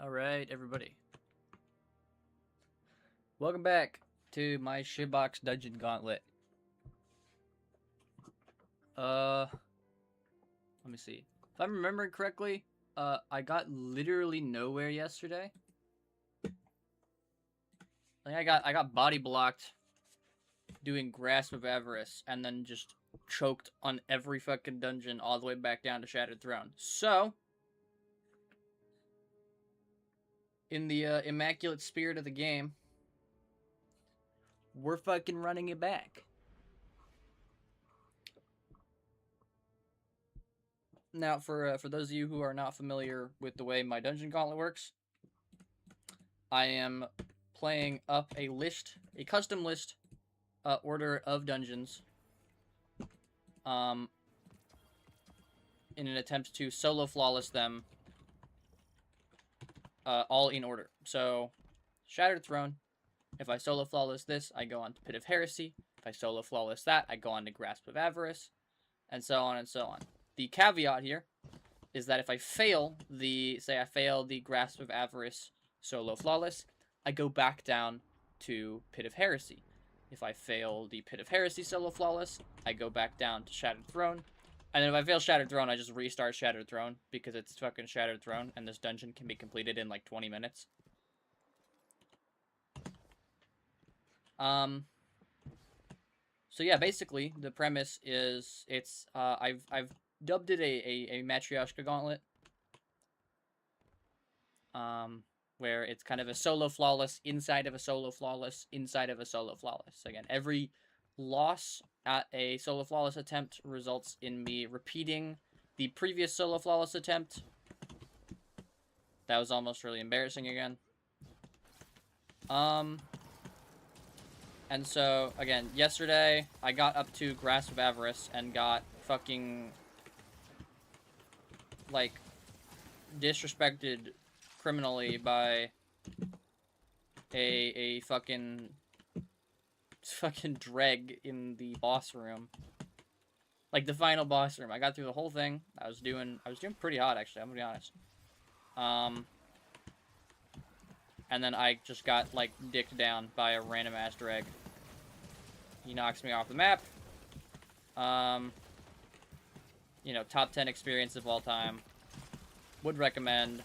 Alright, everybody. Welcome back to my shitbox dungeon gauntlet. Let me see. If I'm remembering correctly, I got literally nowhere yesterday. I got body blocked doing Grasp of Avarice and then just choked on every fucking dungeon all the way back down to Shattered Throne. So, in the immaculate spirit of the game, we're fucking running it back. Now, for those of you who are not familiar with the way my dungeon gauntlet works, I am playing up a custom list order of dungeons, in an attempt to solo flawless them, all in order. So, Shattered Throne. If I solo flawless this, I go on to Pit of Heresy. If I solo flawless that, I go on to Grasp of Avarice, and so on and so on. The caveat here is that if I fail the Grasp of Avarice solo flawless, I go back down to Pit of Heresy. If I fail the Pit of Heresy solo flawless, I go back down to Shattered Throne. And then if I fail Shattered Throne, I just restart Shattered Throne because it's fucking Shattered Throne and this dungeon can be completed in like 20 minutes. So yeah, basically the premise is I've dubbed it a Matryoshka Gauntlet. Where it's kind of a solo flawless inside of a solo flawless inside of a solo flawless. Again, every loss at a solo flawless attempt results in me repeating the previous solo flawless attempt. That was almost really embarrassing again. And so, again, yesterday, I got up to Grasp of Avarice and got fucking, like, disrespected criminally by a fucking dreg in the boss room. Like, the final boss room. I got through the whole thing. I was doing pretty hot, actually, I'm gonna be honest. And then I just got, like, dicked down by a random-ass dreg. He knocks me off the map. You know, top 10 experience of all time. Would recommend.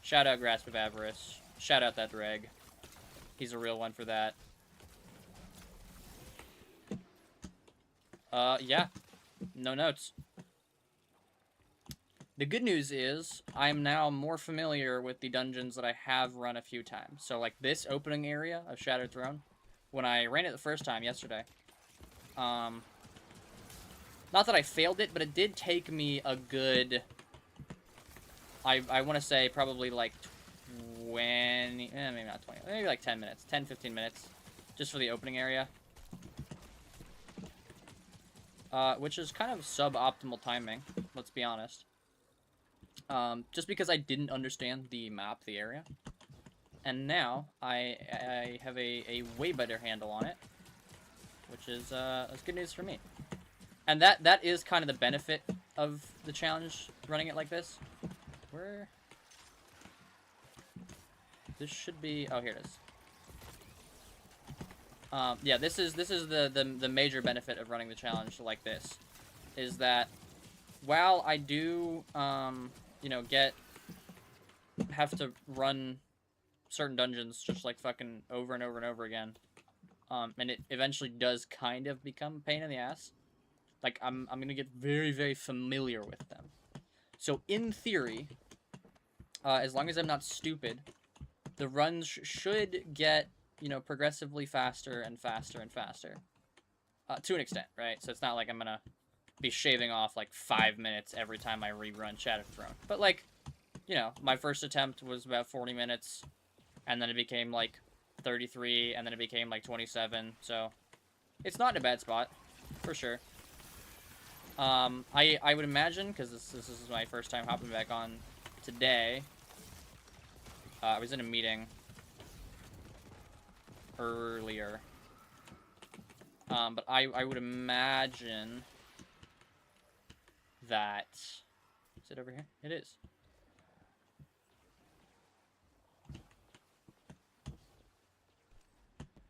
Shout out Grasp of Avarice. Shout out that dreg. He's a real one for that. Yeah. No notes. The good news is, I'm now more familiar with the dungeons that I have run a few times. So, like, this opening area of Shattered Throne, when I ran it the first time yesterday, not that I failed it, but it did take me a good, I want to say probably like 20, maybe not 20, maybe like 10 minutes, 10, 15 minutes, just for the opening area. Which is kind of suboptimal timing, let's be honest. Just because I didn't understand the map, the area. And now, I have a way better handle on it. Which is, that's good news for me. And that is kind of the benefit of the challenge, running it like this. Where... This should be... Oh, here it is. Yeah, this is the major benefit of running the challenge like this. Is that, while I do, you know, have to run certain dungeons just like fucking over and over and over again, and it eventually does kind of become a pain in the ass. Like, I'm gonna get very, very familiar with them. So in theory, as long as I'm not stupid, the runs should get, you know, progressively faster and faster and faster. To an extent, right? So it's not like I'm gonna be shaving off like 5 minutes every time I rerun Shattered Throne. But like, you know, my first attempt was about 40 minutes, and then it became like 33, and then it became like 27, so it's not in a bad spot, for sure. I would imagine, because this is my first time hopping back on today, I was in a meeting earlier, but I would imagine that, is it over here? It is.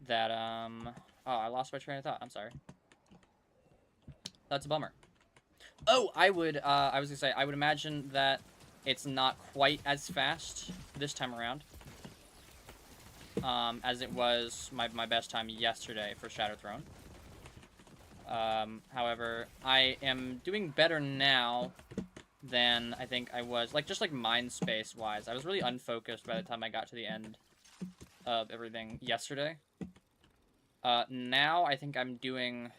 that, oh, I lost my train of thought. I'm sorry. That's a bummer. Oh, I was gonna say, I would imagine that it's not quite as fast this time around, as it was my best time yesterday for Shadow Throne. However, I am doing better now than I think I was, like, just like mind space wise. I was really unfocused by the time I got to the end of everything yesterday. Now I think I'm doing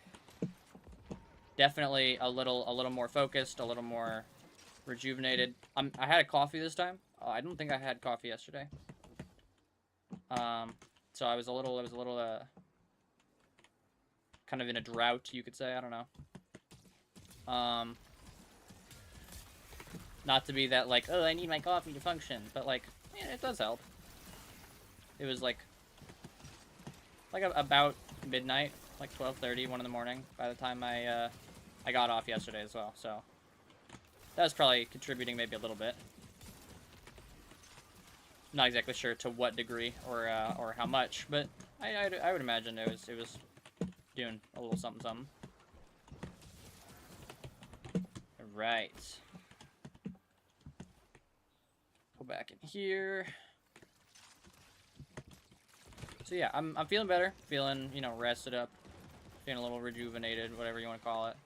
definitely a little more focused, a little more rejuvenated. I had a coffee this time. I don't think I had coffee yesterday. So I was a little kind of in a drought, you could say. I don't know. Not to be that, like, oh, I need my coffee to function, but, like, yeah, it does help. It was, like about midnight, like 12:30, 1 in the morning, by the time I got off yesterday as well, so that was probably contributing maybe a little bit. Not exactly sure to what degree or how much, but I would imagine it was doing a little something something. All right. Go back in here. So yeah, I'm feeling better, feeling, you know, rested up, feeling a little rejuvenated, whatever you want to call it.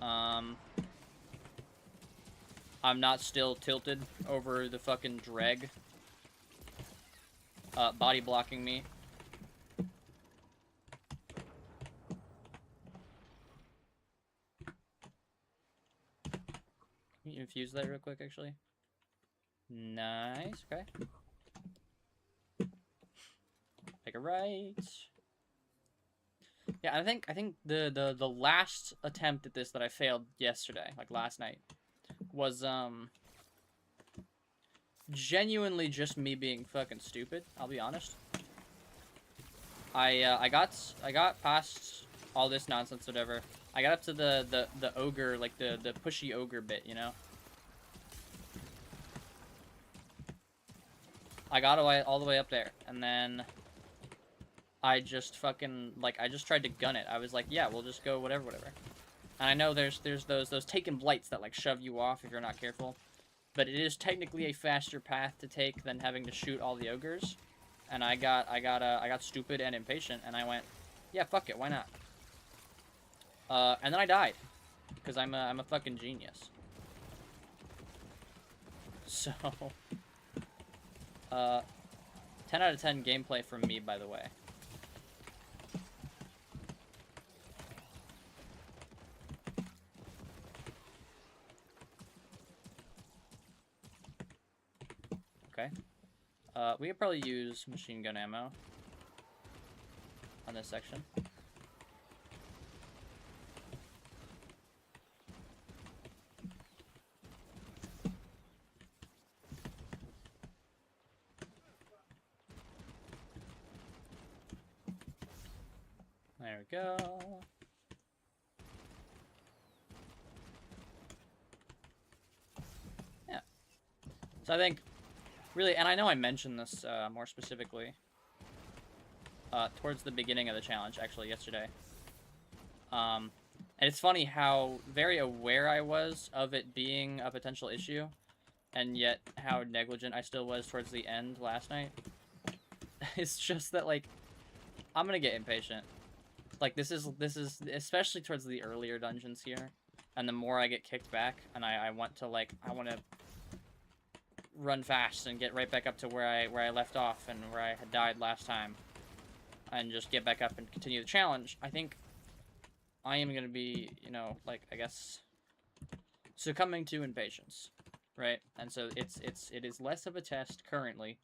I'm not still tilted over the fucking dreg body blocking me. Can you infuse that real quick, actually? Nice, okay. Take a right. Yeah, I think the last attempt at this that I failed yesterday, like last night, was genuinely just me being fucking stupid, I'll be honest. I got past all this nonsense, whatever. I got up to the ogre, like the pushy ogre bit, you know? I got all the way up there, and then I just fucking, like, I just tried to gun it. I was like, yeah, we'll just go whatever. And I know there's those taken blights that, like, shove you off if you're not careful. But it is technically a faster path to take than having to shoot all the ogres. And I got stupid and impatient, and I went, yeah, fuck it, why not? And then I died, because I'm a fucking genius. So, 10 out of 10 gameplay from me, by the way. Okay. We could probably use machine gun ammo on this section. There we go. Yeah. So I think, really, and I know I mentioned this more specifically towards the beginning of the challenge, actually, yesterday. And it's funny how very aware I was of it being a potential issue, and yet how negligent I still was towards the end last night. It's just that, like, I'm gonna get impatient. Like, this is especially towards the earlier dungeons here, and the more I get kicked back, and I want to run fast and get right back up to where I left off and where I had died last time, and just get back up and continue the challenge. I think I am gonna be, you know, like, I guess, succumbing to impatience, right? And so it is less of a test currently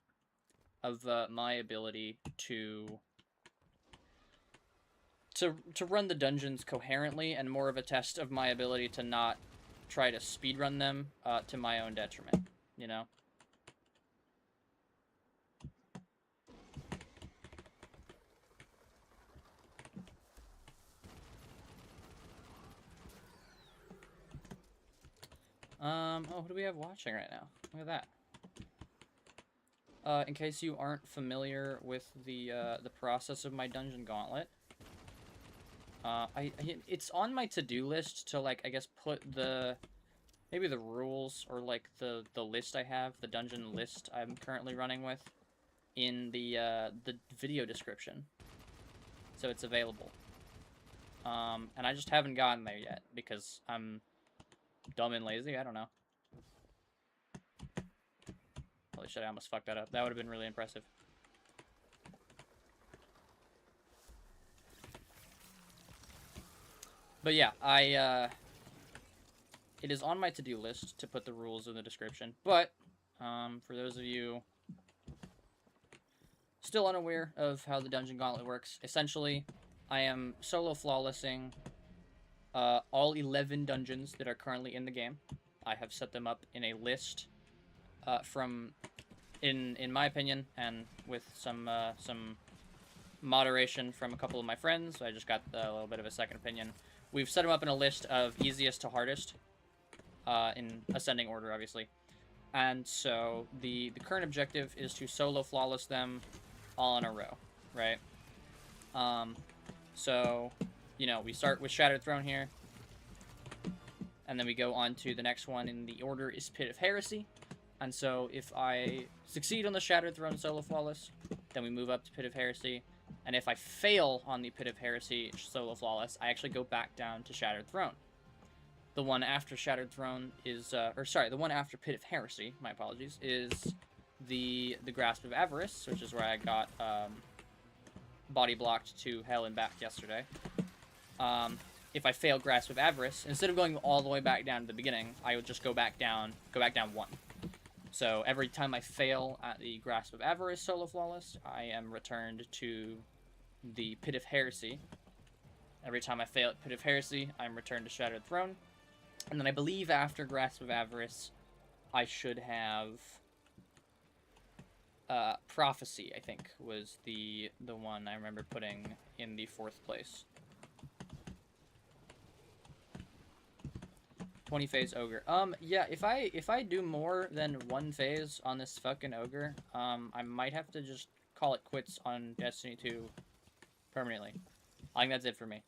of my ability to run the dungeons coherently, and more of a test of my ability to not try to speedrun them to my own detriment, you know? Oh, who do we have watching right now? Look at that. in case you aren't familiar with the process of my dungeon gauntlet, it's on my to-do list to, like, I guess put maybe the rules or like the list I have, the dungeon list I'm currently running with, in the video description, so it's available. And I just haven't gotten there yet because I'm dumb and lazy. I don't know. Holy shit! I almost fucked that up. That would have been really impressive. But yeah, it is on my to-do list to put the rules in the description. But for those of you still unaware of how the Dungeon Gauntlet works, essentially, I am solo flawlessing all 11 dungeons that are currently in the game. I have set them up in a list in my opinion, and with some moderation from a couple of my friends. I just got a little bit of a second opinion. We've set them up in a list of easiest to hardest, in ascending order, obviously. And so the current objective is to solo flawless them all in a row, right? So, you know, we start with Shattered Throne here, and then we go on to the next one in the order is Pit of Heresy. And so if I succeed on the Shattered Throne solo flawless, then we move up to Pit of Heresy. And if I fail on the Pit of Heresy solo flawless, I actually go back down to Shattered Throne. The one after Shattered Throne is, the one after Pit of Heresy, my apologies, is the Grasp of Avarice, which is where I got body blocked to hell and back yesterday. If I fail Grasp of Avarice, instead of going all the way back down to the beginning, I would just go back down one. So every time I fail at the Grasp of Avarice solo flawless, I am returned to the Pit of Heresy. Every time I fail at Pit of Heresy, I'm returned to Shattered Throne. And then I believe after Grasp of Avarice, I should have Prophecy, I think, was the one I remember putting in the 4th place. 20 phase ogre. Yeah, if I do more than 1 phase on this fucking ogre, I might have to just call it quits on Destiny 2 permanently. I think that's it for me.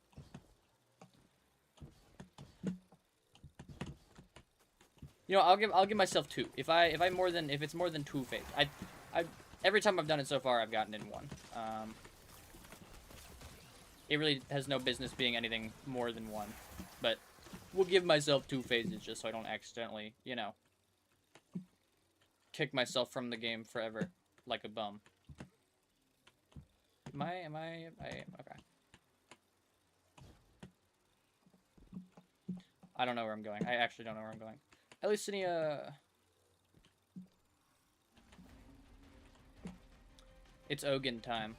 You know, I'll give myself 2. If it's more than 2 phases. Every time I've done it so far, I've gotten in 1. It really has no business being anything more than 1, but we'll give myself 2 phases just so I don't accidentally, you know, kick myself from the game forever like a bum. Okay. I don't know where I'm going. I actually don't know where I'm going. Elysinia. It's Ogun time.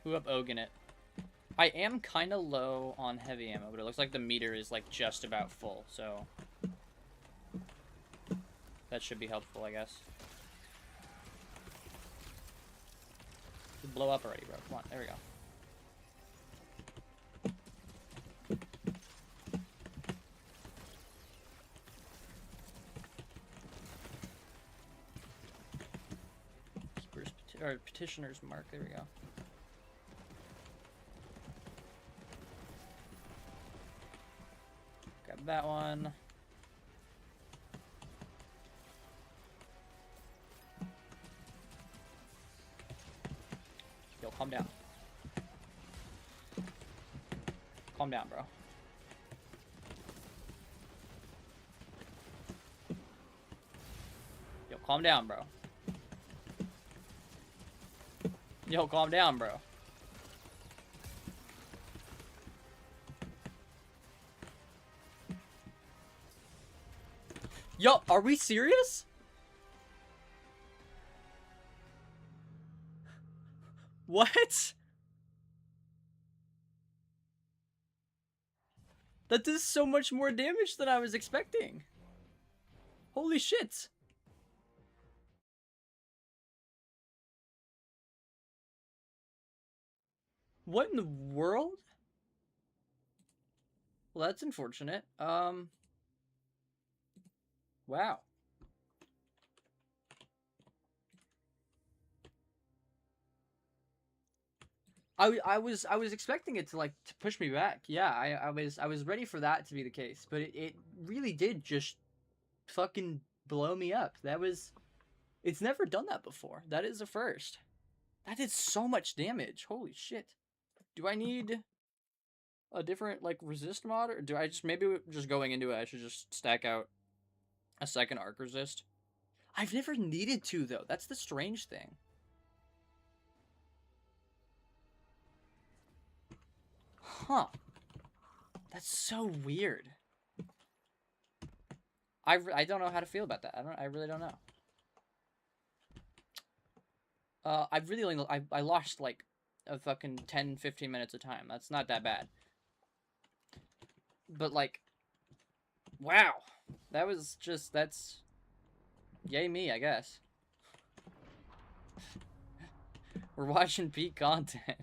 Who up Ogun it? I am kind of low on heavy ammo, but it looks like the meter is like just about full, so that should be helpful, I guess. Just blow up already, bro. Come on, there we go. Petitioner's mark, there we go. Grab that one. Yo, calm down. Calm down, bro. Yo, calm down, bro. Yo, calm down, bro. Yo, are we serious? What? That does so much more damage than I was expecting. Holy shit. What in the world? Well, that's unfortunate. Wow. I was expecting it to like to push me back. Yeah, I was ready for that to be the case, but it really did just fucking blow me up. It's never done that before. That is a first. That did so much damage. Holy shit. Do I need a different like resist mod, or do I just maybe just going into it I should just stack out a second arc resist? I've never needed to though. That's the strange thing. Huh. That's so weird. I don't know how to feel about that. I really don't know. I really only I lost like a fucking 10-15 minutes of time. That's not that bad. But like, wow, that's yay me, I guess. We're watching peak content.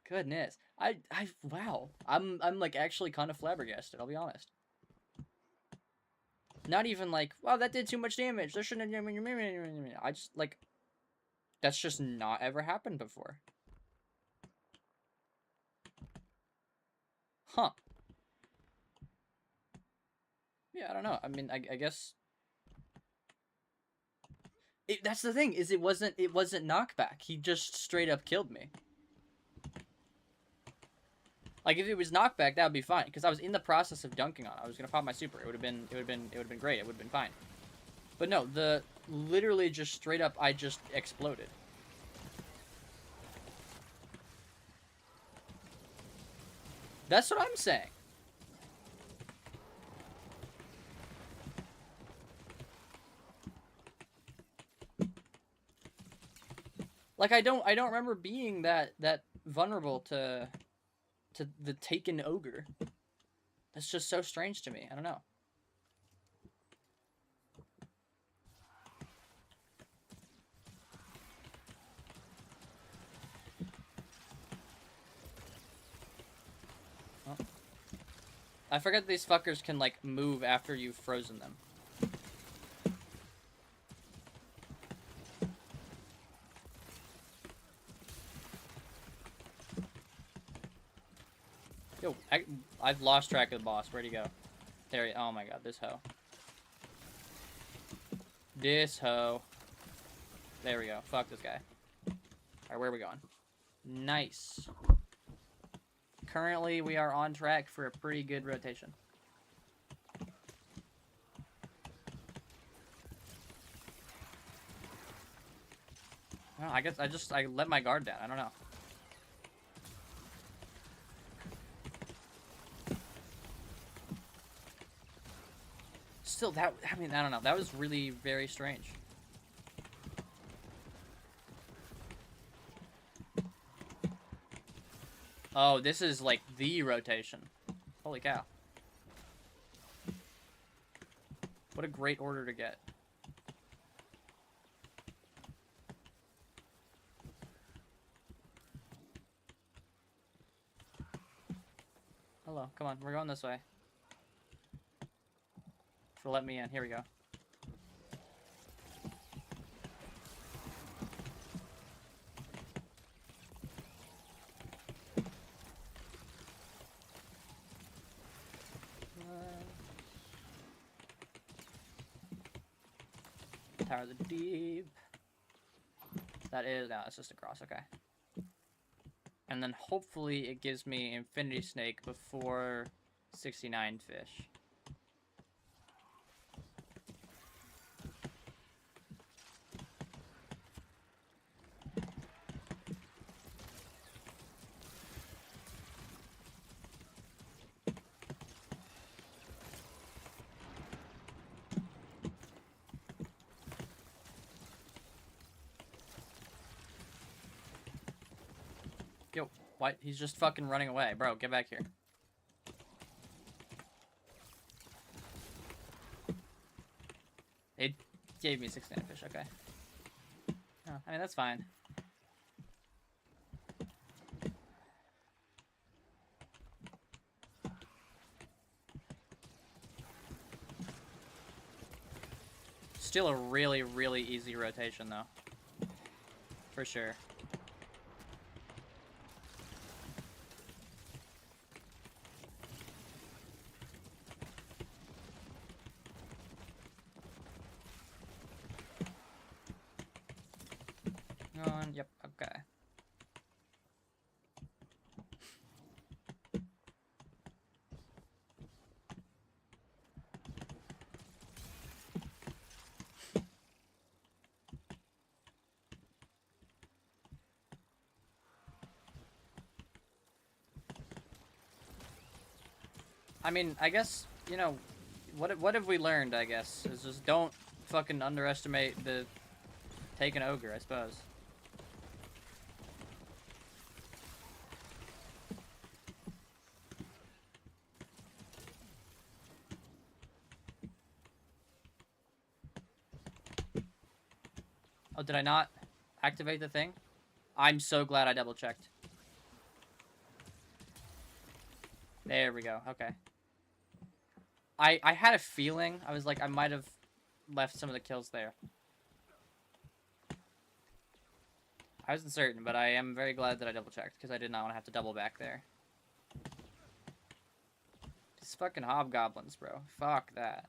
Goodness, wow, I'm like actually kind of flabbergasted. I'll be honest. Not even like, wow, that did too much damage. There shouldn't. I just like, that's just not ever happened before. Huh. Yeah, I don't know. I mean, I guess that's the thing, is it wasn't knockback. He just straight up killed me. Like if it was knockback, that would be fine, because I was in the process of dunking on it. I was gonna pop my super. It would have been great. It would have been fine. But no, the literally just straight up, I just exploded. That's what I'm saying. Like I don't remember being that vulnerable to the taken ogre. That's just so strange to me. I don't know. Oh. I forget these fuckers can like move after you've frozen them. Yo, I've lost track of the boss. Where'd he go? There he... Oh my god, this hoe. This hoe. There we go. Fuck this guy. Alright, where are we going? Nice. Currently, we are on track for a pretty good rotation. Well, I guess I let my guard down. I don't know. Still, I mean, I don't know. That was really very strange. Oh, this is like the rotation. Holy cow. What a great order to get. Hello, come on, we're going this way. So let me in. Here we go. Tower of the Deep. That is... No, it's just a cross. Okay. And then hopefully it gives me Infinity Snake before 69 fish. Yo, what? He's just fucking running away. Bro, get back here. It gave me 69 fish, okay. Oh, I mean, that's fine. Still a really, really easy rotation, though. For sure. On, yep, okay. I mean, I guess, you know, what have we learned, I guess, is just don't fucking underestimate the take an ogre, I suppose. Oh, did I not activate the thing? I'm so glad I double-checked. There we go, okay. I had a feeling, I was like, I might have left some of the kills there. I wasn't certain, but I am very glad that I double-checked, because I did not want to have to double back there. These fucking hobgoblins, bro. Fuck that.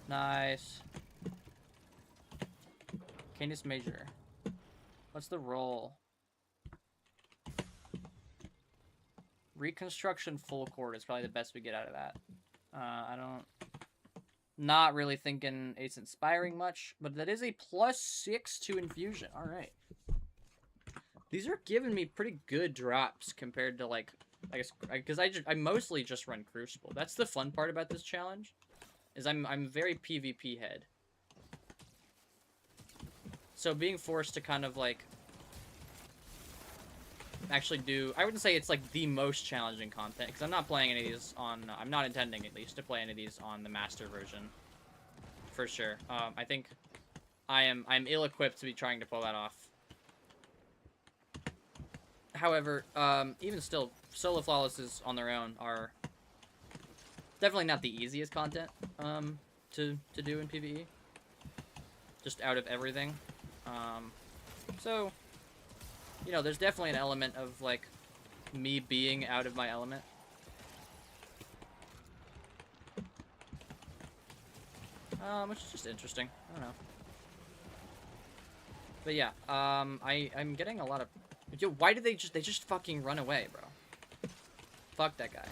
Nice. Canis Major. What's the roll? Reconstruction full court is probably the best we get out of that. I don't... Not really thinking it's inspiring much, but that is a +6 to infusion. Alright. These are giving me pretty good drops compared to, like, I guess, because I mostly just run Crucible. That's the fun part about this challenge, is I'm very PvP head. So being forced to kind of, like, actually do... I wouldn't say it's, like, the most challenging content, because I'm not playing any of these on... I'm not intending, at least, to play any of these on the Master version. For sure. I think I'm ill-equipped to be trying to pull that off. However, even still, solo flawlesses on their own are definitely not the easiest content to do in PvE. Just out of everything. So, you know, there's definitely an element of, like, me being out of my element. Which is just interesting. I don't know. But yeah, I'm getting a lot of... Yo, why did they just fucking run away, bro? Fuck that guy.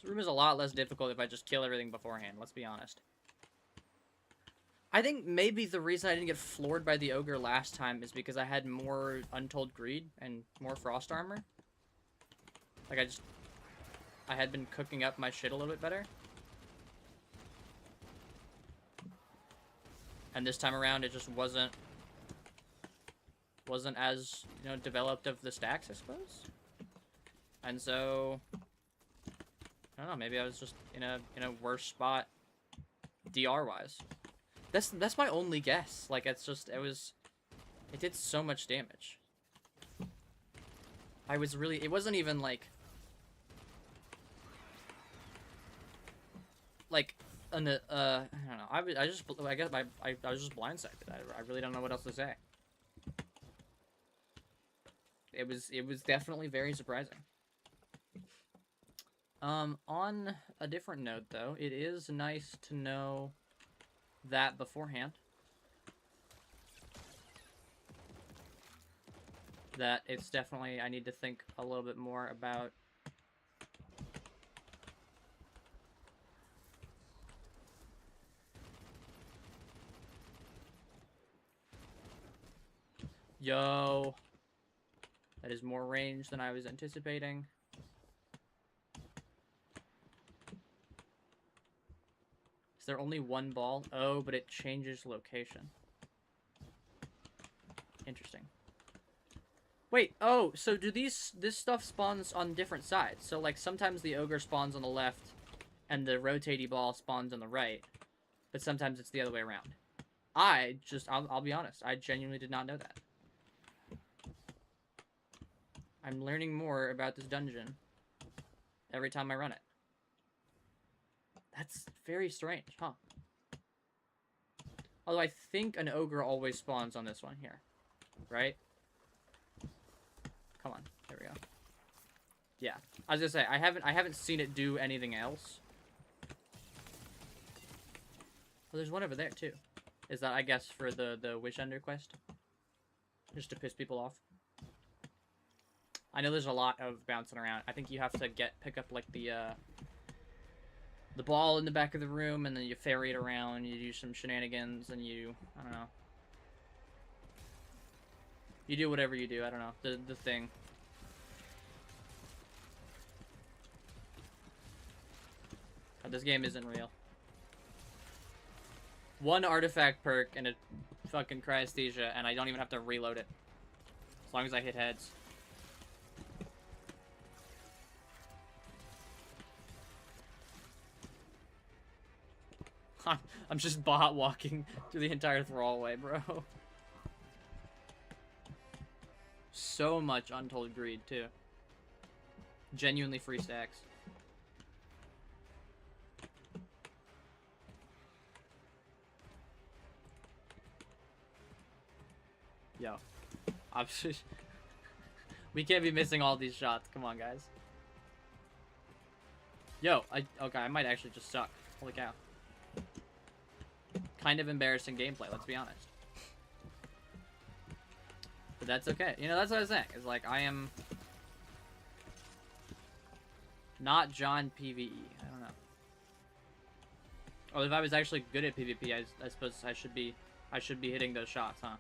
This room is a lot less difficult if I just kill everything beforehand, let's be honest. I think maybe the reason I didn't get floored by the ogre last time is because I had more Untold Greed and more Frost Armor. Like, I had been cooking up my shit a little bit better. And this time around, it just wasn't as, you know, developed of the stacks, I suppose. And so, I don't know, maybe I was just in a worse spot DR-wise. That's my only guess. Like, it's just, it did so much damage. It wasn't even like I don't know. I guess I was just blindsided. I really don't know what else to say. It was definitely very surprising. On a different note, though, it is nice to know that beforehand. That it's definitely, I need to think a little bit more about Yo. That is more range than I was anticipating. there only one ball? Oh, but it changes location. Interesting. Wait, oh, so do this stuff spawns on different sides? So, like, sometimes the ogre spawns on the left, and the rotatey ball spawns on the right, but sometimes it's the other way around. I'll be honest, I genuinely did not know that. I'm learning more about this dungeon every time I run it. That's very strange, huh? Although I think an ogre always spawns on this one here, right? Come on, there we go. Yeah, I was gonna say I haven't seen it do anything else. Well, there's one over there too. Is that, I guess, for the Wish Ender quest? Just to piss people off. I know there's a lot of bouncing around. I think you have to pick up like the ball in the back of the room, and then you ferry it around, you do some shenanigans, and I don't know. You do whatever you do, I don't know. The thing. But this game isn't real. One artifact perk and a fucking cryesthesia, and I don't even have to reload it. As long as I hit heads. I'm just bot walking through the entire thrallway, bro. So much untold greed, too. Genuinely free stacks. Yo. I'm just... We can't be missing all these shots. Come on, guys. Yo, okay, I might actually just suck. Holy cow. Kind of embarrassing gameplay, let's be honest. But that's okay. You know, that's what I was saying. It's like, I am... not John PvE. I don't know. Oh, if I was actually good at PvP, I suppose I should be hitting those shots, huh?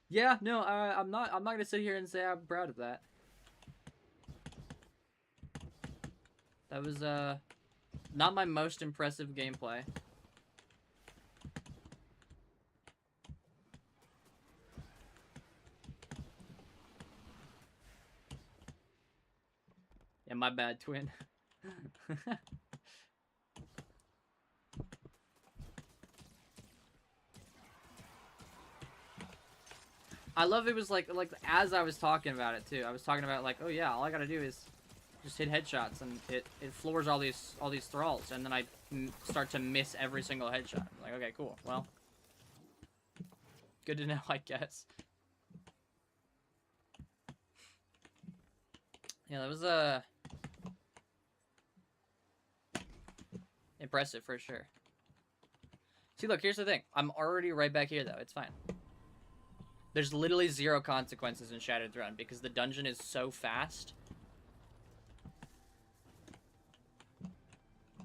Yeah, no, I'm not gonna sit here and say I'm proud of that. That was, not my most impressive gameplay. Yeah, my bad, twin. I love it was like as I was talking about it too. I was talking about like, oh yeah, all I gotta do is just hit headshots and it floors all these thralls, and then I start to miss every single headshot. I'm like, okay, cool. Well, good to know, I guess. Yeah, that was impressive for sure. See, look, here's the thing. I'm already right back here though. It's fine. There's literally 0 consequences in Shattered Throne because the dungeon is so fast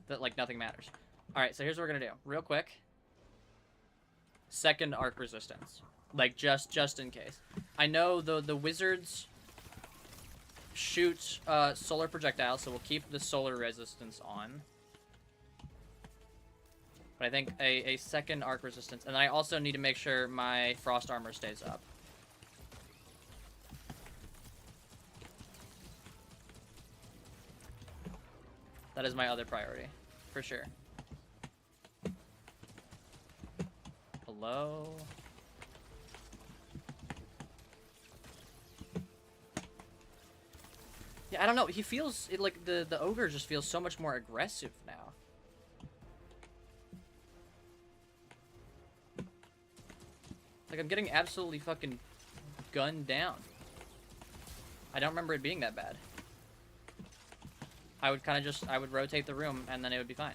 that, like, nothing matters. Alright, so here's what we're gonna do. Real quick. Second arc resistance. Like, just in case. I know the wizards shoot solar projectiles, so we'll keep the solar resistance on. But I think a second arc resistance. And I also need to make sure my frost armor stays up. That is my other priority. For sure. Hello? Yeah, I don't know. He feels... like, the ogre just feels so much more aggressive now. Like, I'm getting absolutely fucking gunned down. I don't remember it being that bad. I would kind of just... I would rotate the room, and then it would be fine.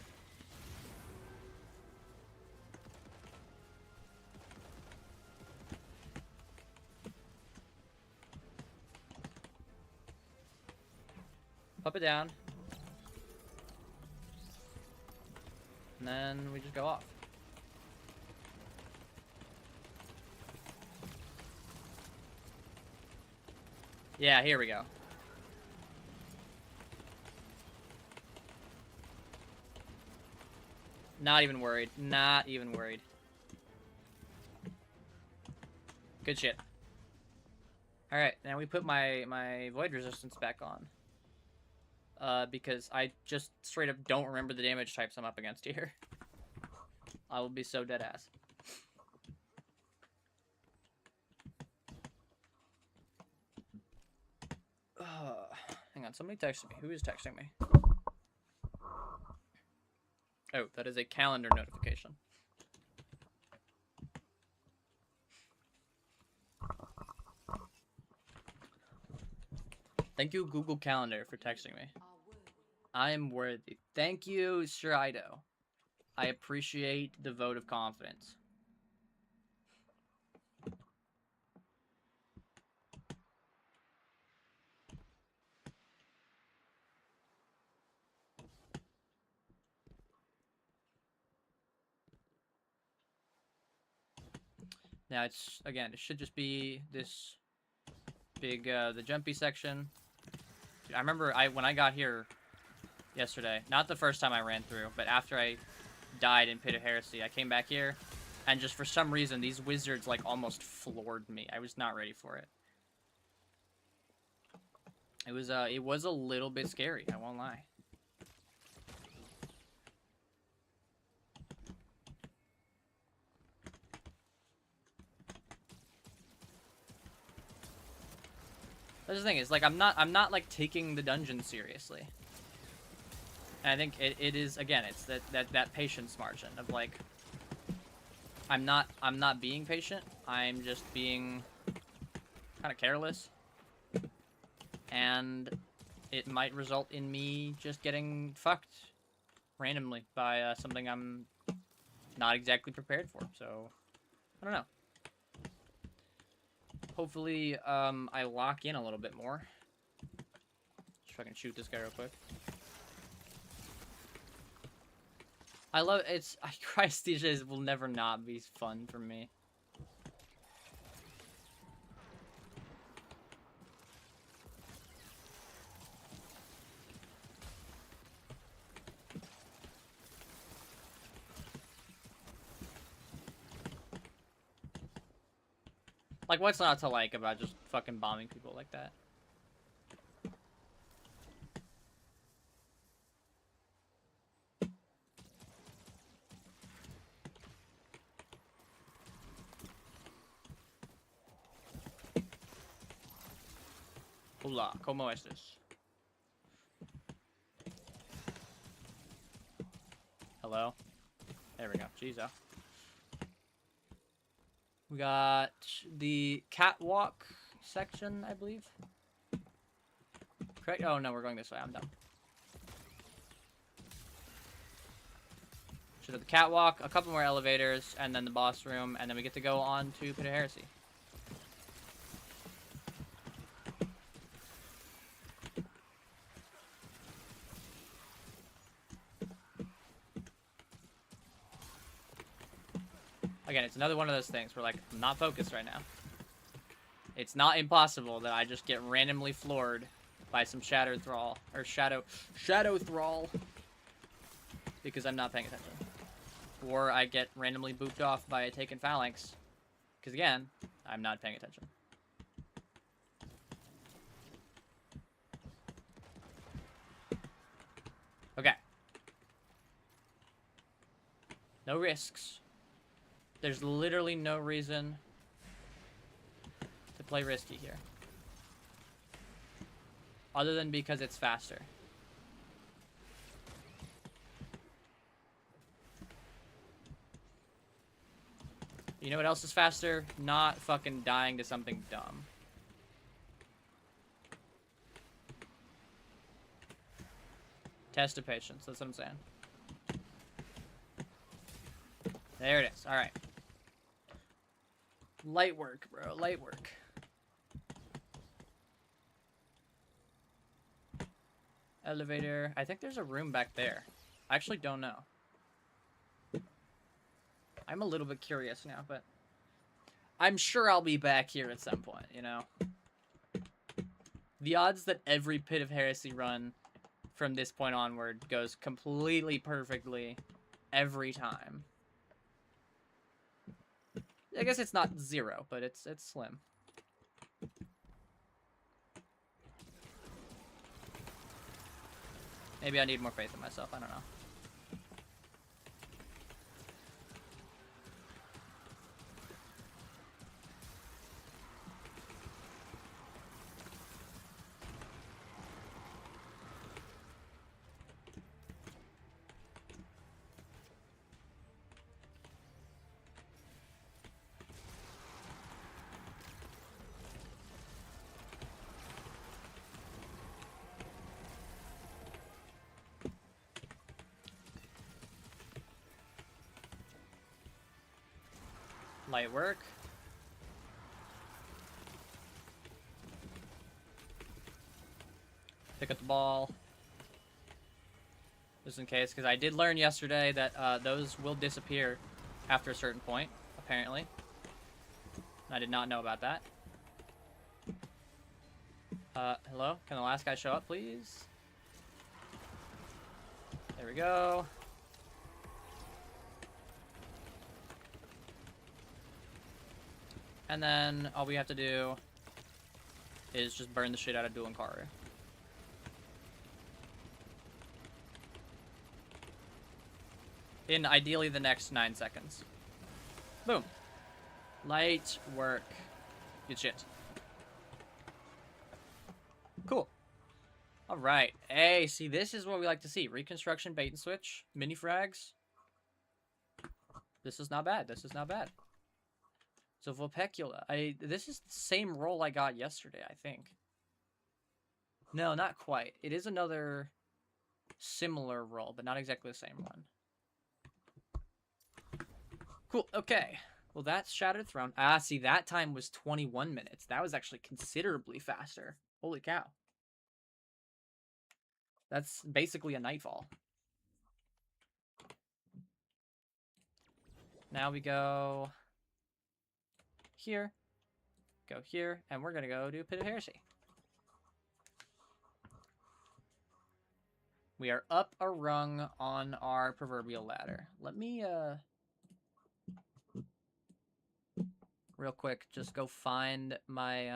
Pop it down. And then we just go off. Yeah, here we go. Not even worried. Not even worried. Good shit. Alright, now we put my void resistance back on. Because I just straight up don't remember the damage types I'm up against here. I will be so dead ass. Hang on, somebody texted me. Who is texting me? Oh, that is a calendar notification. Thank you, Google Calendar, for texting me. I am worthy. Thank you, Shiraido. I appreciate the vote of confidence. Now it's, again, it should just be this big, the jumpy section. I remember when I got here yesterday, not the first time I ran through, but after I died in Pit of Heresy, I came back here, and just for some reason, these wizards, like, almost floored me. I was not ready for it. It was a little bit scary, I won't lie. That's the thing, is like I'm not like taking the dungeon seriously. And I think it is, again, it's that patience margin of like I'm not being patient, I'm just being kind of careless. And it might result in me just getting fucked randomly by something I'm not exactly prepared for. So I don't know. Hopefully, I lock in a little bit more. Just fucking shoot this guy real quick. I love it's. Christ, these days will never not be fun for me. Like, what's not to like about just fucking bombing people like that? Hola, ¿cómo estás? Hello? There we go. Jesus. We got the catwalk section, I believe. Correct? Oh, no, we're going this way. I'm dumb. Should have the catwalk, a couple more elevators, and then the boss room, and then we get to go on to Pit of Heresy. Again, it's another one of those things where, like, I'm not focused right now. It's not impossible that I just get randomly floored by some Shadow Thrall, or Shadow Thrall, because I'm not paying attention. Or I get randomly booped off by a taken Phalanx, because again, I'm not paying attention. Okay. No risks. There's literally no reason to play risky here. Other than because it's faster. You know what else is faster? Not fucking dying to something dumb. Test of patience, that's what I'm saying. There it is, alright. Light work, bro, light work. Elevator. I think there's a room back there. I actually don't know. I'm a little bit curious now, but I'm sure I'll be back here at some point, you know? The odds that every Pit of Heresy run from this point onward goes completely perfectly every time. I guess it's not 0, but it's slim. Maybe I need more faith in myself. I don't know. Light work. Pick up the ball. Just in case, because I did learn yesterday that those will disappear after a certain point, apparently. I did not know about that. Hello? Can the last guy show up, please? There we go. And then all we have to do is just burn the shit out of Duankari. In ideally the next 9 seconds. Boom. Light work. Good shit. Cool. Alright. Hey, see, this is what we like to see. Reconstruction, bait and switch, mini frags. This is not bad. This is not bad. So Vulpecula, this is the same roll I got yesterday, I think. No, not quite. It is another similar roll, but not exactly the same one. Cool, okay. Well, that's Shattered Throne. Ah, see, that time was 21 minutes. That was actually considerably faster. Holy cow. That's basically a nightfall. Now we go here, go here, and we're gonna go do Pit of Heresy. We are up a rung on our proverbial ladder. Let me, real quick, just go find my,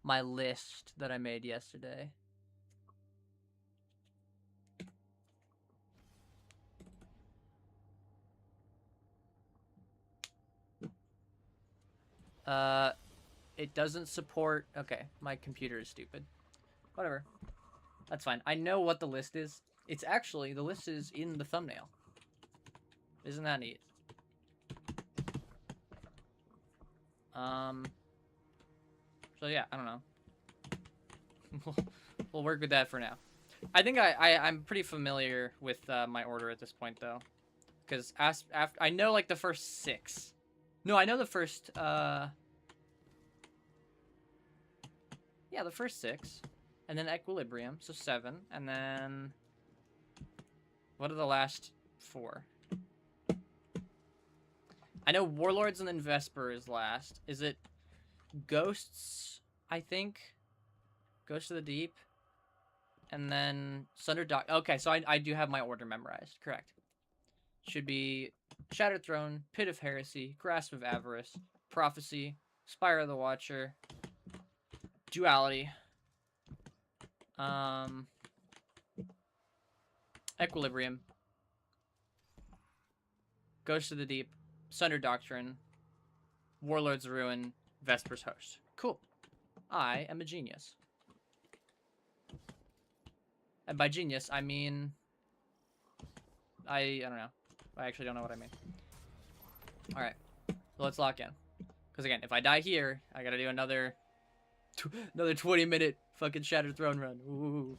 my list that I made yesterday. It doesn't support... Okay, my computer is stupid. Whatever. That's fine. I know what the list is. It's actually... The list is in the thumbnail. Isn't that neat? So yeah, I don't know. We'll work with that for now. I think I'm pretty familiar with my order at this point, though. Because after I know, like, the first 6. No, I know the first... Yeah, the first 6. And then Equilibrium, so 7. And then... What are the last 4? I know Warlords and then Vesper is last. Is it Ghosts, I think? Ghosts of the Deep. And then Sunder Dock. Okay, so I do have my order memorized. Correct. Should be Shattered Throne, Pit of Heresy, Grasp of Avarice, Prophecy, Spire of the Watcher, Duality, Equilibrium, Ghost of the Deep, Sunder Doctrine, Warlord's Ruin, Vesper's Host. Cool. I am a genius. And by genius, I mean... I don't know. I actually don't know what I mean. Alright. So let's lock in. Because again, if I die here, I gotta do another 20-minute fucking Shattered Throne run. Ooh.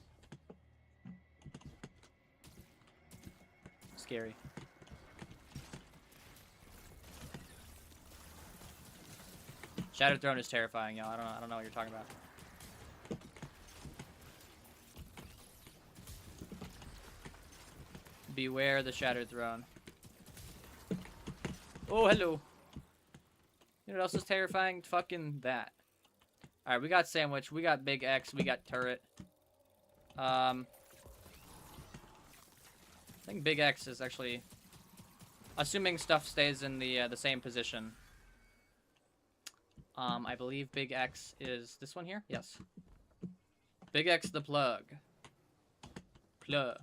Scary. Shattered Throne is terrifying, y'all. I don't know what you're talking about. Beware the Shattered Throne. Oh, hello. You know what else is terrifying? Fucking that. Alright, we got Sandwich. We got Big X. We got Turret. I think Big X is actually, assuming stuff stays in the same position. I believe Big X is this one here. Yes. Big X the plug. Plug.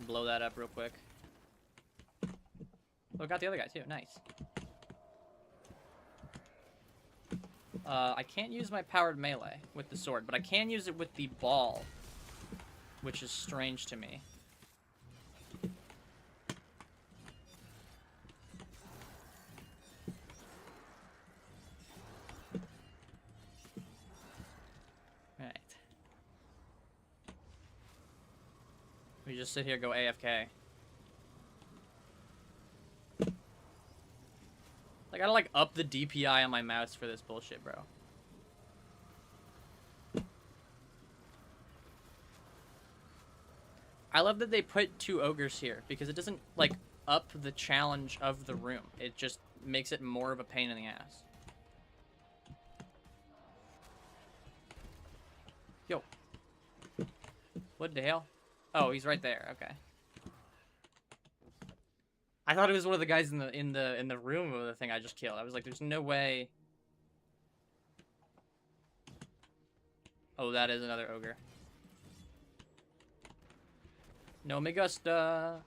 Blow that up real quick. Oh, got the other guy too. Nice. I can't use my powered melee with the sword, but I can use it with the ball, which is strange to me. Alright. We just sit here, go AFK. I gotta, like, up the DPI on my mouse for this bullshit, bro. I love that they put 2 ogres here, because it doesn't, like, up the challenge of the room. It just makes it more of a pain in the ass. Yo. What the hell? Oh, he's right there. Okay. I thought it was one of the guys in the room of the thing I just killed. I was like, there's no way. Oh, that is another ogre. No me gusta.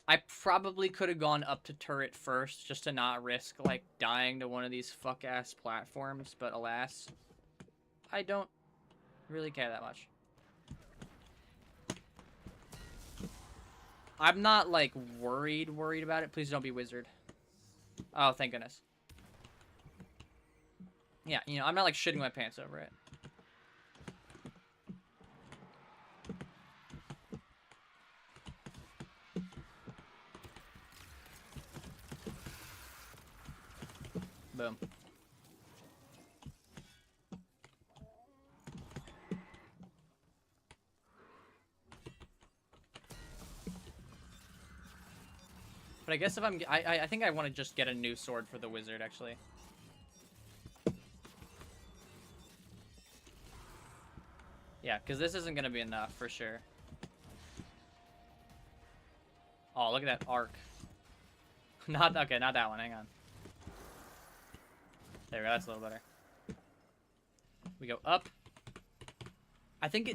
I probably could have gone up to turret first just to not risk, like, dying to one of these fuck-ass platforms, but alas, I don't really care that much. I'm not, like, worried about it. Please don't be wizard. Oh, thank goodness. Yeah, you know, I'm not, like, shitting my pants over it. Boom. But I guess if I think I want to just get a new sword for the wizard, actually. Yeah, because this isn't going to be enough, for sure. Oh, look at that arc. Okay, not that one, hang on. There we go, that's a little better. We go up. I think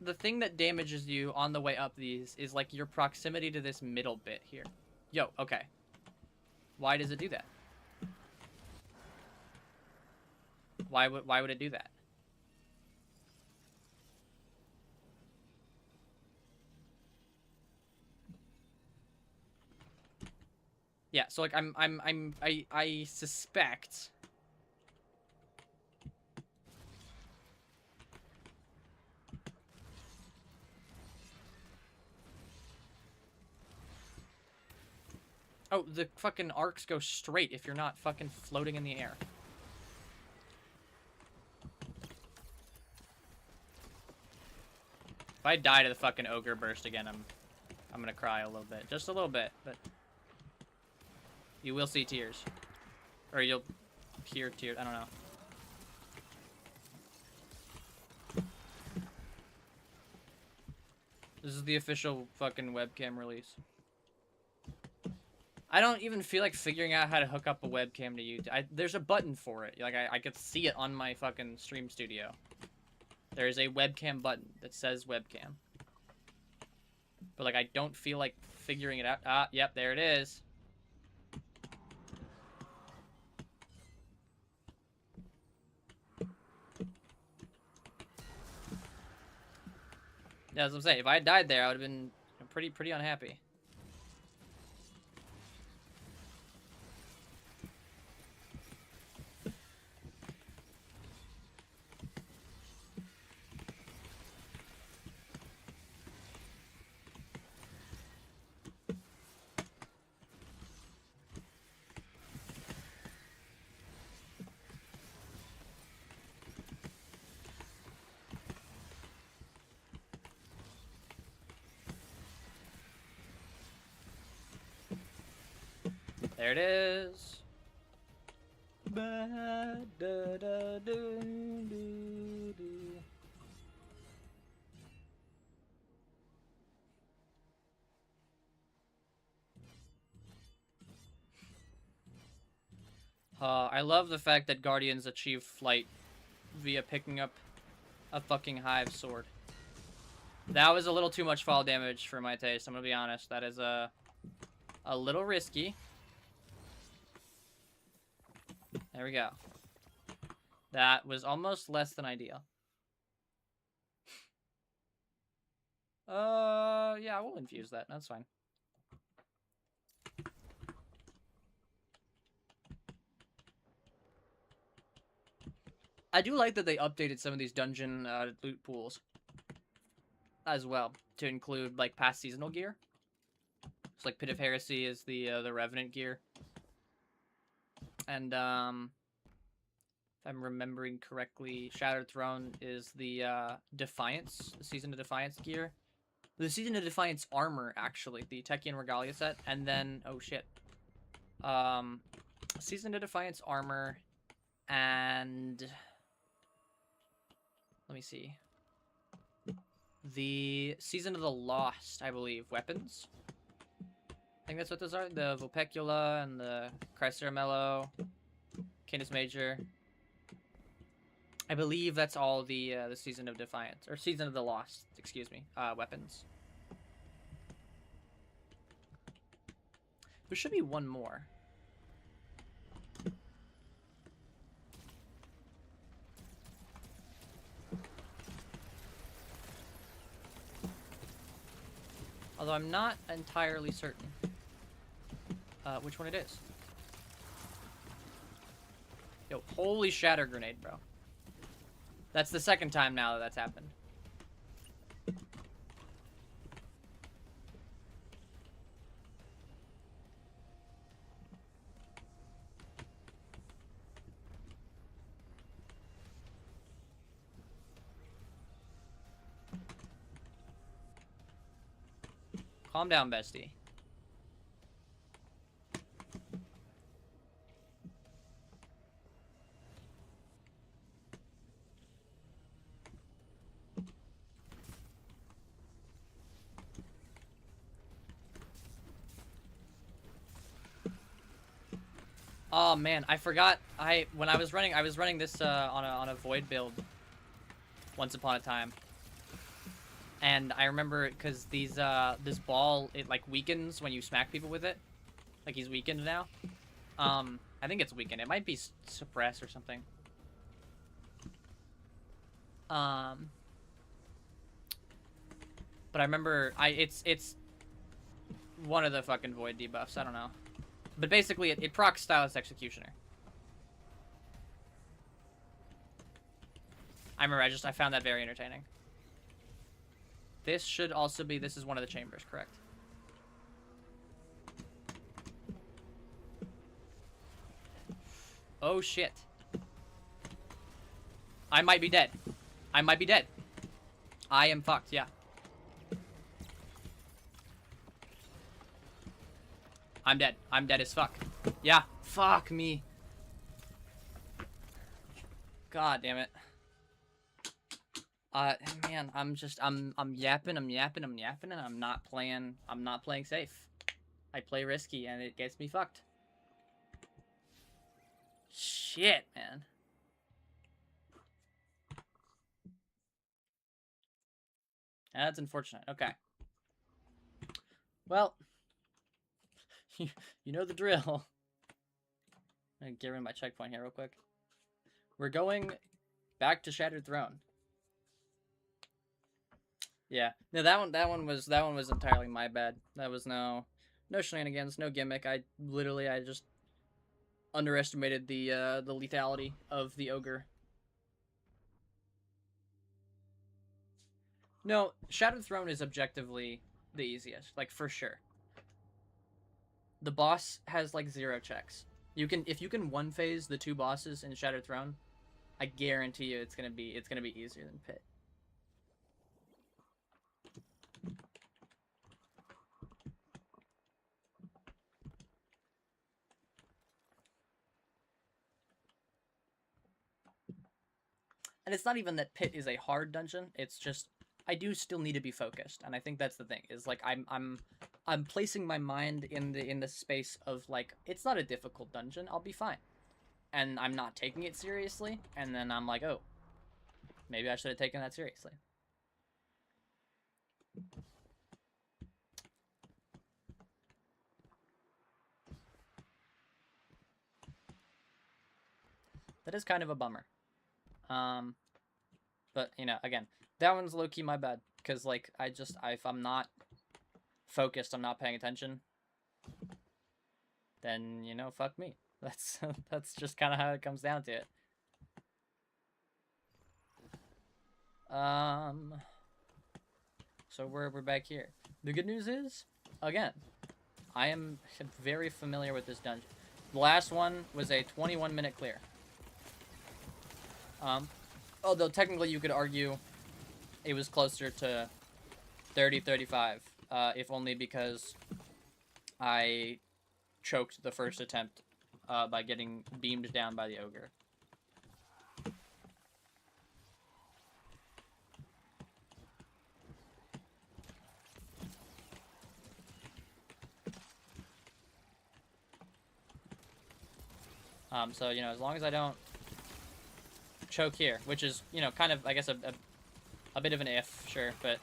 the thing that damages you on the way up these is, like, your proximity to this middle bit here. Yo, okay. Why does it do that? Why would it do that? Yeah, so, like, I suspect. Oh, the fucking arcs go straight if you're not fucking floating in the air. If I die to the fucking ogre burst again, I'm gonna cry a little bit. Just a little bit, but you will see tears. Or you'll hear tears, I don't know. This is the official fucking webcam release. I don't even feel like figuring out how to hook up a webcam to YouTube. There's a button for it. Like, I could see it on my fucking stream studio. There is a webcam button that says webcam. But, like, I don't feel like figuring it out. Ah, yep, there it is. Yeah, as I'm saying, if I had died there, I would have been pretty unhappy. There it is. bad. Da, da, do, do, do. I love the fact that Guardians achieve flight via picking up a fucking hive sword. That was a little too much fall damage for my taste, I'm gonna be honest. That is a little risky. There we go. That was almost less than ideal. Yeah, we'll infuse that. That's fine. I do like that they updated some of these dungeon loot pools as well to include like past seasonal gear. It's like Pit of Heresy is the Revenant gear, and if I'm remembering correctly, Shattered Throne is the Defiance, the Season of Defiance gear. The Season of Defiance armor, actually, the Techian Regalia set, and then oh shit, Season of Defiance armor, and let me see, the Season of the Lost, I believe, weapons. I think that's what those are. The Vulpecula and the Chrysaramello, Canis Major. I believe that's all the Season of Defiance, or Season of the Lost, excuse me, weapons. There should be one more. Although I'm not entirely certain which one it is. Yo, holy shatter grenade, bro. That's the second time now that that's happened. Calm down, bestie. Oh man, I forgot. When I was running this on a void build once upon a time, and I remember because this ball, it like weakens when you smack people with it. Like he's weakened now. I think it's weakened. It might be suppressed or something. But I remember it's one of the fucking void debuffs. I don't know. But basically, it procs Stylus Executioner. I remember, I found that very entertaining. This should also be, this is one of the chambers, correct? Oh shit. I might be dead. I might be dead. I am fucked, yeah. I'm dead. I'm dead as fuck. Yeah, fuck me. God damn it. Man, I'm yapping, and I'm not playing safe. I play risky and it gets me fucked. Shit, man. That's unfortunate. Okay. Well, you know the drill. I'm gonna get rid of my checkpoint here real quick. We're going back to Shattered Throne. Yeah. No, that one was entirely my bad. That was no shenanigans, no gimmick. I just underestimated the lethality of the ogre. No, Shattered Throne is objectively the easiest, like for sure. The boss has like 0 checks. If you can one phase the 2 bosses in Shattered Throne, I guarantee you it's gonna be easier than Pit. And it's not even that Pit is a hard dungeon. It's just I do still need to be focused, and I think that's the thing. Is like I'm placing my mind in the space of like it's not a difficult dungeon. I'll be fine, and I'm not taking it seriously. And then I'm like, oh, maybe I should have taken that seriously. That is kind of a bummer. But you know, again, that one's low key my bad because like if I'm not focused, I'm not paying attention. Then you know, fuck me. That's just kind of how it comes down to it. So we're back here. The good news is, again, I am very familiar with this dungeon. The last one was a 21-minute clear. Although technically you could argue it was closer to 30-35, if only because I choked the first attempt by getting beamed down by the ogre. So, you know, as long as I don't choke here, which is, you know, kind of, I guess, a bit of an if, sure, but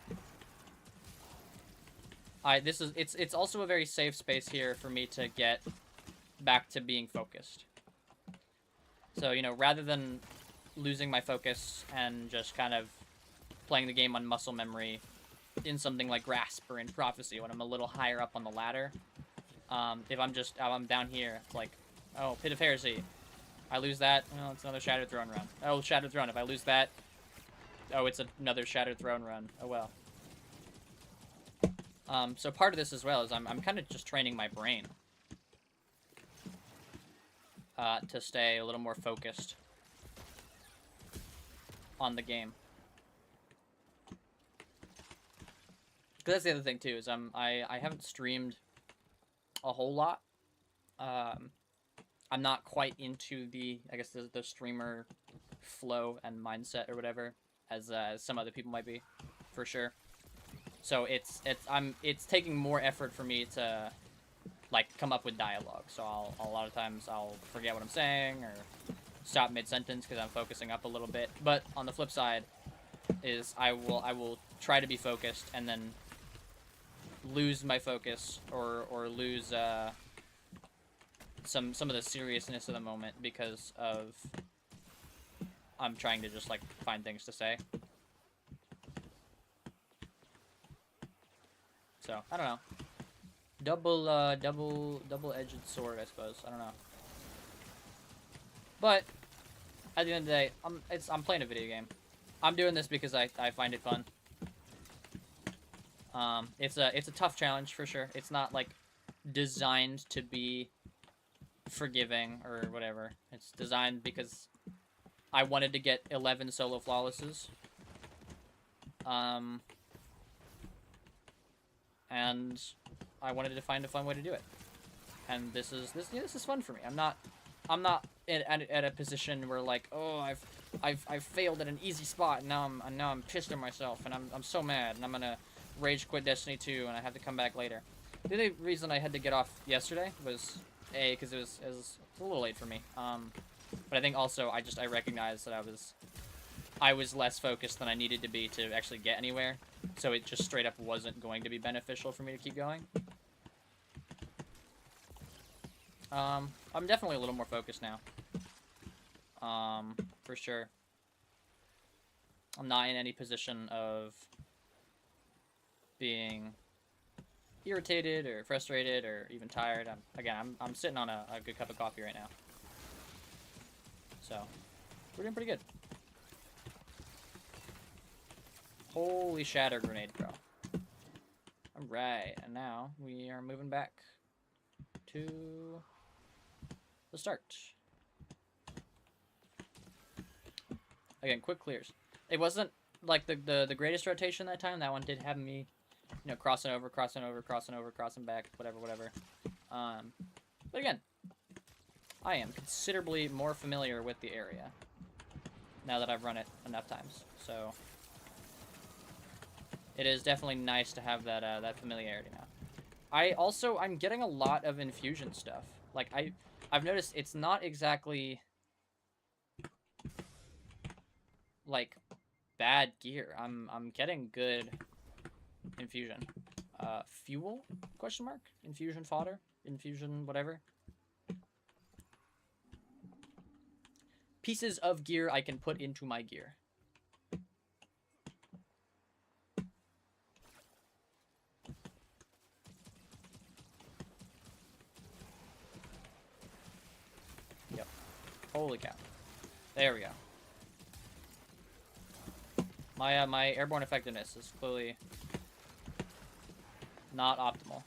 it's also a very safe space here for me to get back to being focused. So, you know, rather than losing my focus and just kind of playing the game on muscle memory in something like Grasp or in Prophecy when I'm a little higher up on the ladder, if I'm down here, it's like, oh, Pit of Heresy. I lose that, well, it's another Shattered Throne run. Oh, Shattered Throne. If I lose that, oh, it's another Shattered Throne run. Oh, well. So part of this as well is I'm kind of just training my brain to stay a little more focused on the game. Because that's the other thing, too, is I haven't streamed a whole lot. I'm not quite into I guess the streamer flow and mindset or whatever as some other people might be, for sure. So it's taking more effort for me to like come up with dialogue. So a lot of times I'll forget what I'm saying or stop mid-sentence because I'm focusing up a little bit. But on the flip side is I will try to be focused and then lose my focus or lose some of the seriousness of the moment because of I'm trying to just like find things to say. So I don't know. Double-edged sword, I suppose. I don't know. But at the end of the day, I'm playing a video game. I'm doing this because I find it fun. It's a tough challenge for sure. It's not like designed to be forgiving or whatever. It's designed because I wanted to get 11 solo flawlesses. And I wanted to find a fun way to do it. And this is fun for me. I'm not at a position where like, oh, I've failed at an easy spot and now I'm pissed at myself and I'm so mad and I'm gonna rage quit Destiny 2 and I have to come back later. The only reason I had to get off yesterday was because it was a little late for me. But I think also I recognized that I was less focused than I needed to be to actually get anywhere. So it just straight up wasn't going to be beneficial for me to keep going. I'm definitely a little more focused now. For sure. I'm not in any position of being irritated or frustrated or even tired. I'm sitting on a good cup of coffee right now. So, we're doing pretty good. Holy shatter grenade, bro. Alright, and now we are moving back to the start. Again, quick clears. It wasn't like the greatest rotation that time. That one did have me, you know, crossing over, crossing back, whatever. But again, I am considerably more familiar with the area. now that I've run it enough times. So it is definitely nice to have that that familiarity now. I'm getting a lot of infusion stuff. Like I've noticed it's not exactly like bad gear. I'm getting good infusion. Fuel? Question mark? Infusion fodder? Infusion whatever. Pieces of gear I can put into my gear. Yep. Holy cow. There we go. My airborne effectiveness is clearly not optimal.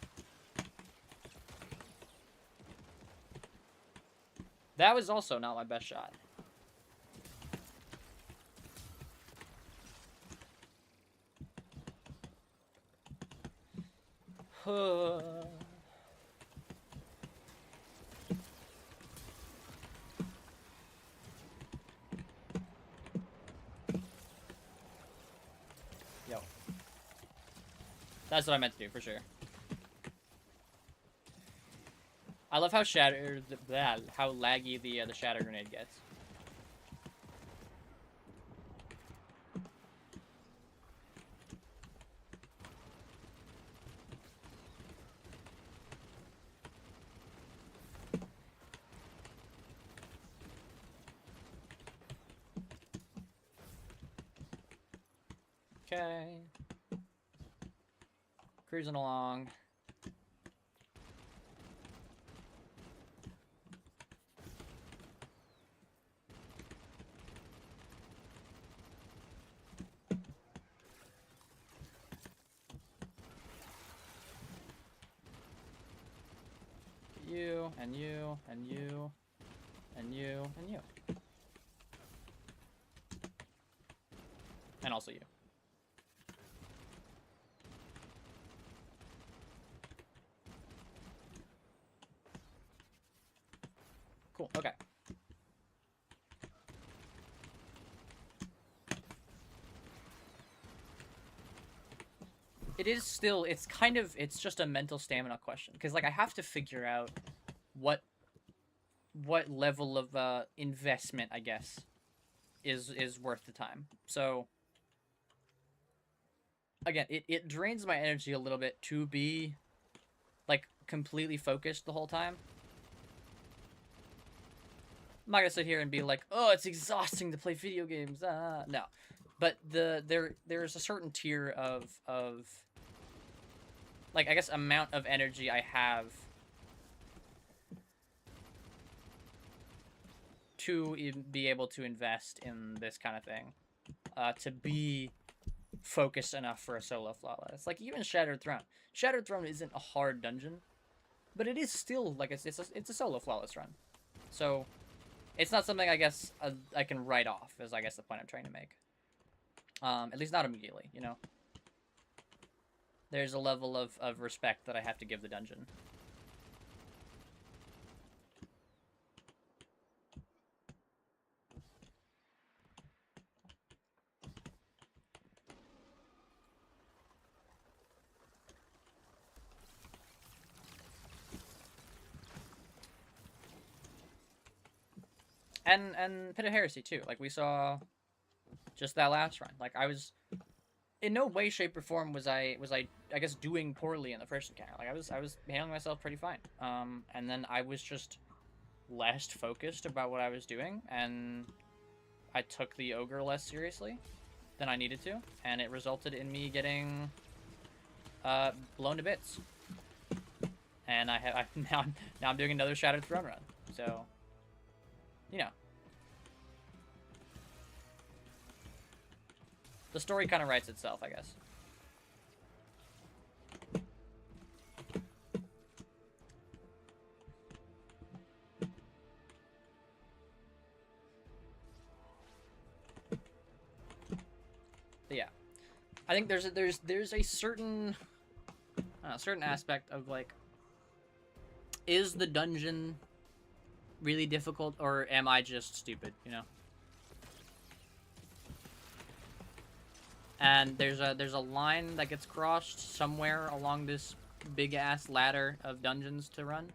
That was also not my best shot. Yo. That's what I meant to do, for sure. I love how how laggy the shatter grenade gets. Okay. Cruising along. You, and you, and you, and you, and you. And also you. Cool, okay. It is still, it's just a mental stamina question. Because, like, I have to figure out what level of investment, I guess, is worth the time. So, again, it drains my energy a little bit to be, like, completely focused the whole time. I'm not gonna sit here and be like, oh, it's exhausting to play video games. No. But there's a certain tier of like, I guess, amount of energy I have to be able to invest in this kind of thing, to be focused enough for a solo flawless. Like, even Shattered Throne. Shattered Throne isn't a hard dungeon, but it is still, like, it's a solo flawless run. So, it's not something, I guess, I can write off, is, I guess, the point I'm trying to make. At least not immediately, you know? There's a level of respect that I have to give the dungeon. And Pit of Heresy, too. Like, we saw just that last run. Like, I was... In no way, shape, or form was I guess, doing poorly in the first encounter. Like, I was handling myself pretty fine. And then I was just less focused about what I was doing, and I took the ogre less seriously than I needed to, and it resulted in me getting blown to bits. And now I'm doing another Shattered Throne run. So, you know, the story kind of writes itself, I guess. But yeah, I think there's a certain aspect of, like, is the dungeon really difficult, or am I just stupid, you know? And there's a line that gets crossed somewhere along this big ass ladder of dungeons to run,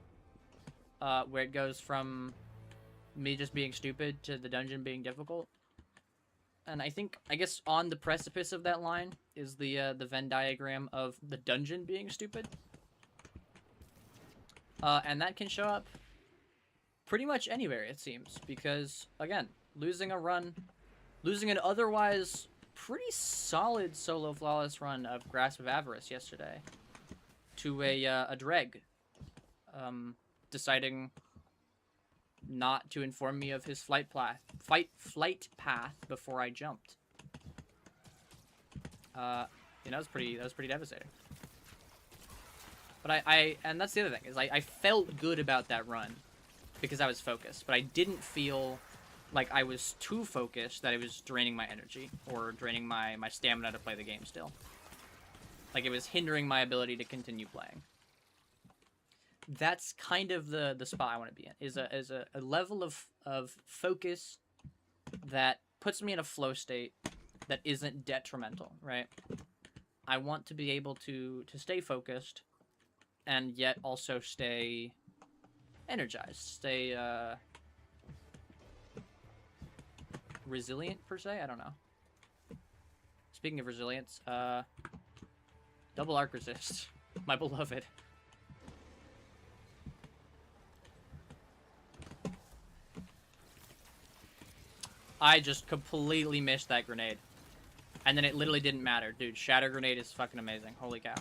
where it goes from me just being stupid to the dungeon being difficult. And I guess on the precipice of that line is the Venn diagram of the dungeon being stupid. And that can show up pretty much anywhere, it seems, because again, losing an otherwise pretty solid solo flawless run of Grasp of Avarice yesterday to a Dreg, deciding not to inform me of his flight path before I jumped. That was pretty devastating. But and that's the other thing, is I felt good about that run because I was focused, but I didn't feel like I was too focused that it was draining my energy or draining my stamina to play the game still. Like it was hindering my ability to continue playing. That's kind of the spot I want to be in, is a level of focus that puts me in a flow state that isn't detrimental, right? I want to be able to stay focused and yet also stay energized, stay resilient per se. I don't know. Speaking of resilience, double arc resist, my beloved. I just completely missed that grenade, and then it literally didn't matter, dude. Shatter grenade is fucking amazing. Holy cow.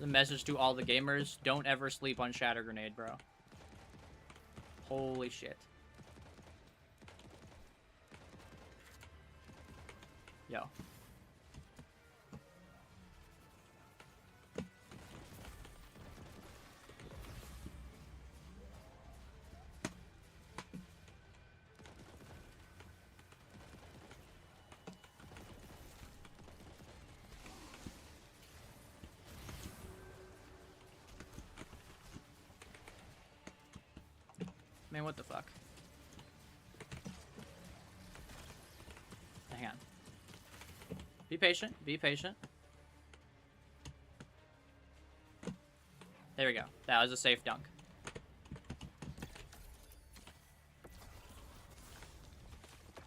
The message to all the gamers, don't ever sleep on Shatter Grenade, bro. Holy shit. Yo. Man, what the fuck? Hang on. Be patient. Be patient. There we go. That was a safe dunk.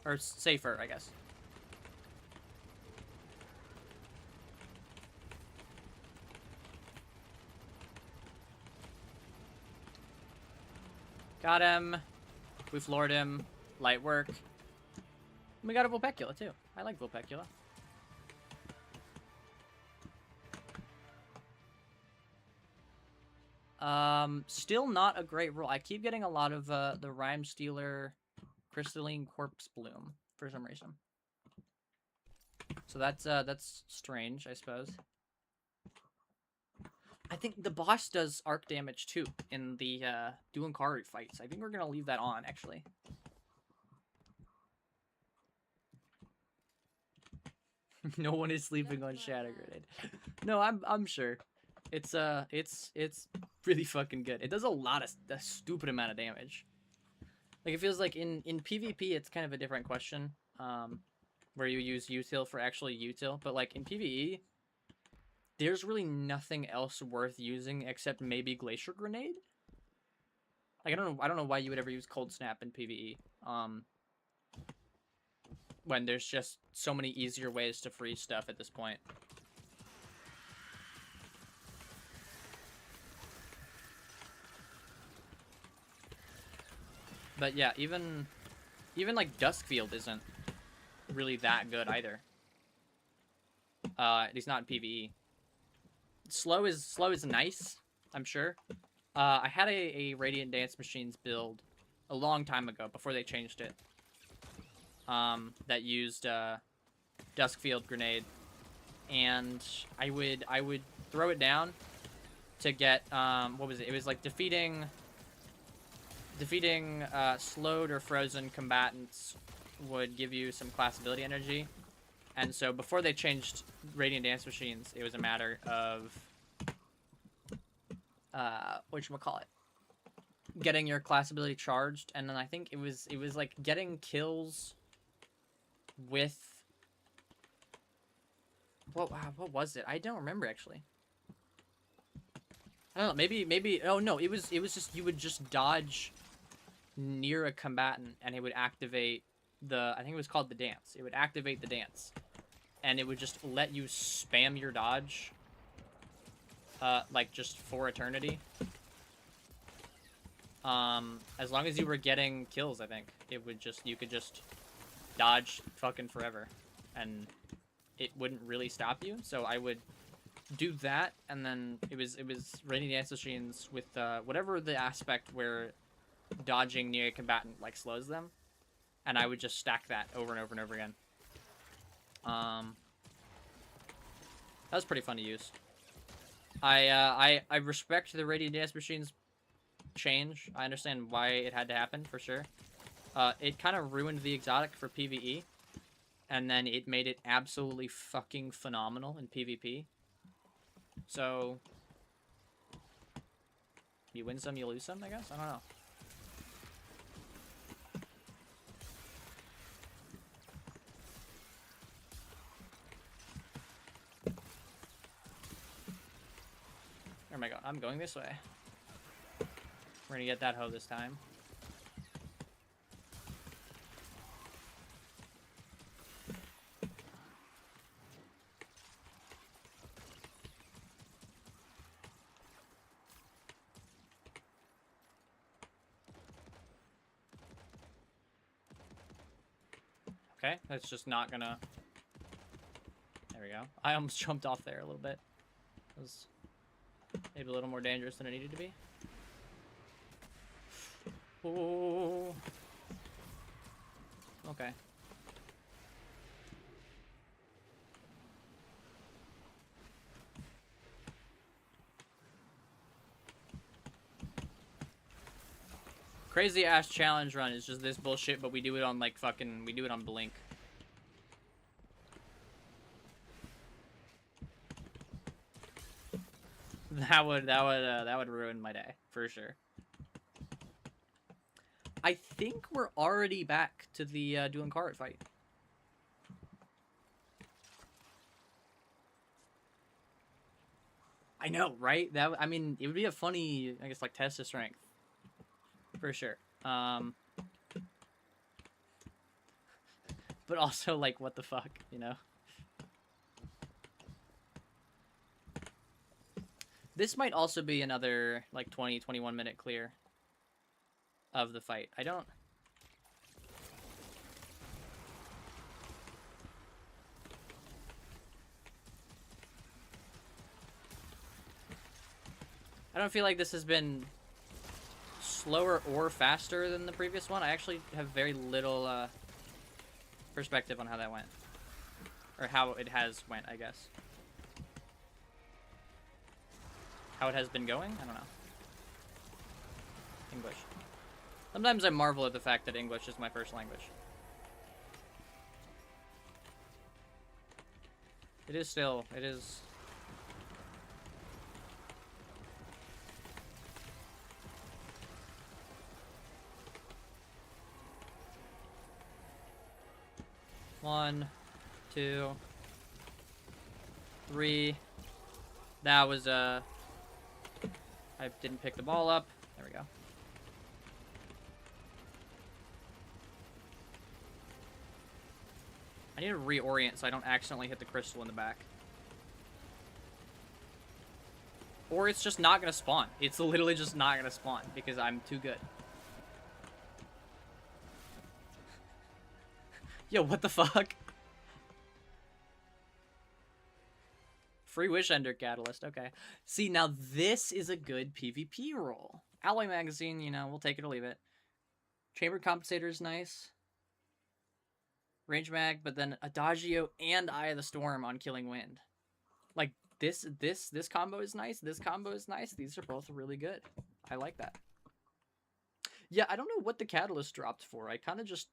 Or safer, I guess. Got him. We floored him. Light work. We got a Vulpecula, too. I like Vulpecula. Still not a great roll. I keep getting a lot of the Rhyme Stealer Crystalline Corpse Bloom for some reason. So that's strange, I suppose. I think the boss does arc damage too in the Duankari fights. I think we're gonna leave that on, actually. No one is sleeping on Shatter Grenade. No, I'm sure. It's really fucking good. It does a stupid amount of damage. Like, it feels like in PvP it's kind of a different question, where you use util for actually util, but like in PvE, there's really nothing else worth using except maybe Glacier Grenade. Like, I don't know why you would ever use Cold Snap in PvE. When there's just so many easier ways to freeze stuff at this point. But yeah, even like Duskfield isn't really that good either. At least not in PvE. Slow is nice, I'm sure. I had a Radiant Dance Machines build a long time ago, before they changed it. That used Duskfield Grenade, and I would throw it down to get what was it? It was like defeating slowed or frozen combatants would give you some class ability energy. And so before they changed Radiant Dance Machines, it was a matter of whatchamacallit? getting your class ability charged, and then I think it was like getting kills with what was it? I don't remember actually. I don't know. Maybe. Oh no, it was just you would just dodge near a combatant, and it would activate the. I think it was called the dance. It would activate the dance, and it would just let you spam your dodge. Like just for eternity. As long as you were getting kills, I think it would just you could just dodge fucking forever, and it wouldn't really stop you. So I would do that, and then it was raiding dance machines with whatever the aspect where dodging near a combatant like slows them, and I would just stack that over and over and over again. That was pretty fun to use. I respect the raiding dance machines change. I understand why it had to happen for sure. It kind of ruined the exotic for PvE, and then it made it absolutely fucking phenomenal in PvP. So you win some, you lose some, I guess? I don't know. Where am I going? I'm going this way. We're gonna get that hoe this time. Okay, that's just not gonna... There we go. I almost jumped off there a little bit. It was maybe a little more dangerous than it needed to be. Oh. Okay. Crazy ass challenge run is just this bullshit, but we do it on like fucking, we do it on Blink. That would ruin my day for sure. I think we're already back to the Dueling Cart fight. I know, right? That I mean, it would be a funny, I guess, like test of strength. For sure. But also, like, what the fuck, you know? This might also be another, like, 20, 21 minute clear of the fight. I don't... I don't feel like this has been slower or faster than the previous one. I actually have very little perspective on how that went. Or how it has went, I guess. How it has been going? I don't know. English. Sometimes I marvel at the fact that English is my first language. It is still, it is... One, two, three. That was, I didn't pick the ball up. There we go. I need to reorient so I don't accidentally hit the crystal in the back. Or it's just not gonna spawn. It's literally just not gonna spawn because I'm too good. Yo, what the fuck? Free Wish Ender Catalyst, okay. See, now this is a good PvP roll. Alloy Magazine, you know, we'll take it or leave it. Chamber Compensator is nice. Range Mag, but then Adagio and Eye of the Storm on Killing Wind. Like, this combo is nice. This combo is nice. These are both really good. I like that. Yeah, I don't know what the Catalyst dropped for. I kind of just...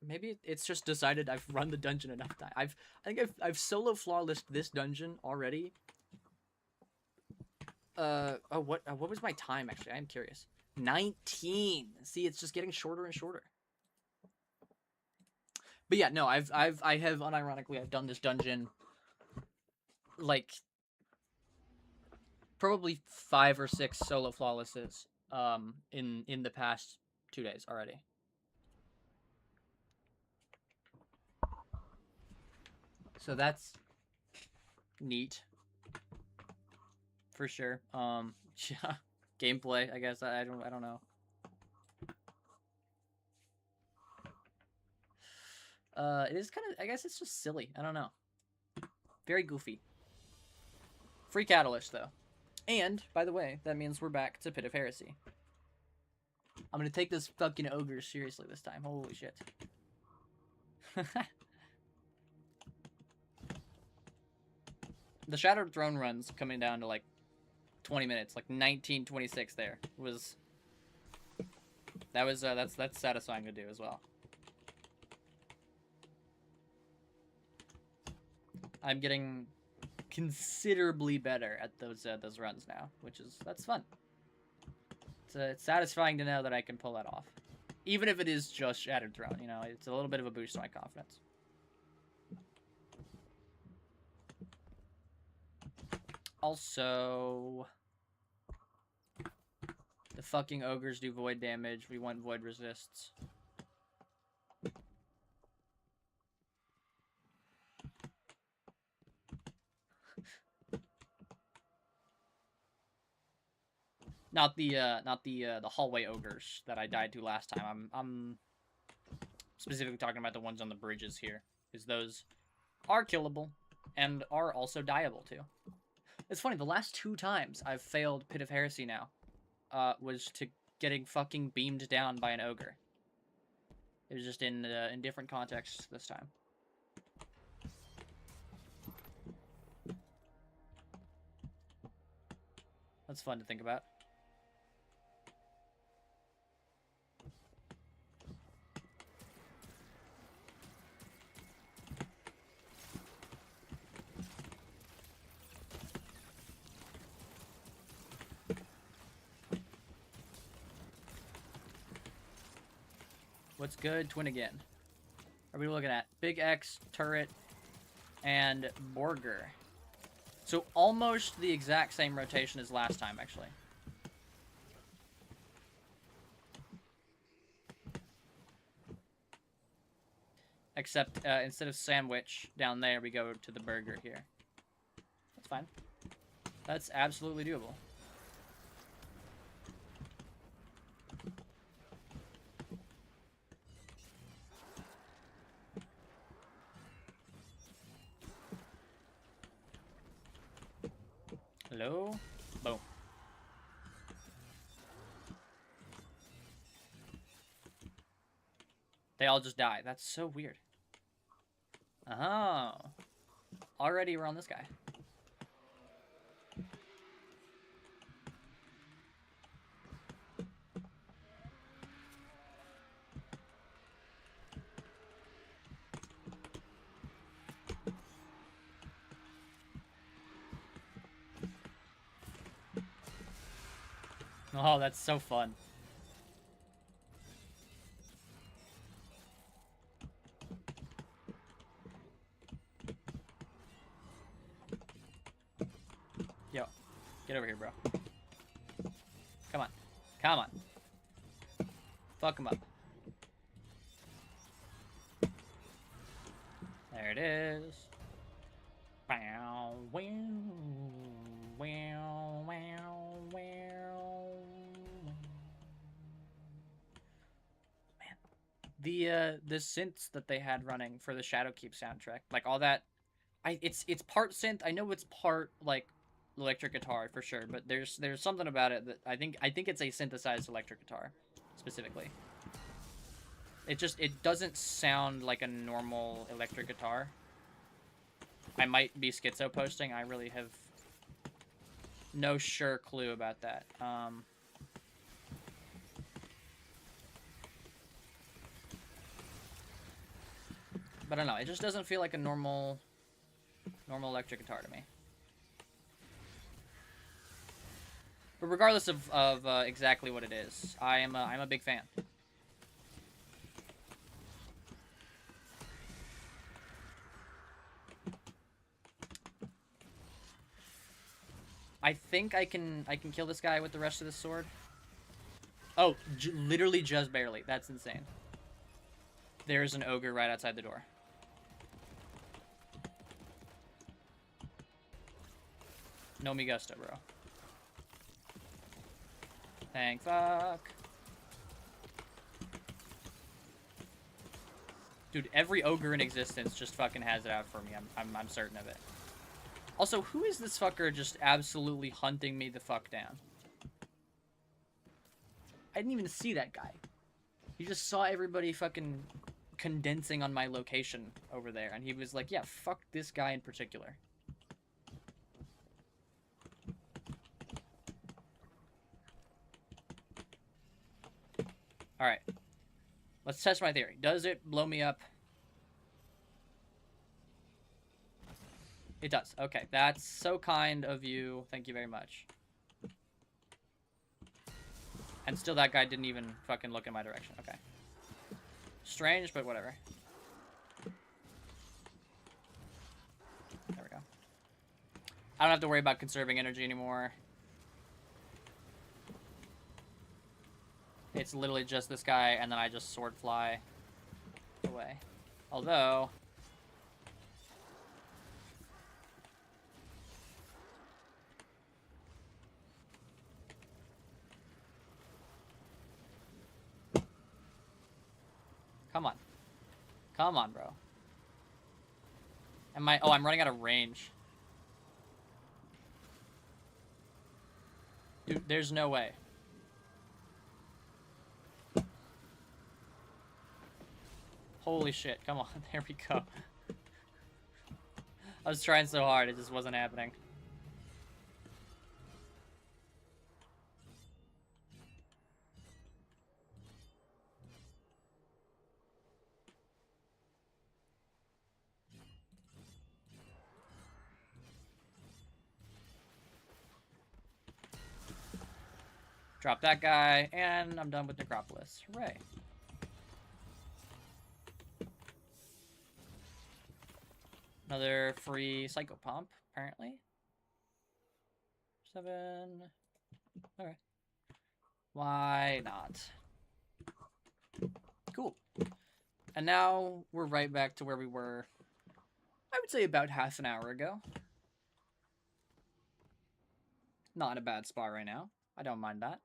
Maybe it's just decided I've run the dungeon enough time. I think I've solo flawlessed this dungeon already. Oh, what was my time actually? I'm curious. 19. See, it's just getting shorter and shorter. But yeah, no, I have unironically, I've done this dungeon like probably 5 or 6 solo flawlesses in the past 2 days already. So that's neat. For sure. Yeah. Gameplay, I guess. I don't know. It is kind of, I guess it's just silly. I don't know. Very goofy. Free Catalyst, though. And, by the way, that means we're back to Pit of Heresy. I'm gonna take this fucking ogre seriously this time. Holy shit. The Shattered Throne runs coming down to like 20 minutes, like 19:26 there was. That's satisfying to do as well. I'm getting considerably better at those runs now, that's fun. It's satisfying to know that I can pull that off, even if it is just Shattered Throne. You know, it's a little bit of a boost to my confidence. Also, the fucking ogres do void damage. We want void resists. Not the hallway ogres that I died to last time. I'm specifically talking about the ones on the bridges here, because those are killable and are also dieable too. It's funny, the last 2 times I've failed Pit of Heresy now was to getting fucking beamed down by an ogre. It was just in different contexts this time. That's fun to think about. What's good? Twin again. Are we looking at Big X, Turret, and Borger? So almost the exact same rotation as last time, actually. Except instead of sandwich down there, we go to the burger here. That's fine. That's absolutely doable. Hello? Boom. They all just die. That's so weird. Oh. Already we're on this guy. Oh, that's so fun. Yo, get over here, bro. Come on. Come on. Fuck him up. There it is. Wow, wow, wow, wow, wow. Man, the synths that they had running for the Shadowkeep soundtrack, like all that, it's part synth. I know it's part like electric guitar for sure, but there's something about it that I think it's a synthesized electric guitar specifically. It doesn't sound like a normal electric guitar. I might be schizo posting. I really have no sure clue about that. But I don't know. It just doesn't feel like a normal electric guitar to me. But regardless of exactly what it is, I'm a big fan. I think I can kill this guy with the rest of this sword. Oh, literally just barely. That's insane. There's an ogre right outside the door. No me gusto, bro. Thank fuck. Dude, every ogre in existence just fucking has it out for me. I'm certain of it. Also, who is this fucker just absolutely hunting me the fuck down? I didn't even see that guy. He just saw everybody fucking condensing on my location over there, and he was like, yeah, fuck this guy in particular. Alright. Let's test my theory. Does it blow me up? It does. Okay, that's so kind of you. Thank you very much. And still that guy didn't even fucking look in my direction. Okay. Strange, but whatever. There we go. I don't have to worry about conserving energy anymore. It's literally just this guy, and then I just sword fly away. Although... Come on. Come on, bro. Am I... Oh, I'm running out of range. Dude, there's no way. Holy shit. Come on. There we go. I was trying so hard. It just wasn't happening. Drop that guy, and I'm done with Necropolis. Hooray. Another free Psycho Pump, apparently. 7. Okay. Why not? Cool. And now we're right back to where we were, I would say, about half an hour ago. Not in a bad spot right now. I don't mind that.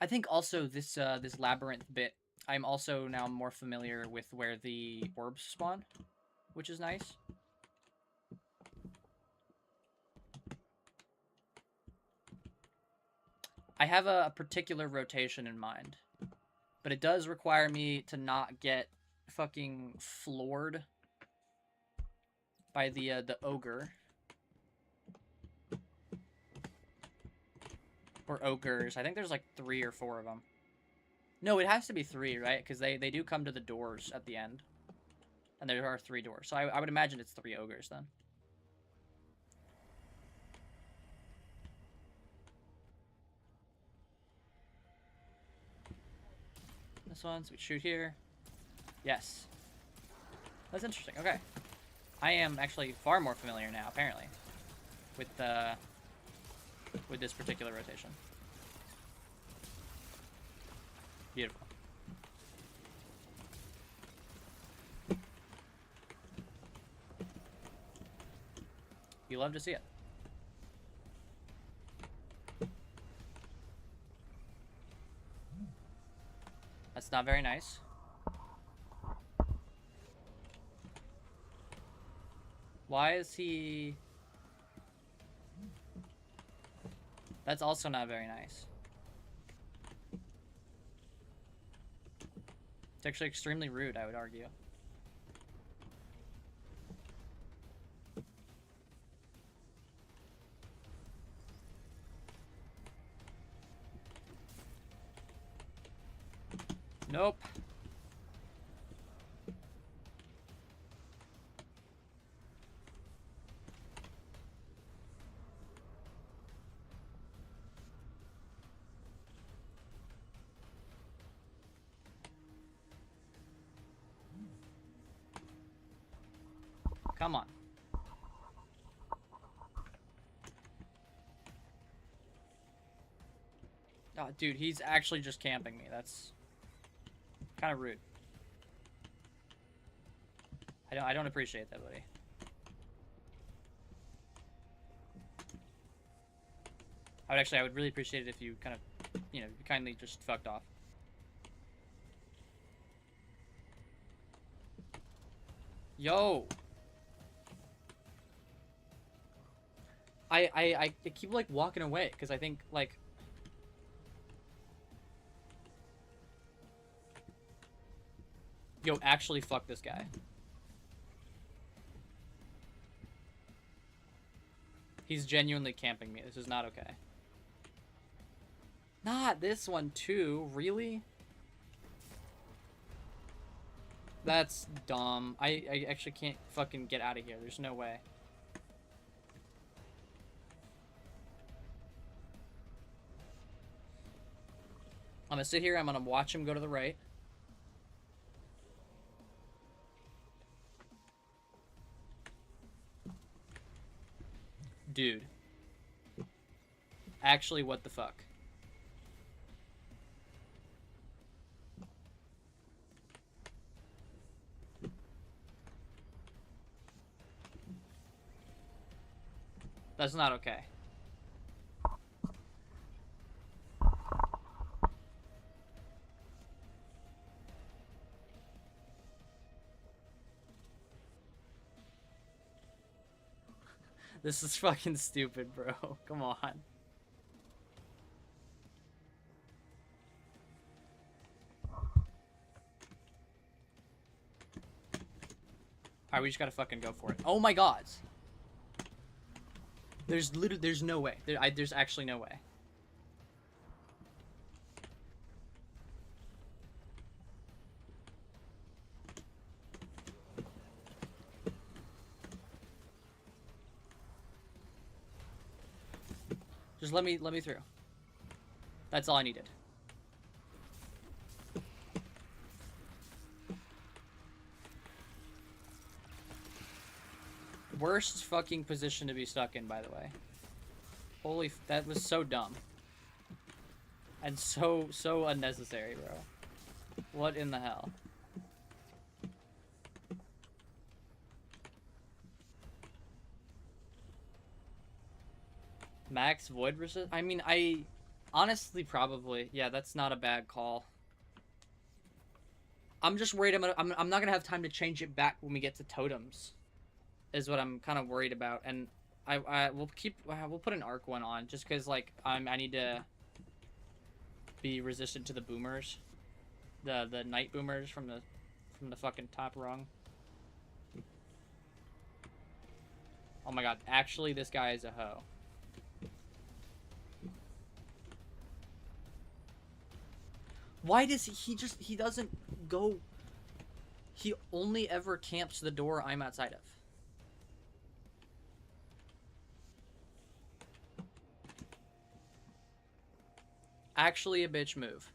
I think also this this labyrinth bit, I'm also now more familiar with where the orbs spawn, which is nice. I have a particular rotation in mind, but it does require me to not get fucking floored by the ogre. Or ogres. I think there's like 3 or 4 of them. No, it has to be 3, right? Because they do come to the doors at the end. And there are 3 doors. So I would imagine it's 3 ogres then. This one, so we shoot here. Yes. That's interesting. Okay. I am actually far more familiar now, apparently, with this particular rotation. Beautiful. You love to see it. That's not very nice. Why is he... That's also not very nice. It's actually extremely rude, I would argue. Nope. Come on. Oh, dude, he's actually just camping me. That's kind of rude. I don't appreciate that, buddy. I would really appreciate it if you kind of, you know, kindly just fucked off. Yo! I keep, like, walking away, because I think, like... Yo, actually fuck this guy. He's genuinely camping me. This is not okay. Not this one, too. Really? That's dumb. I actually can't fucking get out of here. There's no way. I'm gonna sit here. I'm gonna watch him go to the right. Dude. Actually, what the fuck? That's not okay. This is fucking stupid, bro. Come on. Alright, we just gotta fucking go for it. Oh my god! There's no way. There's actually no way. Just let me through. That's all I needed. Worst fucking position to be stuck in, by the way. Holy, that was so dumb. And so unnecessary, bro. What in the hell? Max void resist? I mean, I honestly probably, yeah, that's not a bad call. I'm just worried I'm not gonna have time to change it back when we get to totems, is what I'm kind of worried about. And we'll put an arc one on just because, like, I need to be resistant to the boomers, the night boomers from the fucking top rung. Oh my god, actually this guy is a hoe. Why does he doesn't go, he only ever camps the door I'm outside of. Actually a bitch move.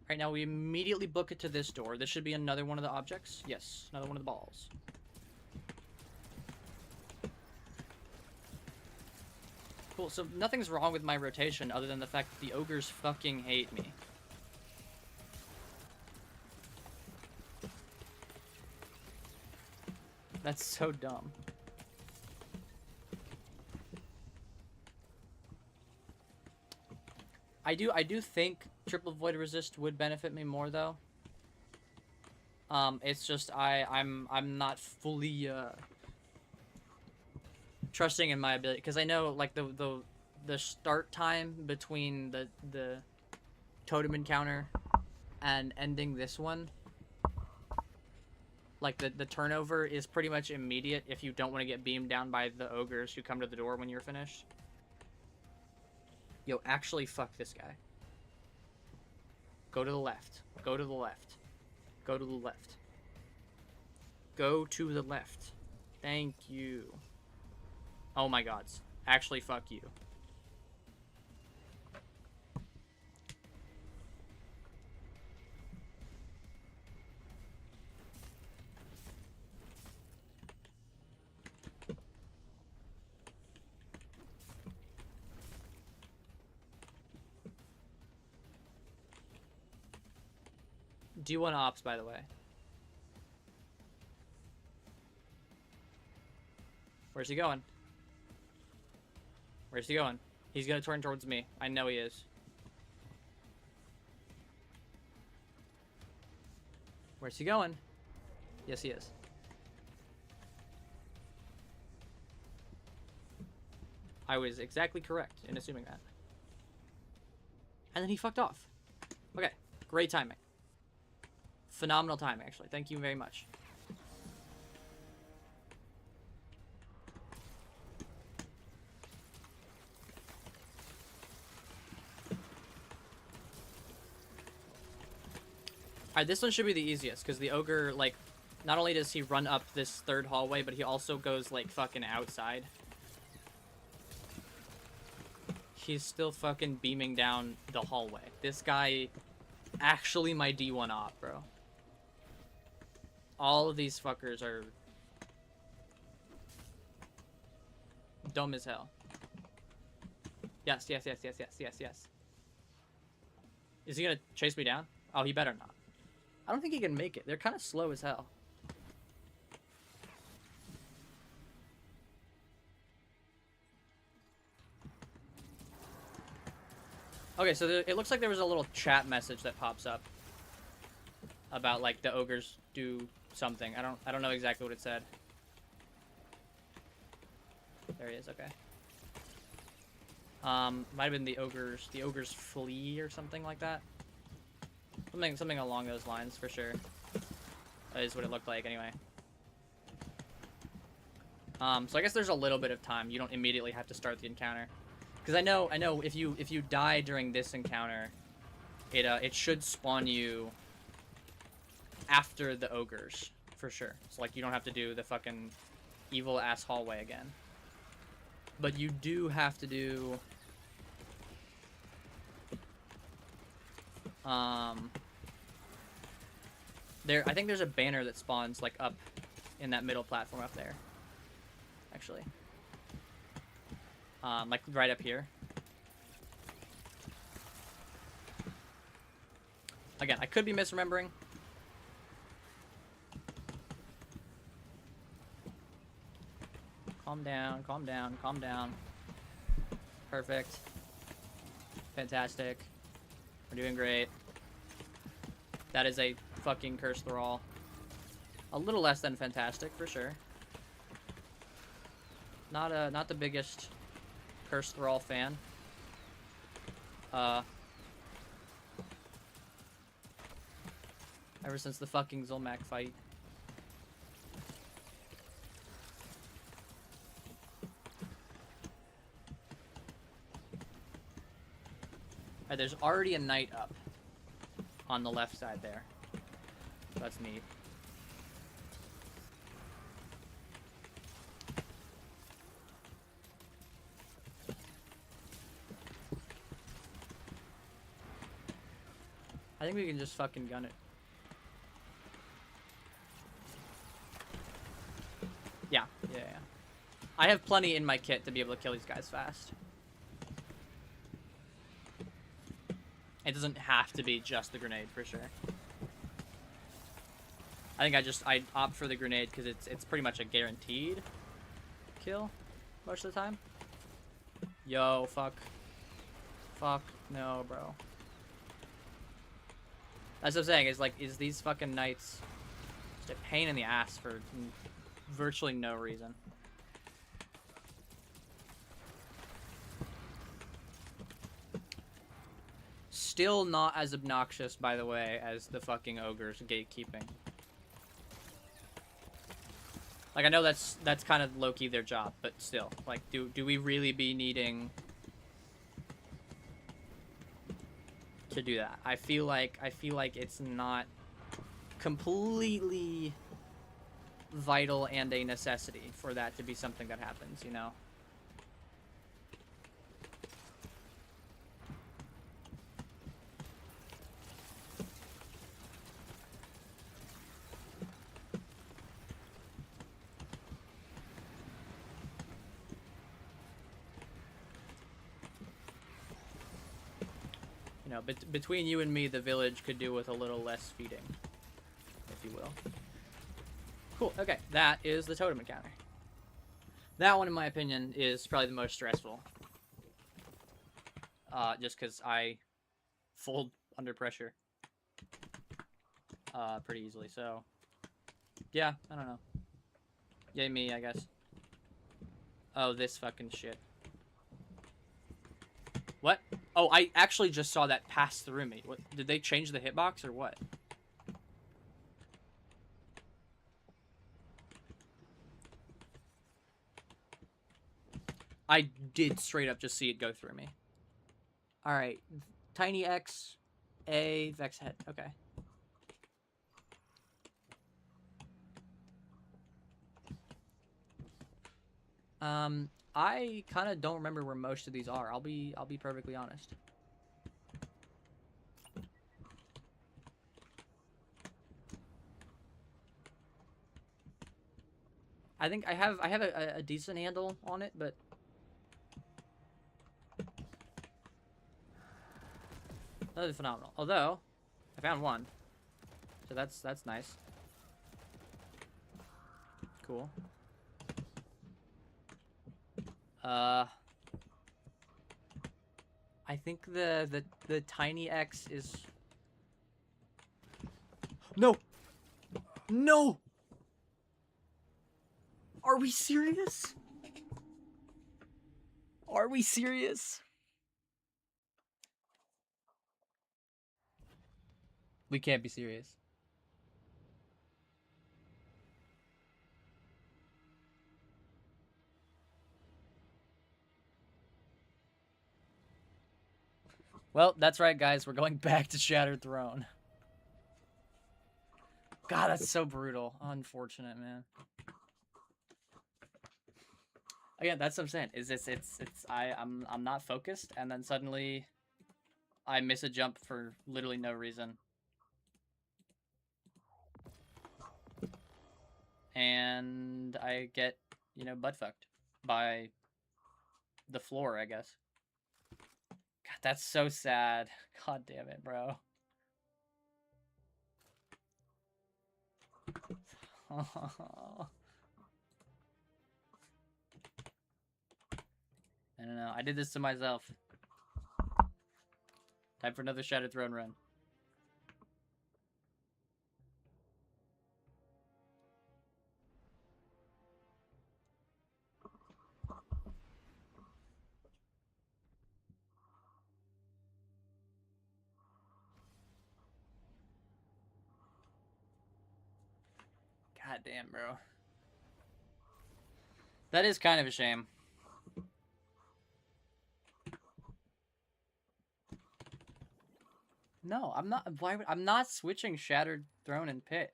Right now, we immediately book it to this door. This should be another one of the objects. Yes, another one of the balls. Cool, so nothing's wrong with my rotation other than the fact that the ogres fucking hate me. That's so dumb. I do think triple void resist would benefit me more though. It's just I'm not fully trusting in my ability, because I know, like, the start time between the totem encounter and ending this one, like the turnover is pretty much immediate if you don't want to get beamed down by the ogres who come to the door when you're finished. Yo, actually fuck this guy. Go to the left. Go to the left. Go to the left. Go to the left. Thank you. Oh my gods. Actually, fuck you. Do you want ops, by the way? Where's he going? Where's he going? He's gonna turn towards me. I know he is. Where's he going? Yes, he is. I was exactly correct in assuming that. And then he fucked off. Okay, great timing. Phenomenal timing, actually. Thank you very much. Alright, this one should be the easiest, because the ogre, like, not only does he run up this third hallway, but he also goes, like, fucking outside. He's still fucking beaming down the hallway. This guy, actually my D1 op, bro. All of these fuckers are dumb as hell. Yes, yes, yes, yes, yes, yes, yes. Is he gonna chase me down? Oh, he better not. I don't think he can make it. They're kind of slow as hell. Okay, so it looks like there was a little chat message that pops up about, like, the ogres do something. I don't know exactly what it said. There he is. Okay. Might have been the ogres flee or something like that. Something along those lines for sure. That is what it looked like anyway. So I guess there's a little bit of time. You don't immediately have to start the encounter. Because I know if you die during this encounter, it should spawn you after the ogres, for sure. So, like, you don't have to do the fucking evil-ass hallway again. But you do have to do... I think there's a banner that spawns, like, up in that middle platform up there. Actually. Like, right up here. Again, I could be misremembering. Calm down, calm down, calm down. Perfect. Fantastic. We're doing great. That is a fucking curse thrall. A little less than fantastic, for sure. Not the biggest curse thrall fan. Ever since the fucking Zulmak fight. Alright, there's already a knight up on the left side there. That's neat. I think we can just fucking gun it. Yeah. I have plenty in my kit to be able to kill these guys fast. It doesn't have to be just the grenade, for sure. I think I opt for the grenade because it's pretty much a guaranteed kill most of the time. Yo, fuck. Fuck, no, bro. That's what I'm saying, is these fucking knights just a pain in the ass for virtually no reason. Still not as obnoxious, by the way, as the fucking ogres gatekeeping. Like, I know that's kind of low-key their job, but still, like, do we really be needing to do that? I feel like it's not completely vital and a necessity for that to be something that happens, you know? You know, between you and me, the village could do with a little less feeding, if you will. Cool. Okay, that is the totem encounter. That one, in my opinion, is probably the most stressful. Just because I fold under pressure pretty easily. So, yeah, I don't know. Yay me, I guess. Oh, this fucking shit. What? Oh, I actually just saw that pass through me. What? Did they change the hitbox or what? I did straight up just see it go through me. Alright. Tiny X, A, Vex Head. Okay. I kind of don't remember where most of these are. I'll be perfectly honest. I think I have a decent handle on it, but that is phenomenal. Although, I found one, so that's nice. Cool. I think the tiny X is... No! No! Are we serious? Are we serious? We can't be serious. Well, that's right, guys. We're going back to Shattered Throne. God, that's so brutal. Unfortunate, man. Again, that's what I'm saying. Is I'm not focused, and then suddenly I miss a jump for literally no reason. And I get, you know, butt fucked by the floor, I guess. God, that's so sad. God damn it, bro. I don't know. I did this to myself. Time for another Shattered Throne run. God damn, bro. That is kind of a shame. No, I'm not. Why would, I'm not switching Shattered Throne and Pit.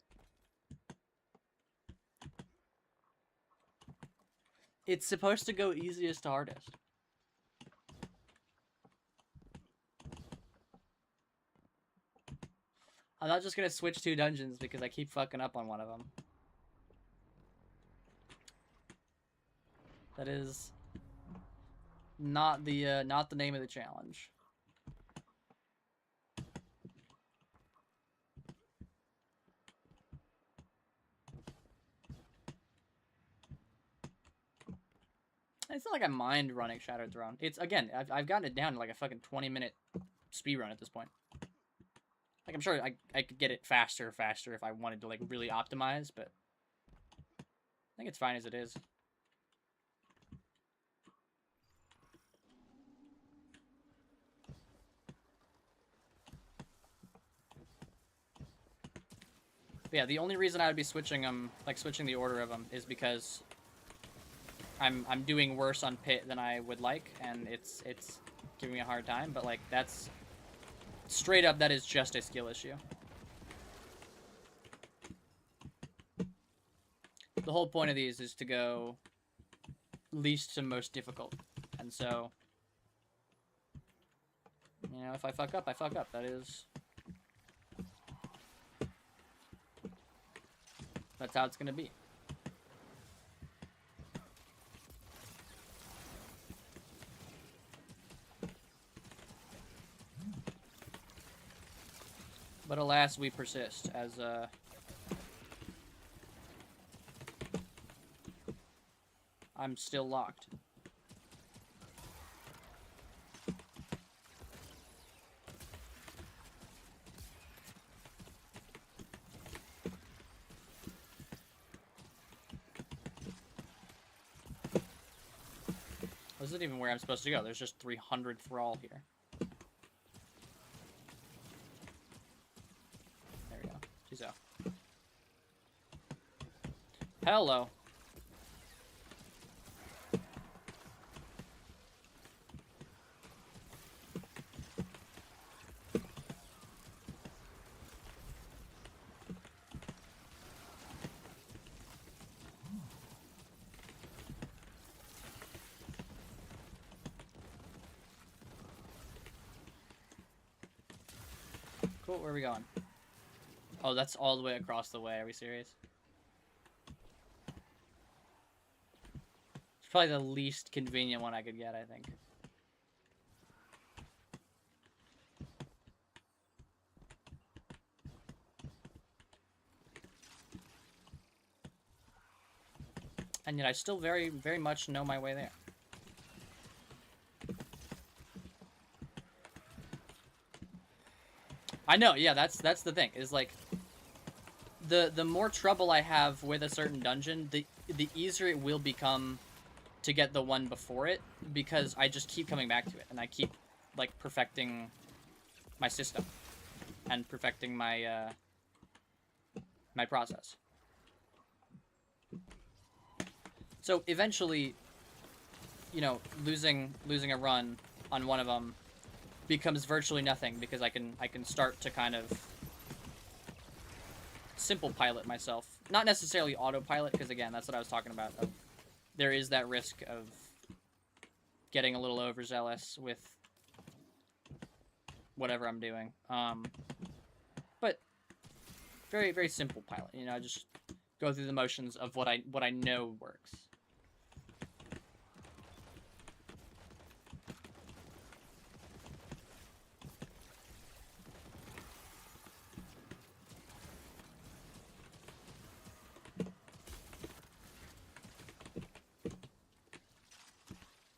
It's supposed to go easiest to hardest. I'm not just gonna switch two dungeons because I keep fucking up on one of them. That is not the name of the challenge. It's not like I mind running Shattered Throne. It's, again, I've gotten it down to like a fucking 20-minute speedrun at this point. Like, I'm sure I could get it faster if I wanted to, like, really optimize, but I think it's fine as it is. But yeah, the only reason I would be switching them, like, switching the order of them, is because I'm doing worse on Pit than I would like, and it's giving me a hard time, but, like, that's... Straight up, that is just a skill issue. the whole point of these is to go least to most difficult. And so, you know, if I fuck up, I fuck up. That's how it's gonna be. But alas, we persist, as, I'm still locked. This isn't even where I'm supposed to go. There's just 300 thrall here. There we go. She's out. Hello. Cool, where are we going? Oh, that's all the way across the way. Are we serious? It's probably the least convenient one I could get, I think. And yet I still very, very much know my way there. I know, yeah, that's the thing. Is like the more trouble I have with a certain dungeon, the easier it will become to get the one before it, because I just keep coming back to it and I keep like perfecting my system and perfecting my my process. So eventually, you know, losing a run on one of them becomes virtually nothing, because I can start to kind of simple pilot myself. Not necessarily autopilot, because again, that's what I was talking about. There is that risk of getting a little overzealous with whatever I'm doing. But very, very simple pilot. You know, just go through the motions of what I know works.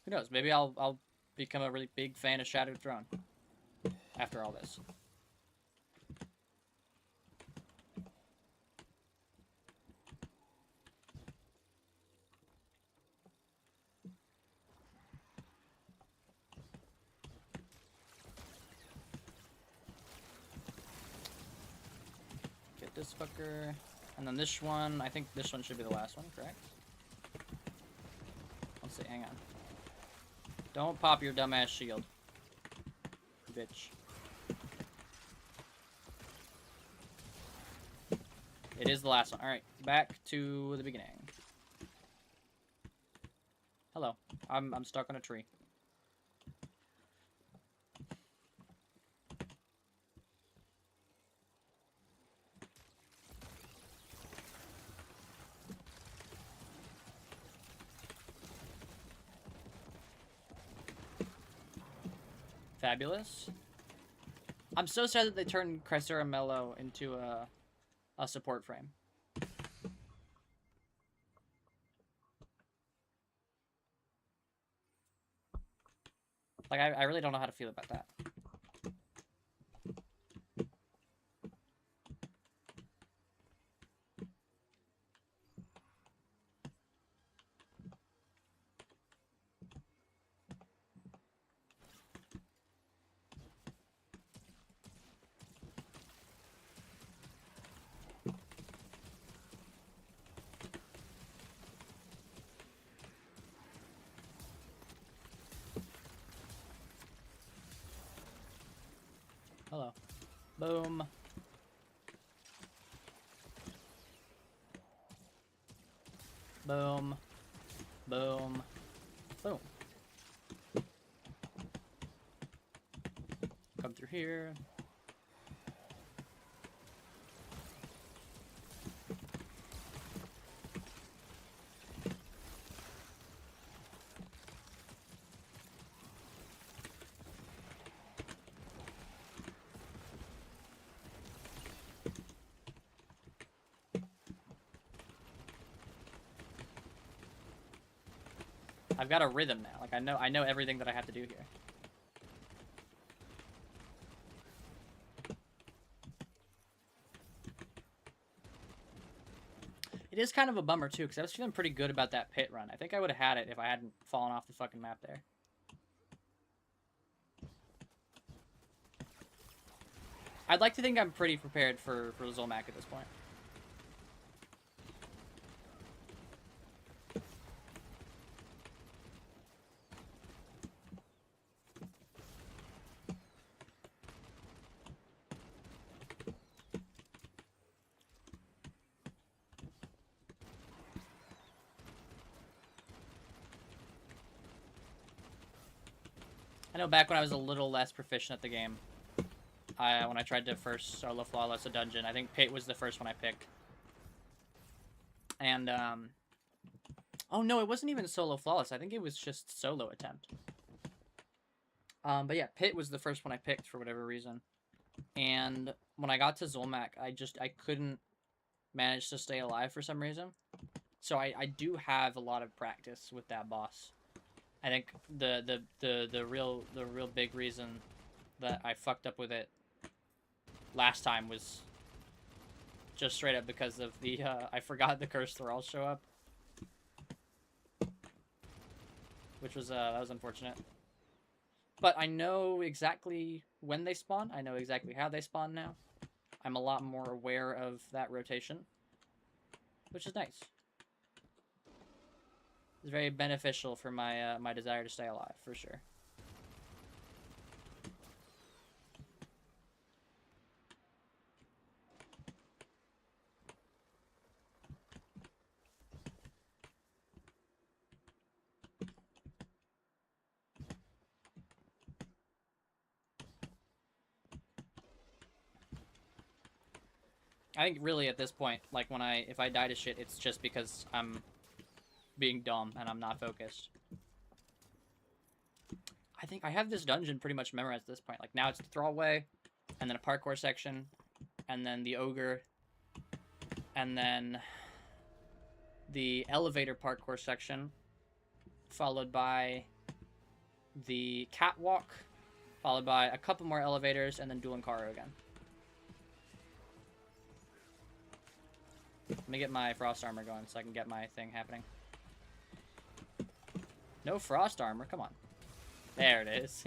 Who knows? Maybe I'll become a really big fan of Shattered Throne after all this. Get this fucker. And then this one, I think this one should be the last one, correct? Let's see, hang on. Don't pop your dumbass shield. Bitch. It is the last one. Alright, back to the beginning. Hello. I'm stuck on a tree. Fabulous. I'm so sad that they turned Crysera Mello into a support frame. Like, I really don't know how to feel about that. Hello. Boom. Boom. Boom. Boom. Come through here. I've got a rhythm now. Like I know everything that I have to do here. It is kind of a bummer too, because I was feeling pretty good about that pit run. I think I would have had it if I hadn't fallen off the fucking map there. I'd like to think I'm pretty prepared for Zolmak at this point. I know back when I was a little less proficient at the game, when I tried to first solo flawless a dungeon, I think Pit was the first one I picked. And, oh no, it wasn't even solo flawless. I think it was just solo attempt. But yeah, Pit was the first one I picked for whatever reason. And when I got to Zolmak, I couldn't manage to stay alive for some reason. So I do have a lot of practice with that boss. I think the real big reason that I fucked up with it last time was just straight up because of the I forgot the cursed thralls show up, which was that was unfortunate. But I know exactly when they spawn. I know exactly how they spawn now. I'm a lot more aware of that rotation, which is nice. It's very beneficial for my my desire to stay alive, for sure. I think really at this point, like if I die to shit, it's just because I'm being dumb and I'm not focused. I think I have this dungeon pretty much memorized at this point. Like now it's the thrallway, and then a parkour section, and then the ogre, and then the elevator parkour section, followed by the catwalk, followed by a couple more elevators, and then dueling Karo again. Let me get my frost armor going so I can get my thing happening. No frost armor, come on. There it is.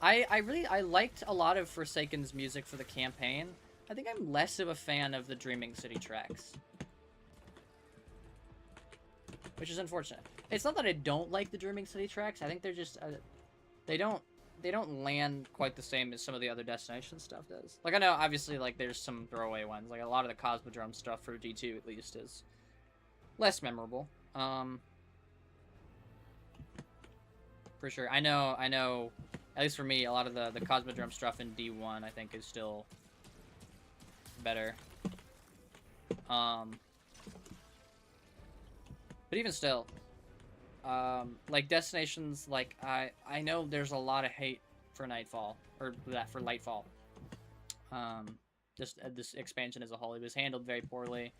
I liked a lot of Forsaken's music for the campaign. I think I'm less of a fan of the Dreaming City tracks, which is unfortunate. It's not that I don't like the Dreaming City tracks. I think they're just they don't land quite the same as some of the other Destination stuff does. Like, I know, obviously, like, there's some throwaway ones. Like, a lot of the Cosmodrome stuff for D2, at least, is less memorable. For sure. I know, at least for me, a lot of the Cosmodrome stuff in D1, I think, is still better. But even still, like Destinations, like I know there's a lot of hate for Nightfall, or that for Lightfall. Just this expansion as a whole, it was handled very poorly.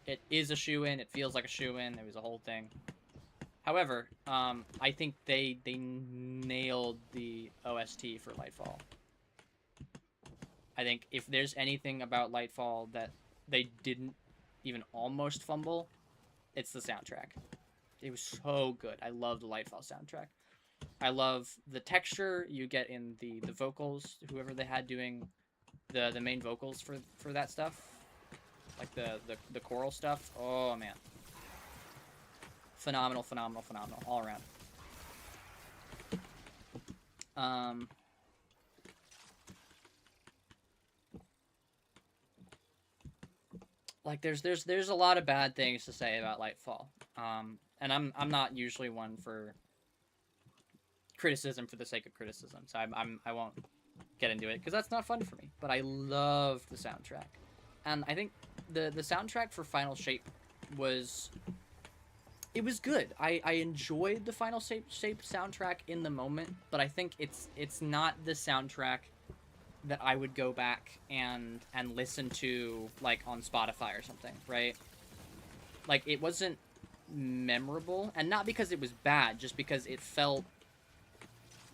It is a shoe-in. It feels like a shoe-in. It was a whole thing. However, I think they nailed the OST for Lightfall. I think if there's anything about Lightfall that they didn't even almost fumble, it's the soundtrack. It was so good. I love the Lightfall soundtrack. I love the texture you get in the vocals, whoever they had doing the main vocals for that stuff. Like the choral stuff. Oh, man. Phenomenal, phenomenal, phenomenal. All around. like there's a lot of bad things to say about Lightfall. And I'm not usually one for criticism for the sake of criticism, so I won't get into it because that's not fun for me. But I love the soundtrack, and I think the soundtrack for Final Shape was it was good. I enjoyed the Final Shape soundtrack in the moment, but I think it's not the soundtrack that I would go back and listen to like on Spotify or something, right? Like it wasn't memorable, and not because it was bad, just because it felt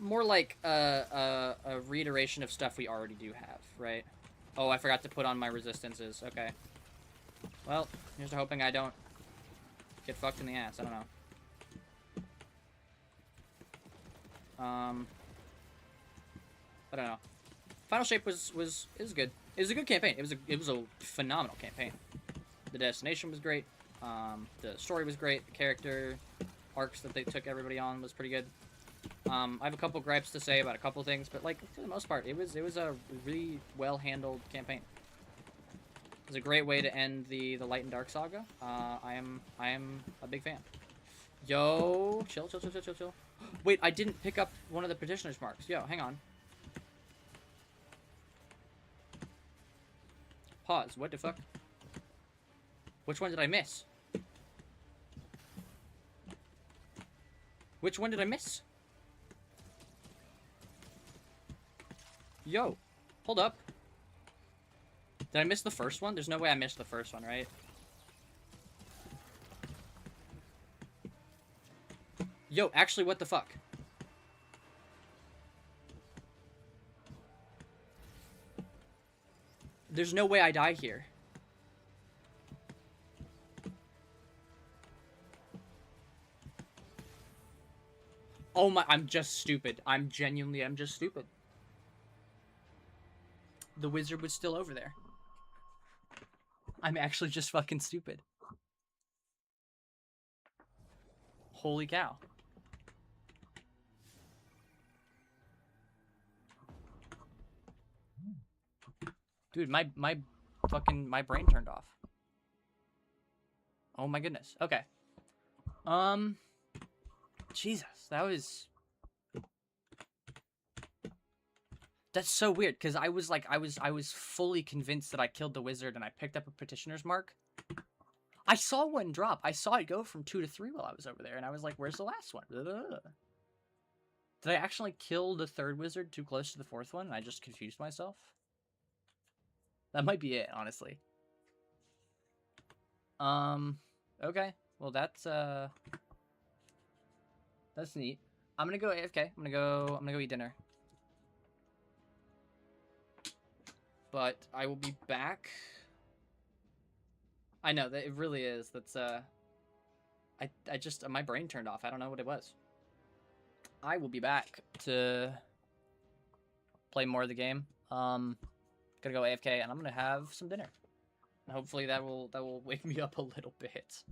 more like a reiteration of stuff we already do have, right? Oh, I forgot to put on my resistances. Okay. Well, here's to hoping I don't get fucked in the ass. I don't know. I don't know. Final Shape was good. It was a good campaign. It was a phenomenal campaign. The destination was great. The story was great. The character arcs that they took everybody on was pretty good. I have a couple gripes to say about a couple things, but like for the most part, it was a really well handled campaign. It was a great way to end the Light and Dark saga. I am a big fan. Yo, chill. Wait, I didn't pick up one of the petitioner's marks. Yo, hang on. Pause. What the fuck? Which one did I miss? Which one did I miss? Yo, hold up. Did I miss the first one? There's no way I missed the first one, right? Yo, actually, what the fuck? There's no way I die here. Oh my, I'm just stupid. I'm just stupid. The wizard was still over there. I'm actually just fucking stupid. Holy cow. Dude, my brain turned off. Oh my goodness. Okay. Jesus, that was... That's so weird, because I was like, I was fully convinced that I killed the wizard and I picked up a petitioner's mark. I saw one drop. I saw it go from 2 to 3 while I was over there, and I was like, where's the last one? Did I actually kill the third wizard too close to the fourth one, and I just confused myself? That might be it, honestly. Okay. Well, that's neat. I'm gonna go AFK. I'm gonna go eat dinner. But I will be back. I know that it really is. That's I just my brain turned off. I don't know what it was. I will be back to play more of the game. Gonna go AFK and I'm gonna have some dinner. And hopefully that will wake me up a little bit.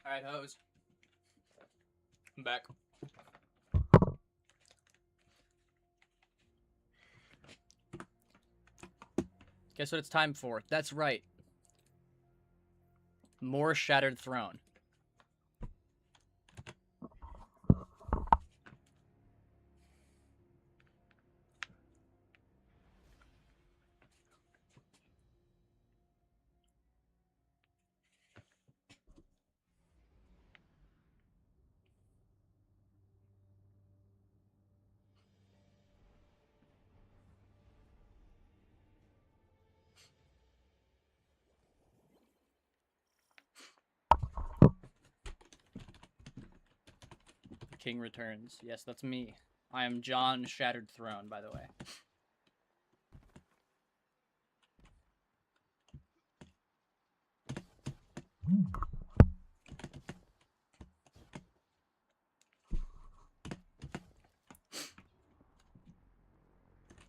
Alright, hoes. I'm back. Guess what it's time for? That's right. More Shattered Throne. King returns. Yes, that's me. I am John Shattered Throne, by the way.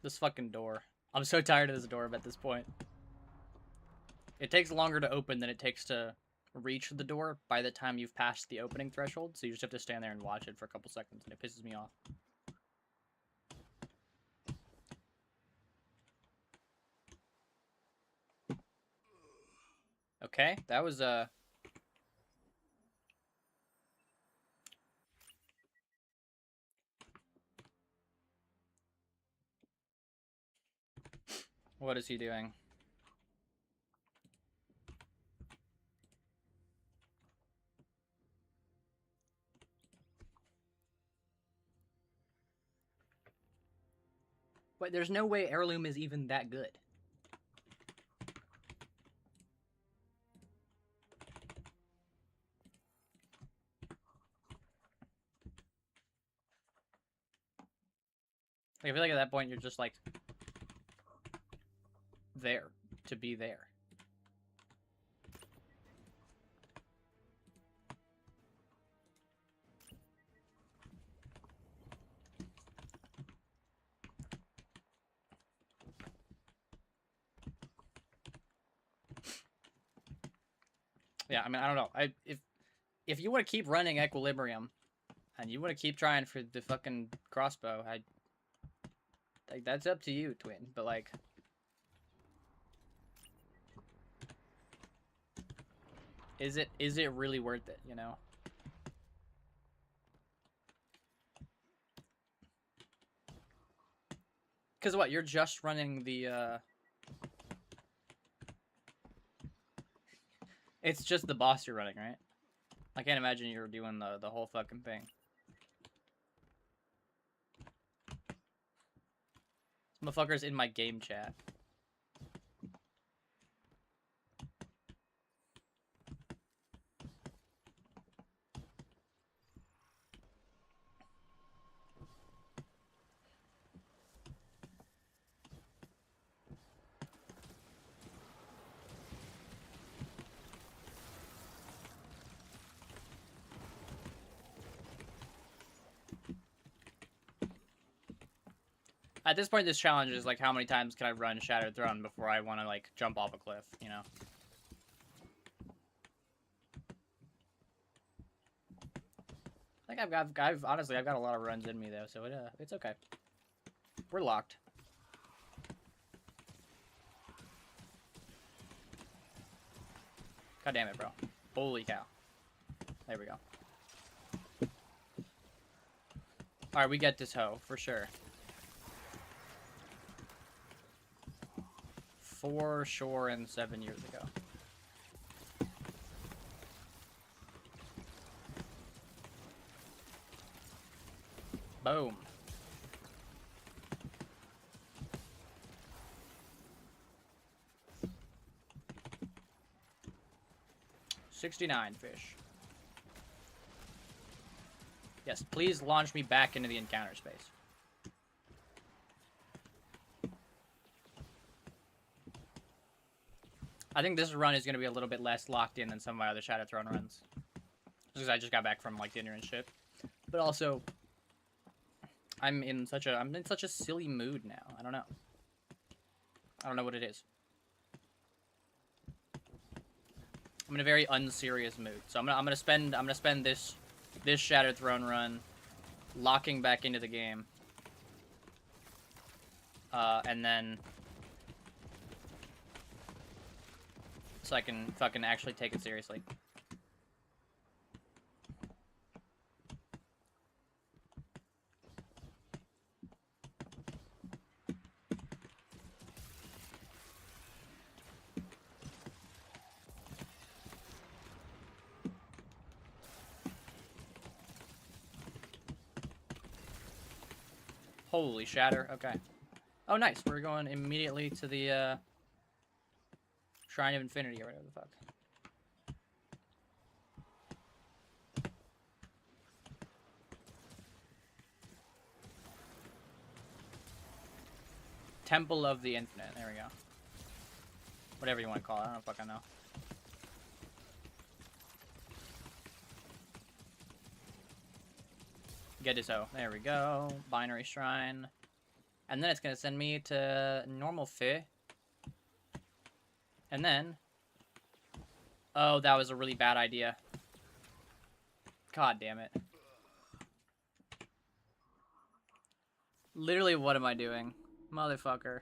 This fucking door. I'm so tired of this door at this point. It takes longer to open than it takes to reach the door by the time you've passed the opening threshold, so you just have to stand there and watch it for a couple seconds, and it pisses me off. Okay, that was, What is he doing? But there's no way Heirloom is even that good. Like, I feel like at that point you're just like there to be there. Yeah, I mean, I don't know. If you want to keep running Equilibrium and you want to keep trying for the fucking crossbow, like, that's up to you, Twin. But like, is it really worth it, you know? Cause what, you're just running the it's just the boss you're running, right? I can't imagine you're doing the whole fucking thing. This motherfucker's in my game chat. At this point, this challenge is like, how many times can I run Shattered Throne before I want to like jump off a cliff, you know? I think I've honestly I've got a lot of runs in me though, so it's okay. We're locked. God damn it, bro! Holy cow! There we go. All right, we get this hoe for sure. For sure, and 7 years ago. Boom. $69 fish. Yes, please launch me back into the encounter space. I think this run is going to be a little bit less locked in than some of my other Shattered Throne runs. Because I just got back from like dinner and shit. But also, I'm in such a silly mood now. I don't know. I don't know what it is. I'm in a very unserious mood. So I'm gonna spend this Shattered Throne run locking back into the game. And then so I can fucking actually take it seriously. Holy shatter, okay. Oh, nice, we're going immediately to the, Shrine of Infinity or whatever the fuck. Temple of the Infinite, there we go. Whatever you want to call it, I don't fucking know. Gediso, there we go. Binary Shrine. And then it's gonna send me to normal Fi. And then... Oh, that was a really bad idea. God damn it. Literally, what am I doing? Motherfucker.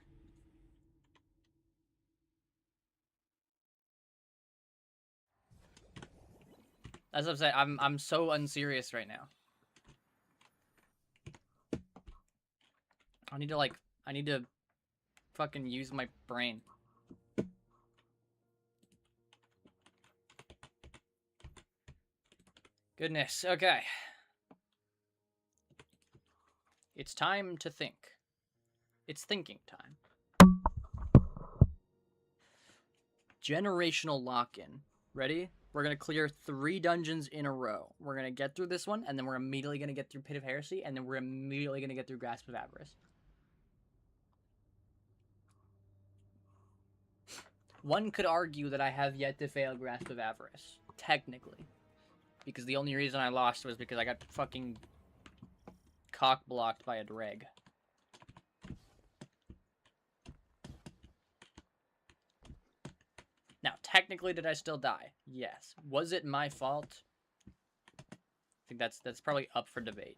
That's what I'm saying. I'm so unserious right now. I need to fucking use my brain. Goodness, okay. It's time to think. It's thinking time. Generational lock-in. Ready? We're going to clear 3 dungeons in a row. We're going to get through this one, and then we're immediately going to get through Pit of Heresy, and then we're immediately going to get through Grasp of Avarice. One could argue that I have yet to fail Grasp of Avarice. Technically. Because the only reason I lost was because I got fucking cock-blocked by a dreg. Now, technically, did I still die? Yes. Was it my fault? I think that's probably up for debate.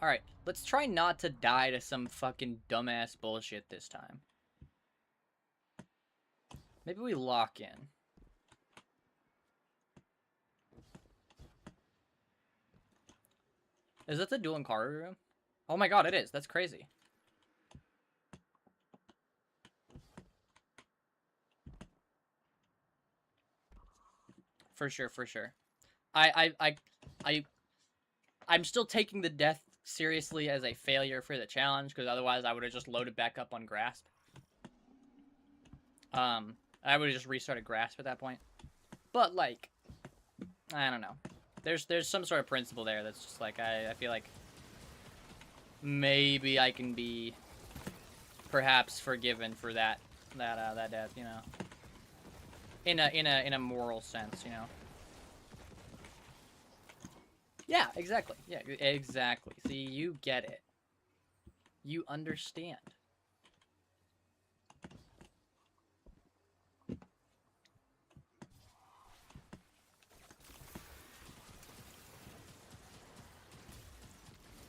Alright, let's try not to die to some fucking dumbass bullshit this time. Maybe we lock in. Is that the dual Incarnate room? Oh my god, it is. That's crazy. For sure, for sure. I'm still taking the death seriously as a failure for the challenge, because otherwise I would have just loaded back up on Grasp. I would have just restarted Grasp at that point. But, like, I don't know. There's some sort of principle there that's just like, I feel like maybe I can be perhaps forgiven for that death, you know. In a moral sense, you know. Yeah, exactly. Yeah, exactly. See, you get it. You understand.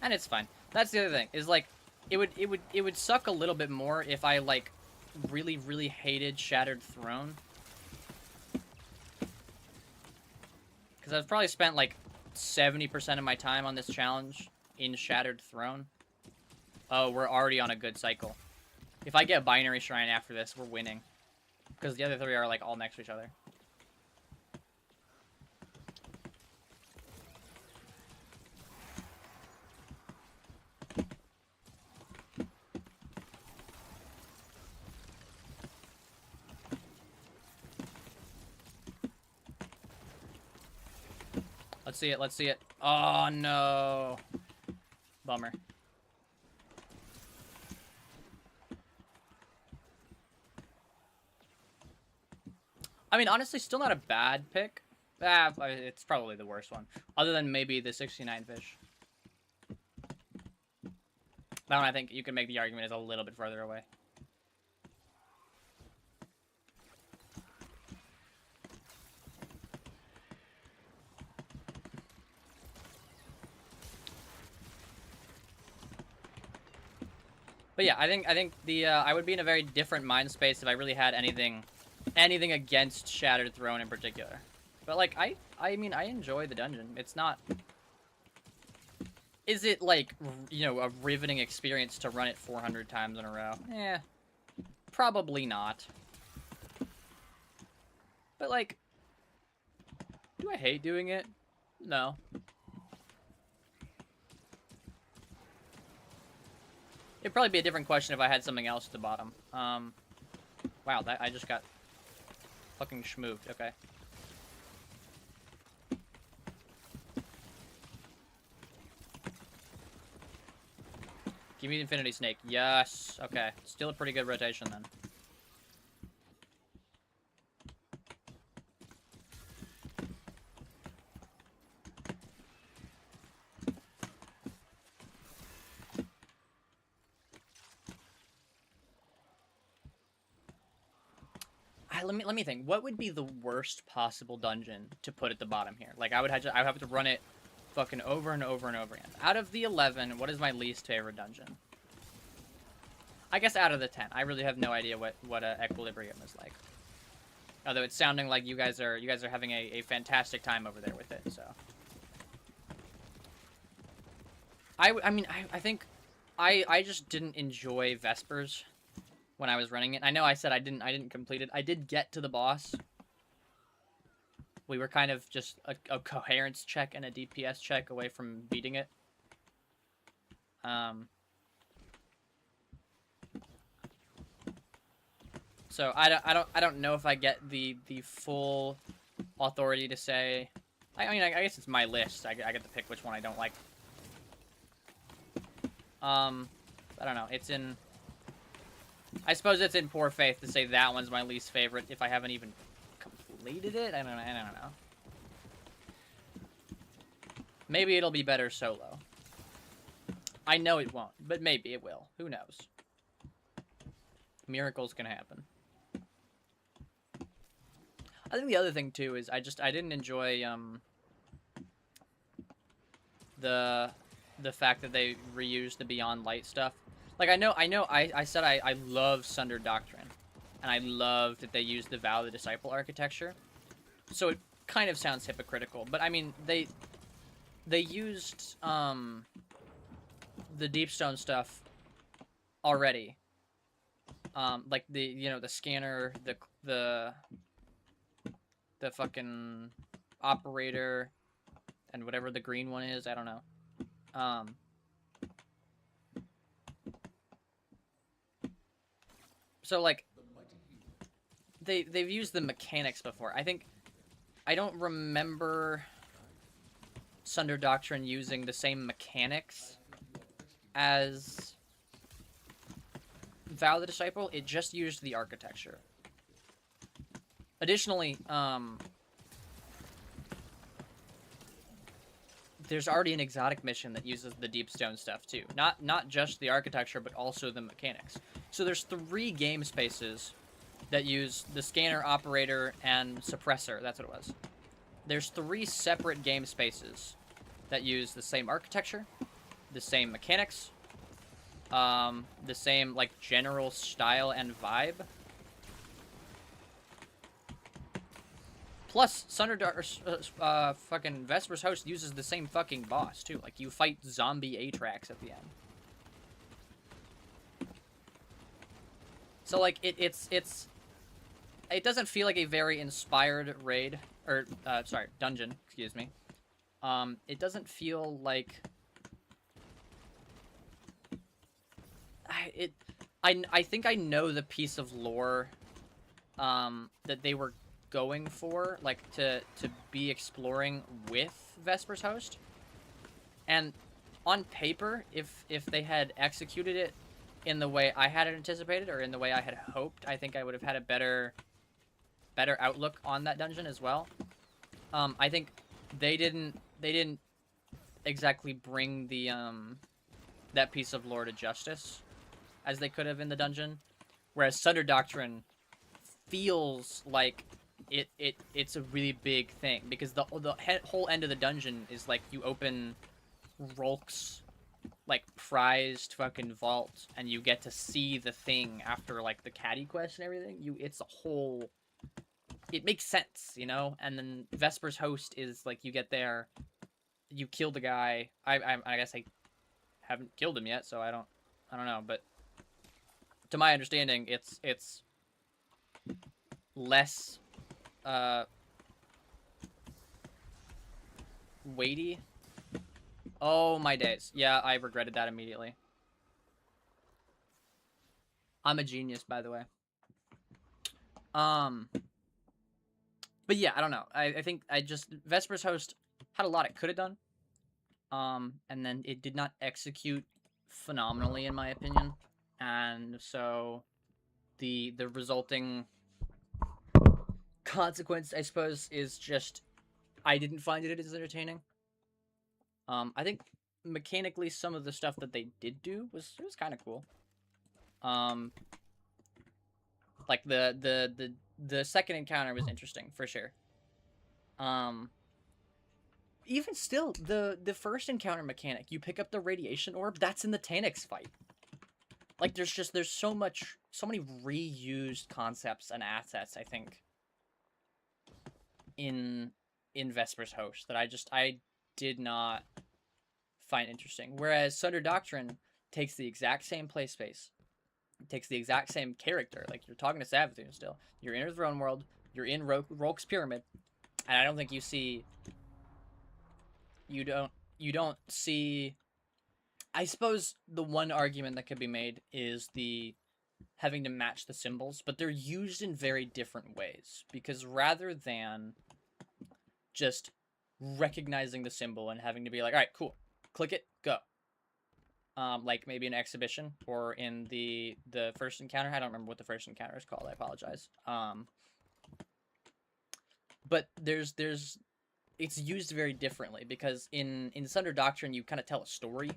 And it's fine. That's the other thing. Is like it would suck a little bit more if I like really hated Shattered Throne. Cuz I've probably spent like 70% of my time on this challenge in Shattered Throne. Oh, we're already on a good cycle. If I get Binary Shrine after this, we're winning. Because the other 3 are like all next to each other. Let's see it, let's see it. Oh, no. Bummer. I mean, honestly, still not a bad pick. It's probably the worst one. Other than maybe the 69 fish. That one I think you can make the argument is a little bit further away. But yeah, I think the I would be in a very different mind space if I really had anything against Shattered Throne in particular. But like I mean I enjoy the dungeon. It's not. Is it like, you know, a riveting experience to run it 400 times in a row? Eh, probably not. But like, do I hate doing it? No. It'd probably be a different question if I had something else at the bottom. Wow, that I just got fucking schmooved. Okay. Give me the Infinity Snake. Yes. Okay. Still a pretty good rotation then. Let me think. What would be the worst possible dungeon to put at the bottom here? Like I would have to run it fucking over and over and over again. Out of the 11, what is my least favorite dungeon? I guess out of the 10. I really have no idea what Equilibrium is like. Although it's sounding like you guys are having a fantastic time over there with it. So I mean I think I just didn't enjoy Vespers when I was running it. I know I said I didn't complete it. I did get to the boss. We were kind of just a coherence check and a DPS check away from beating it. So I don't know if I get the full authority to say. I mean I guess it's my list. I get to pick which one I don't like. I don't know. It's in. I suppose it's in poor faith to say that one's my least favorite if I haven't even completed it. I don't know. Maybe it'll be better solo. I know it won't, but maybe it will. Who knows? Miracles can happen. I think the other thing too is I didn't enjoy the fact that they reused the Beyond Light stuff. Like, I said I love Sunder Doctrine, and I love that they used the Vow of the Disciple architecture. So it kind of sounds hypocritical, but I mean, they used, the Deepstone stuff already. Like the, you know, the scanner, the fucking operator, and whatever the green one is, I don't know. So, like, they've used the mechanics before. I don't remember Sunder Doctrine using the same mechanics as Vow of the Disciple. It just used the architecture. Additionally, there's already an exotic mission that uses the Deepstone stuff, too. Not just the architecture, but also the mechanics. So there's 3 game spaces that use the scanner, operator, and suppressor. That's what it was. There's 3 separate game spaces that use the same architecture, the same mechanics, the same, like, general style and vibe. Plus, fucking Vesper's Host uses the same fucking boss, too. Like, you fight zombie Atrax at the end. So, like, it doesn't feel like a very inspired raid, or, sorry, dungeon, excuse me. It doesn't feel like... I think I know the piece of lore, that they were going for, like, to be exploring with Vesper's Host. And on paper, if they had executed it in the way I had anticipated, or in the way I had hoped, I think I would have had a better outlook on that dungeon as well. I think they didn't exactly bring the that piece of lore to justice as they could have in the dungeon. Whereas Sunder Doctrine feels like it's a really big thing, because the whole end of the dungeon is like you open Rolk's like prized fucking vault, and you get to see the thing after like the caddy quest and everything. It's a whole, it makes sense, you know. And then Vesper's host is like, you get there, you kill the guy. I guess I haven't killed him yet, so I don't know, but to my understanding, it's less weighty. Oh my days. Yeah, I regretted that immediately. I'm a genius, by the way. But yeah, I don't know. I think Vesper's host had a lot it could have done. And then it did not execute phenomenally, in my opinion. And so the resulting consequence, I suppose, is just I didn't find it as entertaining. I think mechanically some of the stuff that they did do was kind of cool. Like the second encounter was interesting for sure. Even still, the first encounter mechanic, you pick up the radiation orb, that's in the Tanix fight. Like there's so many reused concepts and assets, I think, in Vesper's host that I did not find interesting. Whereas Sunder Doctrine takes the exact same play space, takes the exact same character. Like, you're talking to Savathun still. You're in her throne world. You're in Rolk's pyramid, and I don't think you see. You don't see. I suppose the one argument that could be made is the having to match the symbols, but they're used in very different ways, because rather than just recognizing the symbol and having to be like, all right, cool, click it, go. Like maybe an exhibition, or in the first encounter. I don't remember what the first encounter is called. I apologize. But it's used very differently, because in Sunder Doctrine you kind of tell a story.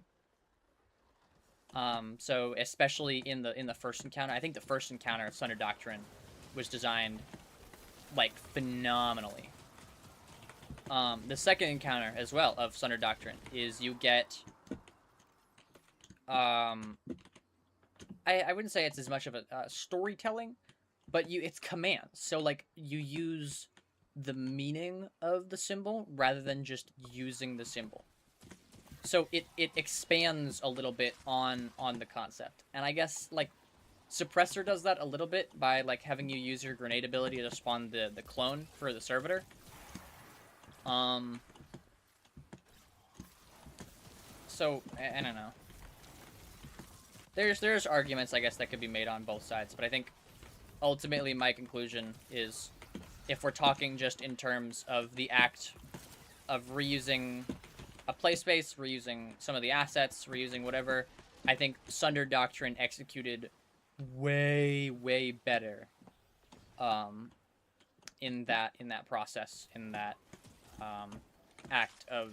So especially in the first encounter, I think the first encounter of Sunder Doctrine was designed like phenomenally. The second encounter as well of Sunder Doctrine is you get I wouldn't say it's as much of a storytelling, but it's commands. So like you use the meaning of the symbol rather than just using the symbol. So it expands a little bit on the concept. And I guess like Suppressor does that a little bit by like having you use your grenade ability to spawn the clone for the servitor. So I don't know. There's arguments, I guess, that could be made on both sides, but I think ultimately my conclusion is, if we're talking just in terms of the act of reusing a play space, reusing some of the assets, reusing whatever, I think Sunder Doctrine executed way better in that process, in that act of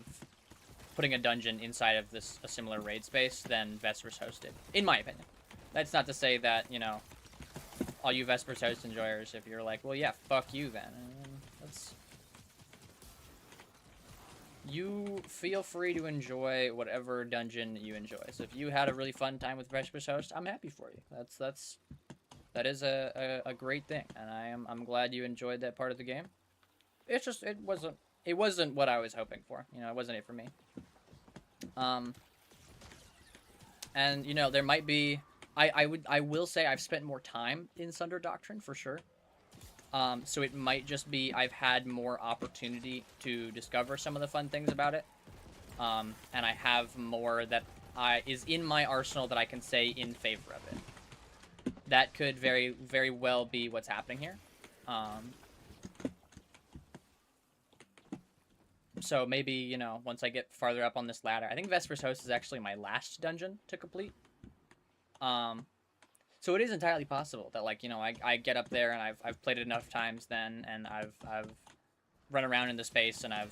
putting a dungeon inside of a similar raid space than Vesper's host did, in my opinion. That's not to say that, you know, all you Vesper's host enjoyers, if you're like, well, yeah, fuck you then. You feel free to enjoy whatever dungeon you enjoy. So if you had a really fun time with Vesper's host, I'm happy for you. That is a great thing, and I'm glad you enjoyed that part of the game. It's just it wasn't what I was hoping for. You know, it wasn't it for me. And you know, there might be. I will say I've spent more time in Sunder Doctrine for sure. So it might just be I've had more opportunity to discover some of the fun things about it. And I have more that is in my arsenal that I can say in favor of it. That could very well be what's happening here. So maybe, you know, once I get farther up on this ladder, I think Vesper's Host is actually my last dungeon to complete. So it is entirely possible that, like, you know, I get up there and I've played it enough times then, and I've run around in the space, and I've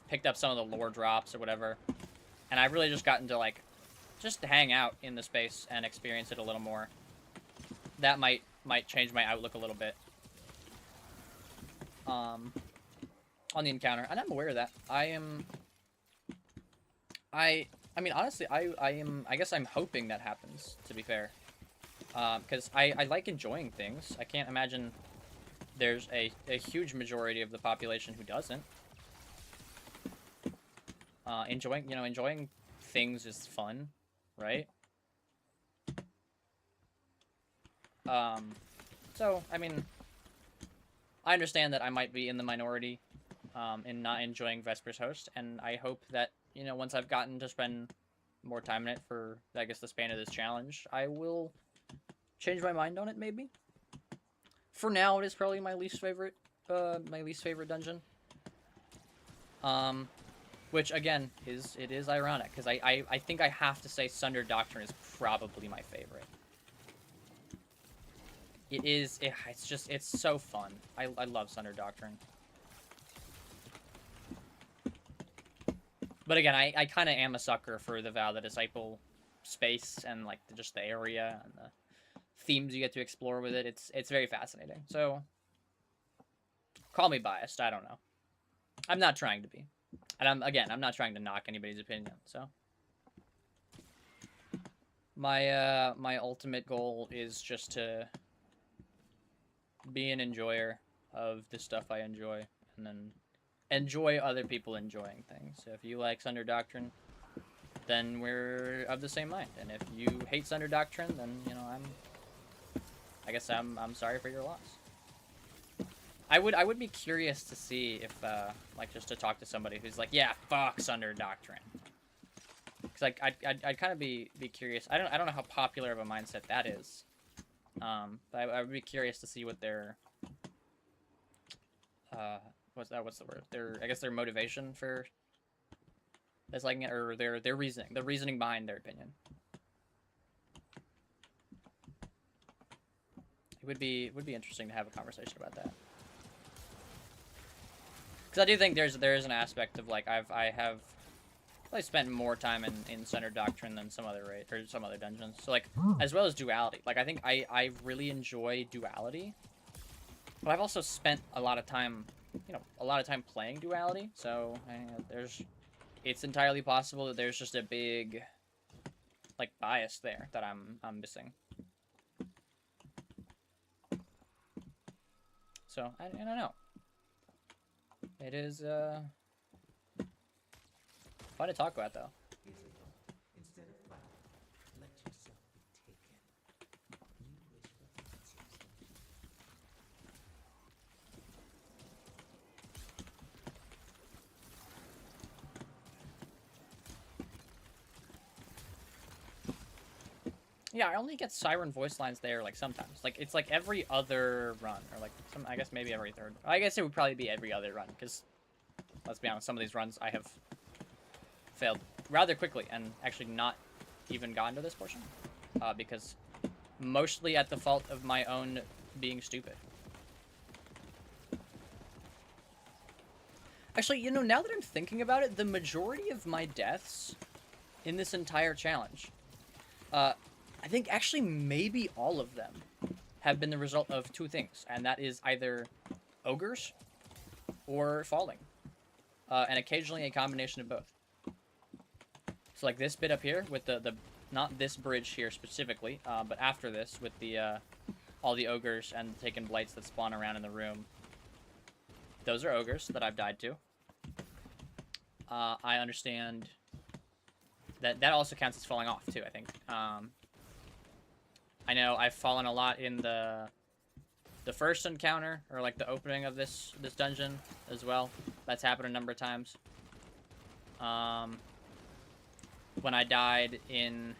picked up some of the lore drops or whatever, and I've really just gotten to, like, just hang out in the space and experience it a little more. That might change my outlook a little bit. On the encounter, and I'm aware of that. I mean, honestly, I guess I'm hoping that happens, to be fair. Because I like enjoying things. I can't imagine there's a huge majority of the population who doesn't. Enjoying things is fun, right? So, I mean, I understand that I might be in the minority in not enjoying Vesper's Host, and I hope that, once I've gotten to spend more time in it for, I guess, the span of this challenge, I will change my mind on it, maybe. For now, it is probably my least favorite dungeon. Which, again, is ironic, because I think I have to say Sunder Doctrine is probably my favorite. It is, it's so fun. I love Sunder Doctrine. But again, I kind of am a sucker for the Vow the Disciple space, and, like, just the area, and the themes you get to explore with it. It's very fascinating. So, call me biased, I don't know. I'm not trying to be. And I'm not trying to knock anybody's opinion, so. My ultimate goal is just to be an enjoyer of the stuff I enjoy, and then enjoy other people enjoying things. So if you like Sunder Doctrine, then we're of the same mind. And if you hate Sunder Doctrine, then, I guess I'm sorry for your loss. I would be curious to see if, like, just to talk to somebody who's like, yeah, fuck Sunder Doctrine. Because, like, I'd kind of be curious. I don't know how popular of a mindset that is. But I would be curious to see what their, what's the word? I guess their motivation for disliking it, or their reasoning. The reasoning behind their opinion. It would be interesting to have a conversation about that. Because I do think there is an aspect of, like, I have probably spent more time in Sunder Doctrine than some other dungeons. So, like, as well as duality. Like, I think I really enjoy duality, but I've also spent a lot of time playing duality. So it's entirely possible that there's just a big, like, bias there that I'm missing. So I don't know. It is fun to talk about, though. Instead of fight, let yourself be taken. You wish for fancy. Yeah, I only get Siren voice lines there, like, sometimes. Like, it's like every other run, or like I guess maybe every third. I guess it would probably be every other run, because let's be honest, some of these runs I have failed rather quickly and actually not even gotten to this portion, because mostly at the fault of my own being stupid. Actually, now that I'm thinking about it, the majority of my deaths in this entire challenge, I think actually maybe all of them have been the result of two things, and that is either ogres or falling, and occasionally a combination of both. So, like, this bit up here with the not this bridge here specifically, but after this with the all the ogres and taken blights that spawn around in the room. Those are ogres that I've died to. I understand that also counts as falling off too, I think. I know I've fallen a lot in the first encounter, or like the opening of this dungeon as well. That's happened a number of times. When I died in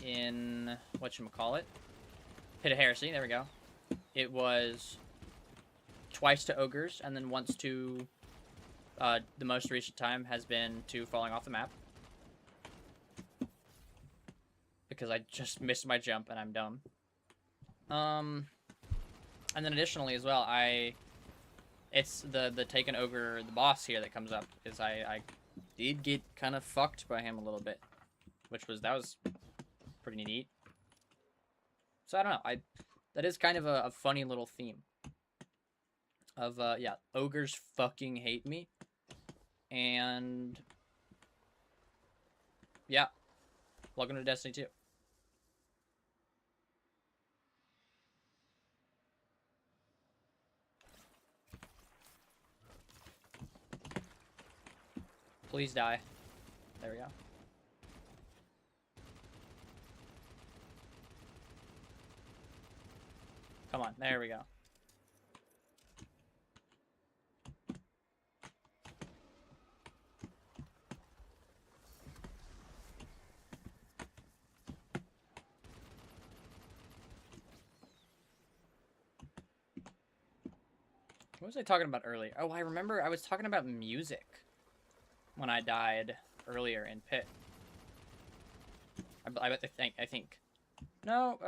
whatchamacallit, Pit of Heresy, there we go. It was twice to ogres, and then once to the most recent time has been to falling off the map. Because I just missed my jump and I'm dumb. And then additionally as well, it's the Taken Ogre, the boss here that comes up, is I did get kind of fucked by him a little bit, that was pretty neat. So I don't know, that is kind of a funny little theme of yeah, ogres fucking hate me, and yeah, welcome to Destiny 2. Please die. There we go. Come on, there we go. What was I talking about earlier? Oh, I remember I was talking about music when I died earlier in Pit. I think. No,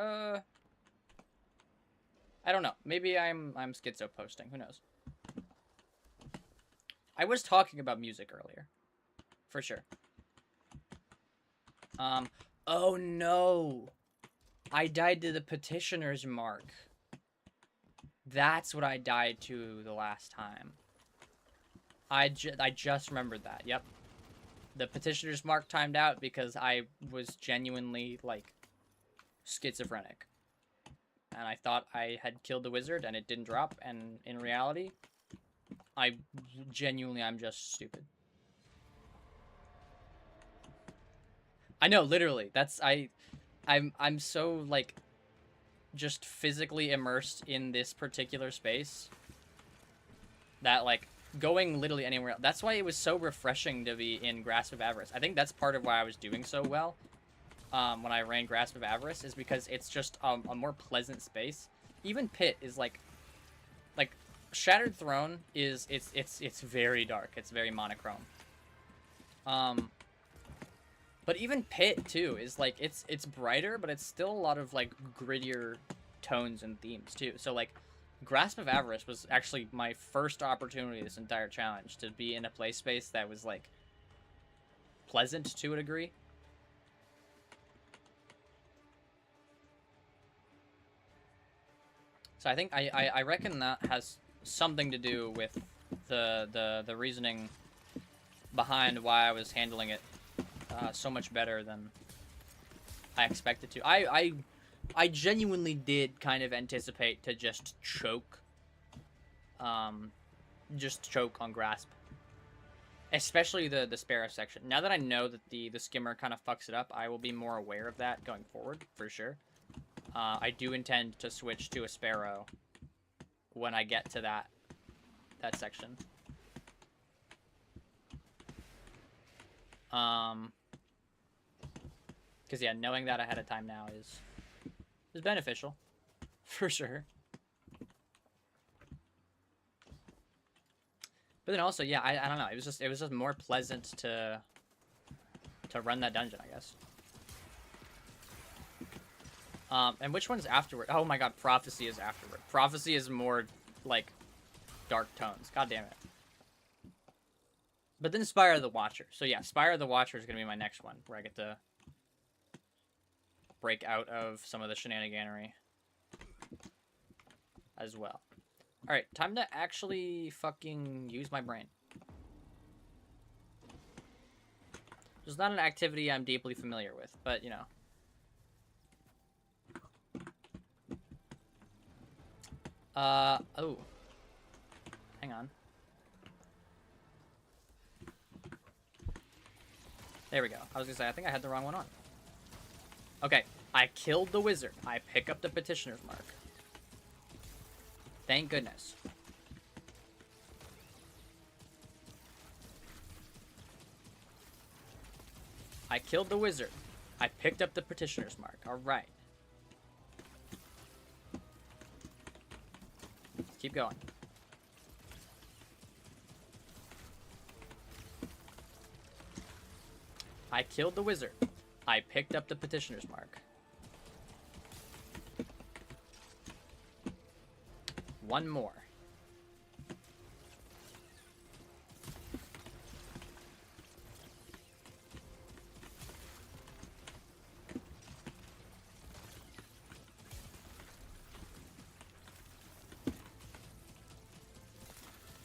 I don't know. Maybe I'm schizo posting. Who knows? I was talking about music earlier. For sure. Oh no. I died to the petitioner's mark. That's what I died to the last time. I just remembered that. Yep. The petitioner's mark timed out because I was genuinely, like, schizophrenic. And I thought I had killed the wizard and it didn't drop, and in reality, I'm just stupid. I know, literally. I'm so, like, just physically immersed in this particular space that, like, going literally anywhere else. That's why it was so refreshing to be in Grasp of Avarice. I think that's part of why I was doing so well when I ran Grasp of Avarice, is because it's just a more pleasant space. Even Pit is like Shattered Throne is it's very dark. It's very monochrome. But even Pit too is like it's brighter, but it's still a lot of like grittier tones and themes too. So like Grasp of Avarice was actually my first opportunity this entire challenge to be in a play space that was like pleasant to a degree. So I think I reckon that has something to do with the reasoning behind why I was handling it so much better than I expected to. I genuinely did kind of anticipate to just choke on Grasp, especially the Sparrow section. Now that I know that the skimmer kind of fucks it up, I will be more aware of that going forward for sure. I do intend to switch to a Sparrow when I get to that section. Because yeah, knowing that ahead of time now is beneficial, for sure. But then also, yeah, I don't know. It was just more pleasant to run that dungeon, I guess. And which one's afterward? Oh my god, Prophecy is afterward. Prophecy is more, like, dark tones. God damn it. But then Spire of the Watcher. So yeah, Spire of the Watcher is going to be my next one, where I get to break out of some of the shenaniganery as well. Alright, time to actually fucking use my brain. It's not an activity I'm deeply familiar with, but, you know. Oh. Hang on. There we go. I was gonna say, I think I had the wrong one on. Okay, I killed the wizard. I pick up the petitioner's mark. Thank goodness. I killed the wizard. I picked up the petitioner's mark. Alright. Let's keep going. I killed the wizard. I picked up the petitioner's mark. One more.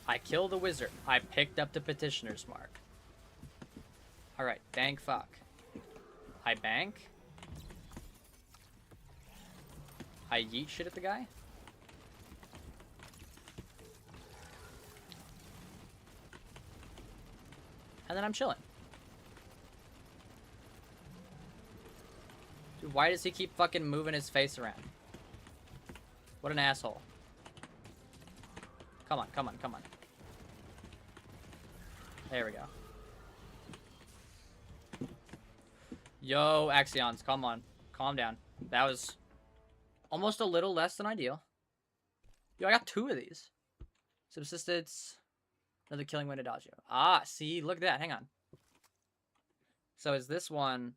I kill the wizard. I picked up the petitioner's mark. Alright, thank fuck. I bank. I yeet shit at the guy. And then I'm chilling. Dude, why does he keep fucking moving his face around? What an asshole. Come on, come on, come on. There we go. Yo, Axions, come on. Calm down. That was almost a little less than ideal. Yo, I got 2 of these. Subsistence. Another killing wind adagio. Ah, see, look at that. Hang on. So is this one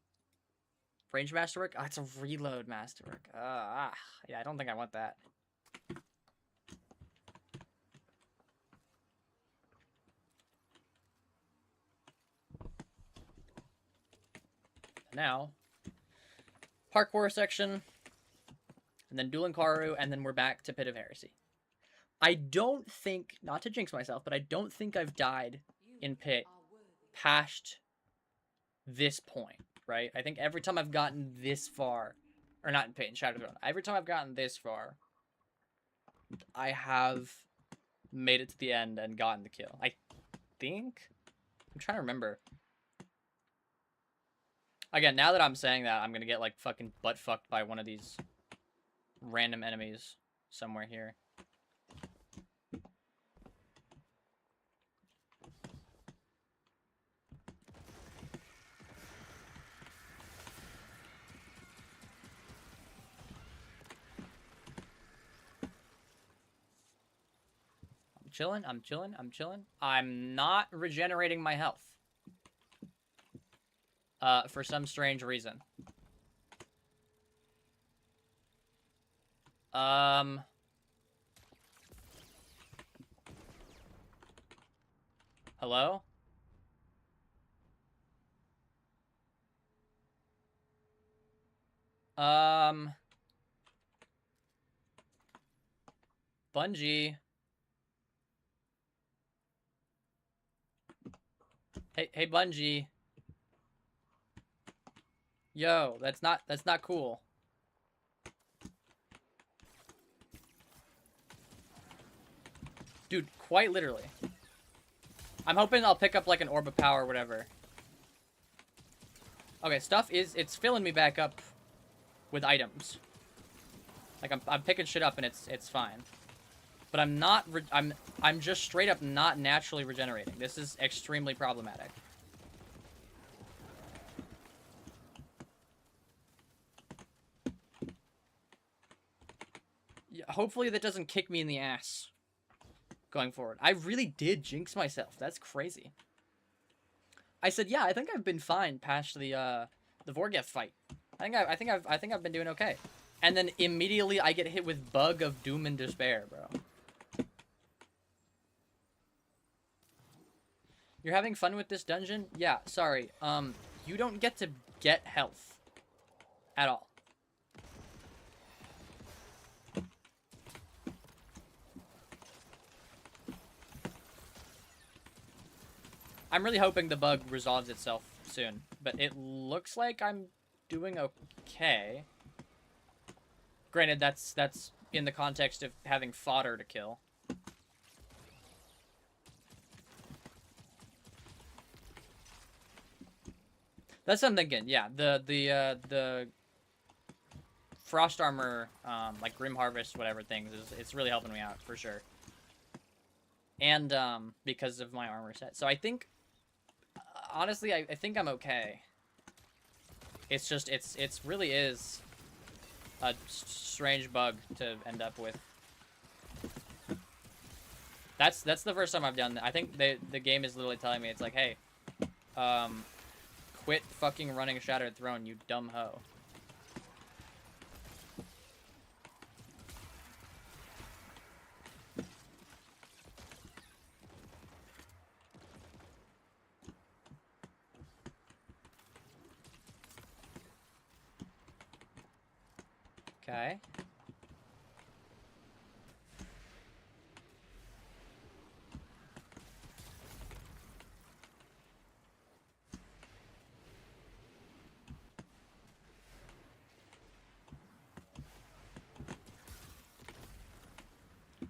range masterwork? Oh, it's a reload masterwork. Yeah, I don't think I want that. Now, parkour section, and then dueling Karu, and then we're back to Pit of Heresy. I don't think, not to jinx myself, but I don't think I've died in Pit past this point, right? I think every time I've gotten this far, or not in Pit, in Shadow Throne, every time I've gotten this far, I have made it to the end and gotten the kill. I think? I'm trying to remember. Again, now that I'm saying that, I'm gonna get, like, fucking butt-fucked by one of these random enemies somewhere here. I'm chilling, I'm chilling, I'm chilling. I'm not regenerating my health. For some strange reason. Hello? Bungie. Hey, Bungie. Yo, that's not cool. Dude, quite literally. I'm hoping I'll pick up like an orb of power or whatever. Okay, it's filling me back up with items. Like I'm picking shit up and it's fine. But I'm just straight up not naturally regenerating. This is extremely problematic. Yeah, hopefully that doesn't kick me in the ass going forward. I really did jinx myself. That's crazy. I said, yeah, I think I've been fine past the Vorgeth fight. I think I've been doing okay. And then immediately I get hit with bug of doom and despair, bro. You're having fun with this dungeon? Yeah, sorry. You don't get to get health at all. I'm really hoping the bug resolves itself soon, but it looks like I'm doing okay. Granted, that's in the context of having fodder to kill. That's what I'm thinking. Yeah, the frost armor, like Grim Harvest, whatever things, it's really helping me out for sure. And because of my armor set, so I think, honestly, I think I'm okay. It's just it's really is a strange bug to end up with. That's the first time I've done that. I think the game is literally telling me, it's like, hey, quit fucking running Shattered Throne, you dumb hoe. Okay.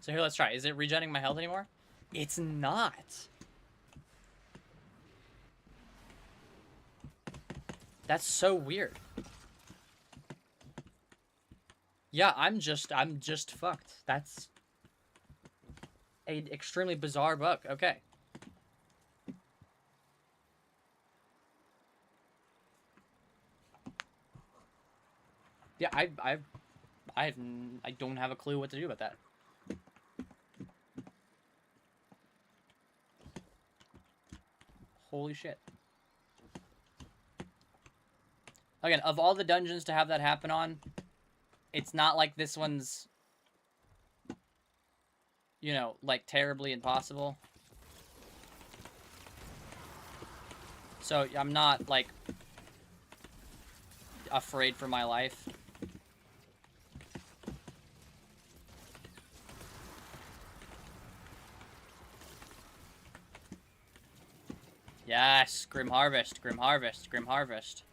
So here, let's try. Is it regenerating my health anymore? It's not. That's so weird. Yeah, I'm just fucked. That's an extremely bizarre bug. Okay. Yeah, I don't have a clue what to do about that. Holy shit. Again, of all the dungeons to have that happen on, it's not like this one's, you know, like terribly impossible. So I'm not like afraid for my life. Yes, Grim Harvest, Grim Harvest, Grim Harvest.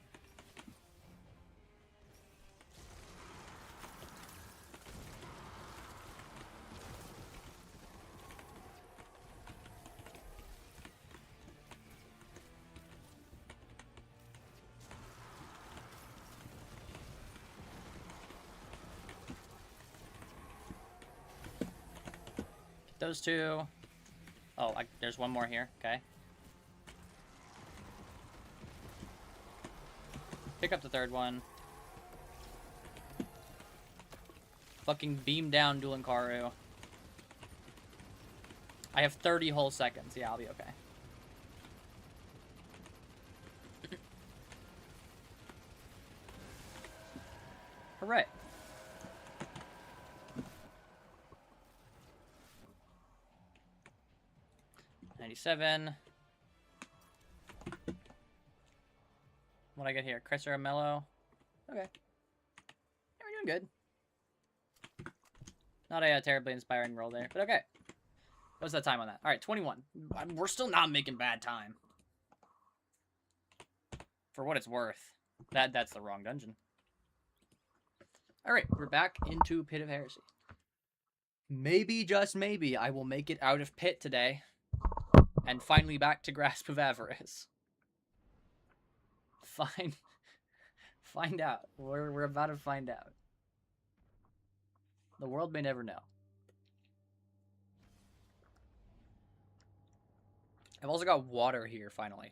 Get those two. Oh, there's one more here. Okay. Pick up the third one. Fucking beam down, Dulankaru. I have 30 whole seconds. Yeah, I'll be okay. Hooray. $97. What I get here? Crescera Mellow. Okay. Yeah, we're doing good. Not a terribly inspiring roll there, but okay. What's that time on that? Alright, 21. We're still not making bad time. For what it's worth. That's the wrong dungeon. Alright, we're back into Pit of Heresy. Maybe, just maybe, I will make it out of Pit today. And finally back to Grasp of Avarice. Find out. We're about to find out. The world may never know. I've also got water here, finally.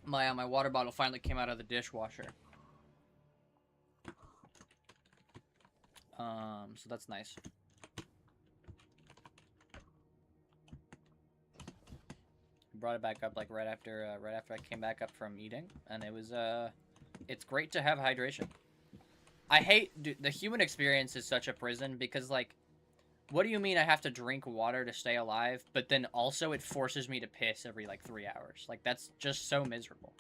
My water bottle finally came out of the dishwasher. So that's nice. Brought it back up like right after I came back up from eating, and it was it's great to have hydration. I hate dude, the human experience is such a prison because like, what do you mean I have to drink water to stay alive? But then also it forces me to piss every like 3 hours. Like that's just so miserable.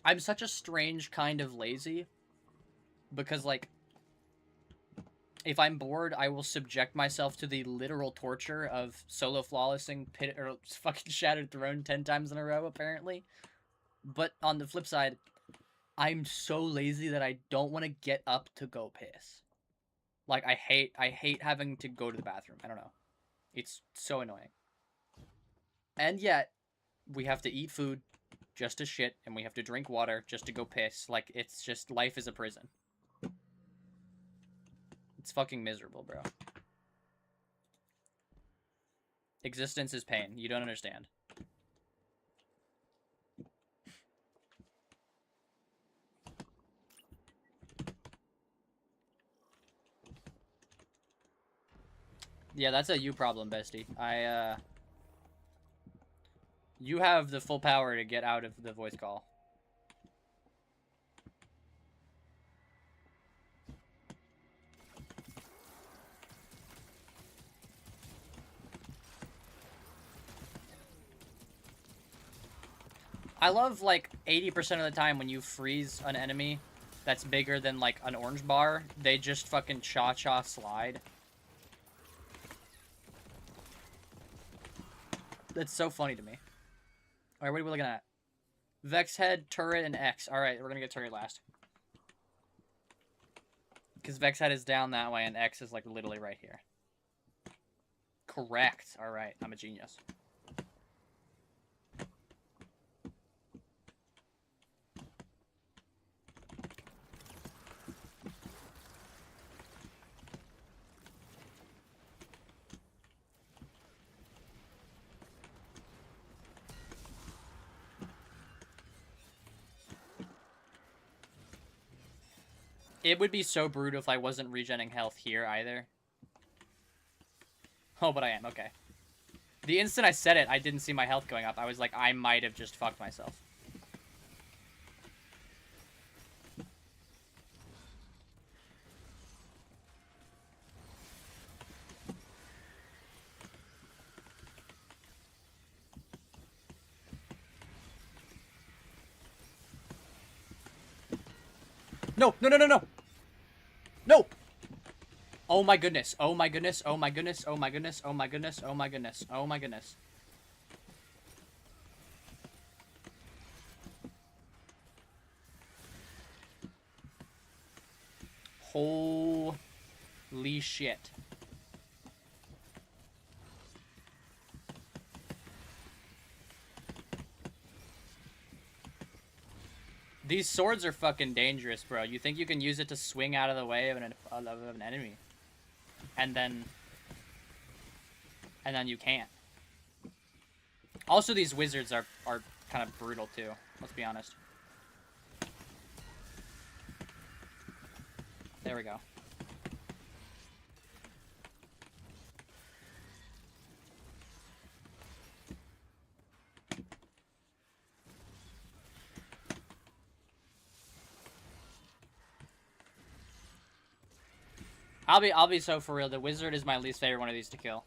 I'm such a strange kind of lazy because like, if I'm bored, I will subject myself to the literal torture of solo flawlessing Pit or fucking Shattered Throne 10 times in a row, apparently. But on the flip side, I'm so lazy that I don't want to get up to go piss. Like I hate having to go to the bathroom. I don't know. It's so annoying. And yet, we have to eat food just to shit, and we have to drink water just to go piss. Like it's just life is a prison. It's fucking miserable, bro. Existence is pain. You don't understand. Yeah, that's a you problem, bestie. You have the full power to get out of the voice call. I love, like, 80% of the time when you freeze an enemy that's bigger than, like, an orange bar, they just fucking cha-cha slide. That's so funny to me. Alright, what are we looking at? Vex head, turret, and X. Alright, we're gonna get turret last. Because Vex head is down that way, and X is like literally right here. Correct. Alright, I'm a genius. It would be so brutal if I wasn't regenerating health here either. Oh, but I am. Okay. The instant I said it, I didn't see my health going up. I was like, I might have just fucked myself. No, no, no, no, no. No. Oh my goodness. Oh my goodness. Oh my goodness. Oh my goodness. Oh my goodness. Oh my goodness. Oh my goodness. Holy shit. These swords are fucking dangerous, bro. You think you can use it to swing out of the way of an enemy. And then you can't. Also, these wizards are kind of brutal, too. Let's be honest. There we go. I'll be so for real. The wizard is my least favorite one of these to kill.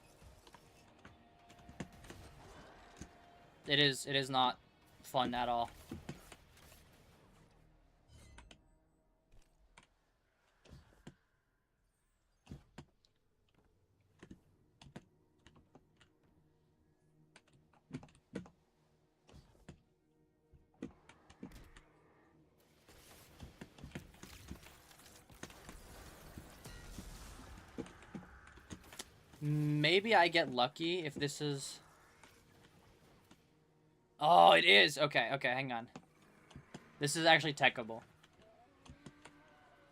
It is not fun at all. Maybe I get lucky if this is... Oh, it is! Okay, okay, hang on. This is actually techable.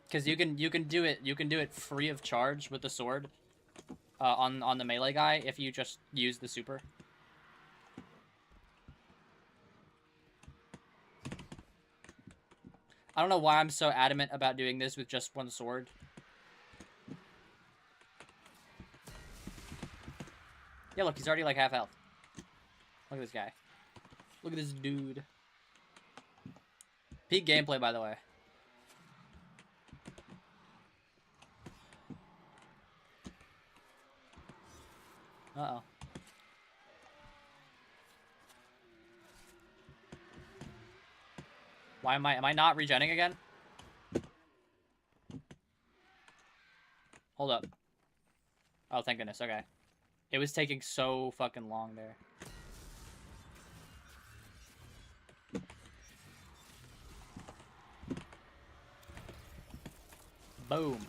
Because you can do it free of charge with the sword on the melee guy if you just use the super. I don't know why I'm so adamant about doing this with just one sword. Yeah, look, he's already like half health. Look at this guy. Look at this dude. Peak gameplay, by the way. Uh-oh. Why am I not regenning again? Hold up. Oh, thank goodness, okay. It was taking so fucking long there. Boom.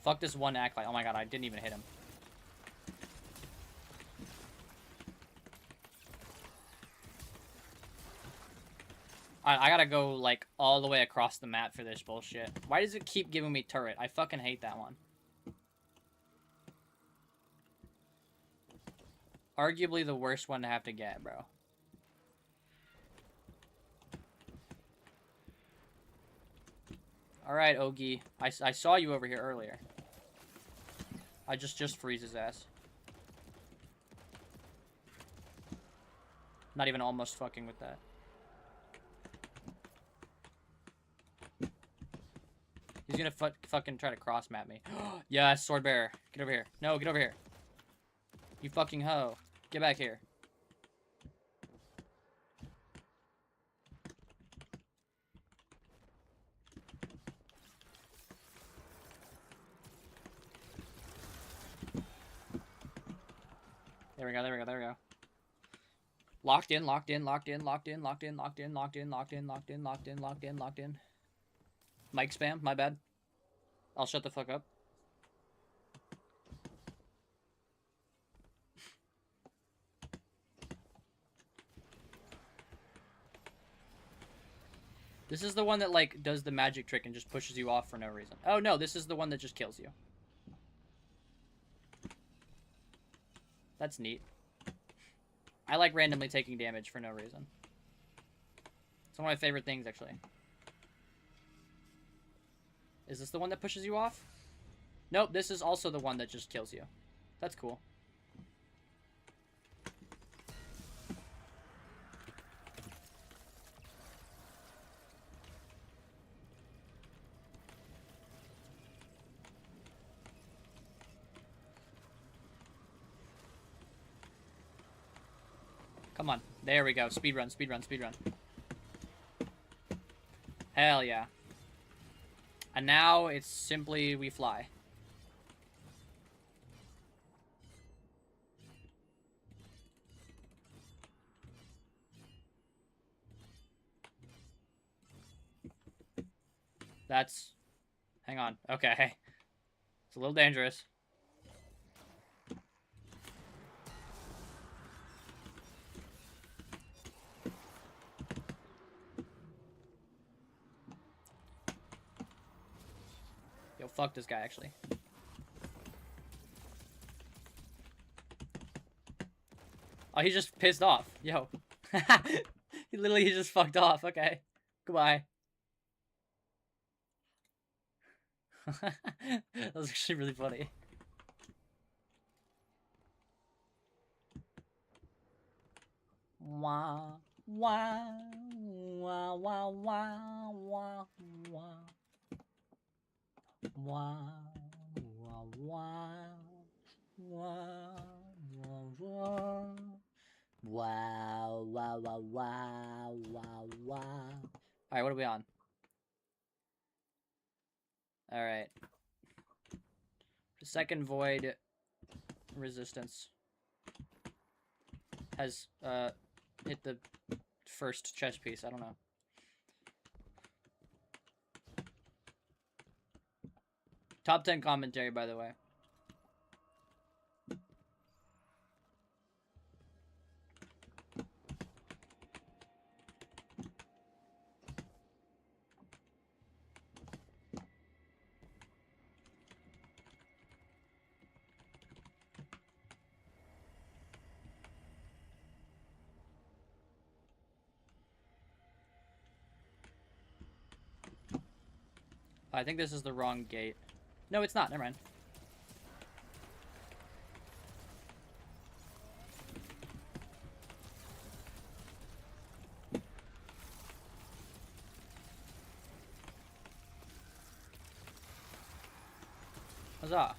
Fuck this one acolyte. Oh my god, I didn't even hit him. I gotta go, like, all the way across the map for this bullshit. Why does it keep giving me turret? I fucking hate that one. Arguably the worst one to have to get, bro. Alright, Ogie. I saw you over here earlier. I just freeze his ass. Not even almost fucking with that. He's gonna fucking try to cross map me. Yes, sword bearer. Get over here. No, get over here. You fucking hoe. Get back here. There we go, there we go, there we go. Locked in, locked in, locked in, locked in, locked in, locked in, locked in, locked in, locked in, locked in, locked in, locked in. Mic spam, my bad. I'll shut the fuck up. This is the one that, like, does the magic trick and just pushes you off for no reason. Oh, no, this is the one that just kills you. That's neat. I like randomly taking damage for no reason. It's one of my favorite things, actually. Is this the one that pushes you off? Nope, this is also the one that just kills you. That's cool. Come on. There we go. Speedrun, speedrun, speedrun. Hell yeah. And now it's simply we fly. That's... Hang on. Okay. It's a little dangerous. Yo, fuck this guy, actually. Oh, he's just pissed off. Yo. He literally just fucked off. Okay. Goodbye. That was actually really funny. Wah, wah, wah, wah, wah, wah, wah. Wah, wah, wah, wah, wah, wah. Wow, wow, wow, wow, wow, wow. Alright, what are we on? Alright. Second void resistance has hit the first chest piece. I don't know. Top 10 commentary, by the way. I think this is the wrong gate. No, it's not. Never mind. Huzzah.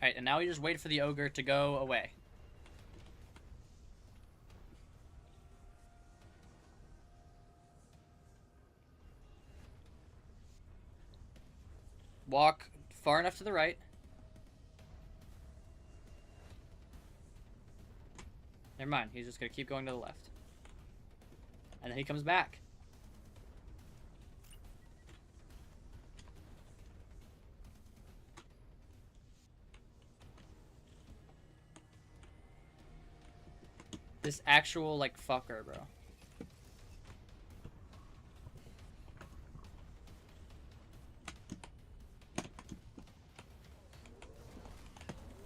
Alright, and now we just wait for the ogre to go away. Walk far enough to the right. Never mind, he's just gonna keep going to the left. And then he comes back. This actual, like, fucker, bro.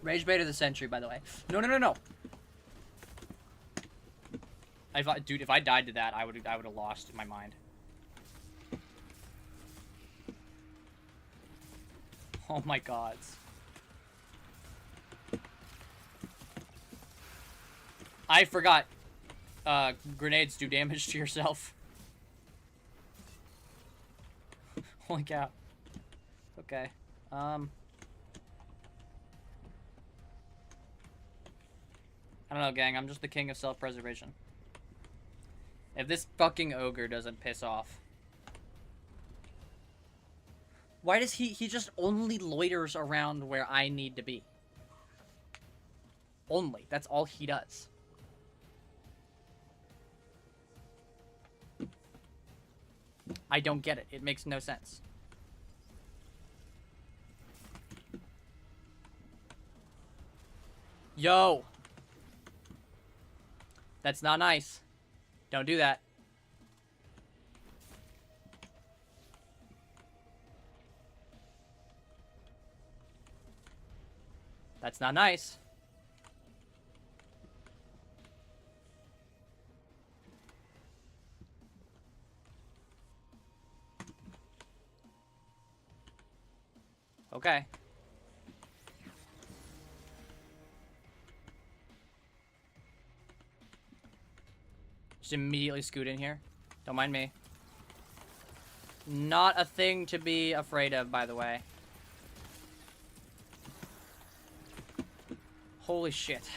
Rage bait of the century, by the way. No, no, no, no. Dude, if I died to that, I would have lost my mind. Oh my gods. I forgot. Grenades do damage to yourself. Holy cow. Okay. I don't know, gang. I'm just the king of self-preservation. If this fucking ogre doesn't piss off. Why does he just only loiters around where I need to be? Only. That's all he does. I don't get it. It makes no sense. Yo! That's not nice. Don't do that. That's not nice. Okay. Just immediately scoot in here. Don't mind me. Not a thing to be afraid of, by the way. Holy shit.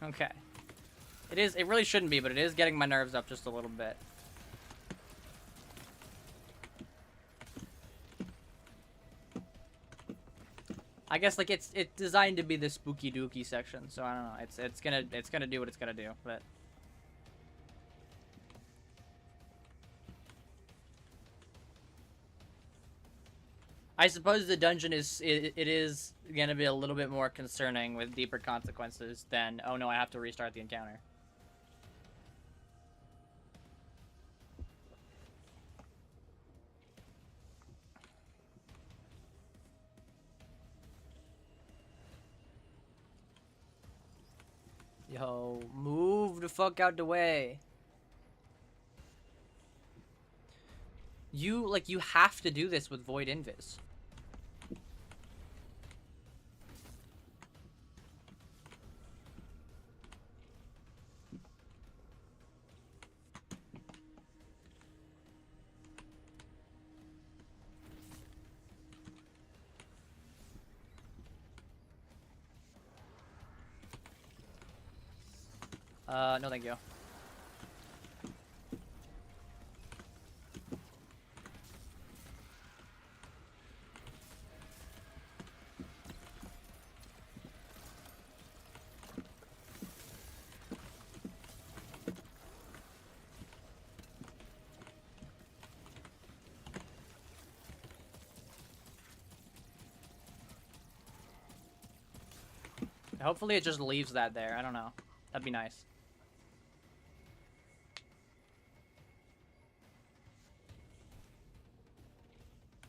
Okay. It really shouldn't be, but it is getting my nerves up just a little bit. I guess like it's designed to be the spooky dooky section, so I don't know. It's gonna do what it's gonna do, but I suppose the dungeon is gonna be a little bit more concerning with deeper consequences than, oh no, I have to restart the encounter. Yo, move the fuck out the way. You have to do this with Void Invis. No thank you. Hopefully it just leaves that there. I don't know. That'd be nice.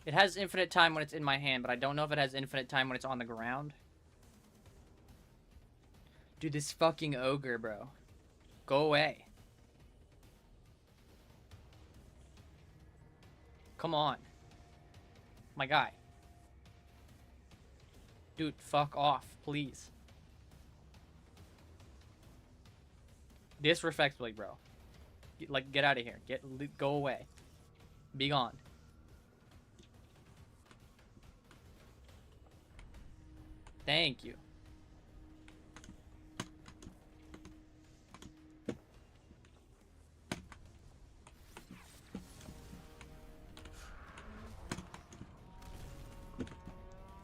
It has infinite time when it's in my hand, but I don't know if it has infinite time when it's on the ground. Dude, this fucking ogre, bro. Go away. Come on. My guy. Dude, fuck off, please. Disrespectfully, bro. Get out of here. Go away. Be gone. Thank you.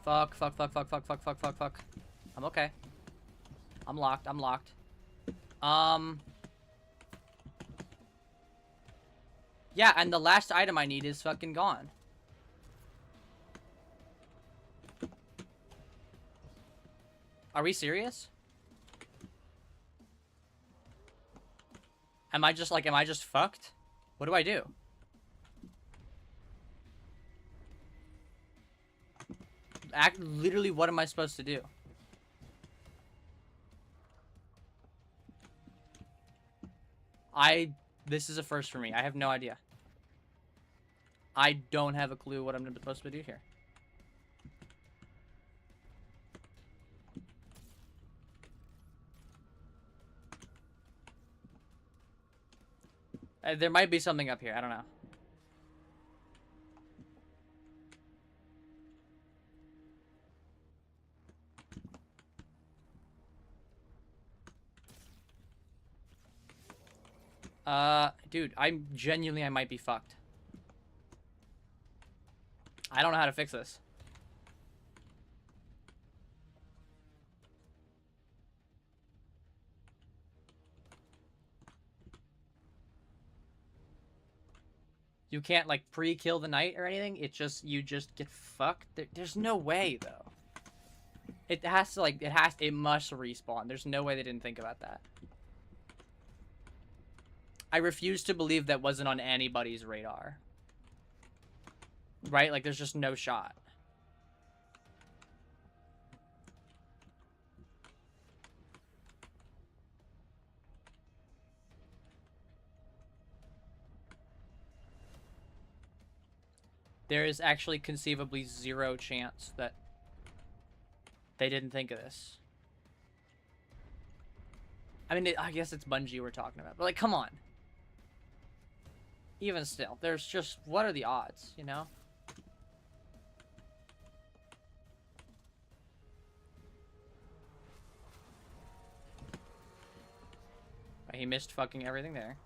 Fuck. I'm okay. I'm locked. Yeah, and the last item I need is fucking gone. Are we serious? Am I just fucked? What do I do? Literally, what am I supposed to do? This is a first for me. I have no idea. I don't have a clue what I'm supposed to do here. There might be something up here. I don't know. Dude, I might be fucked. I I don't know how to fix this. You can't, like, pre-kill the knight or anything. It just, you just get fucked. There's no way, though. It has to, like, it must respawn. There's no way they didn't think about that. I refuse to believe that wasn't on anybody's radar. Right? Like, there's just no shot. There is actually conceivably zero chance that they didn't think of this. I mean, I guess it's Bungie we're talking about. But, like, come on. Even still, there's just... What are the odds, you know? He missed fucking everything there.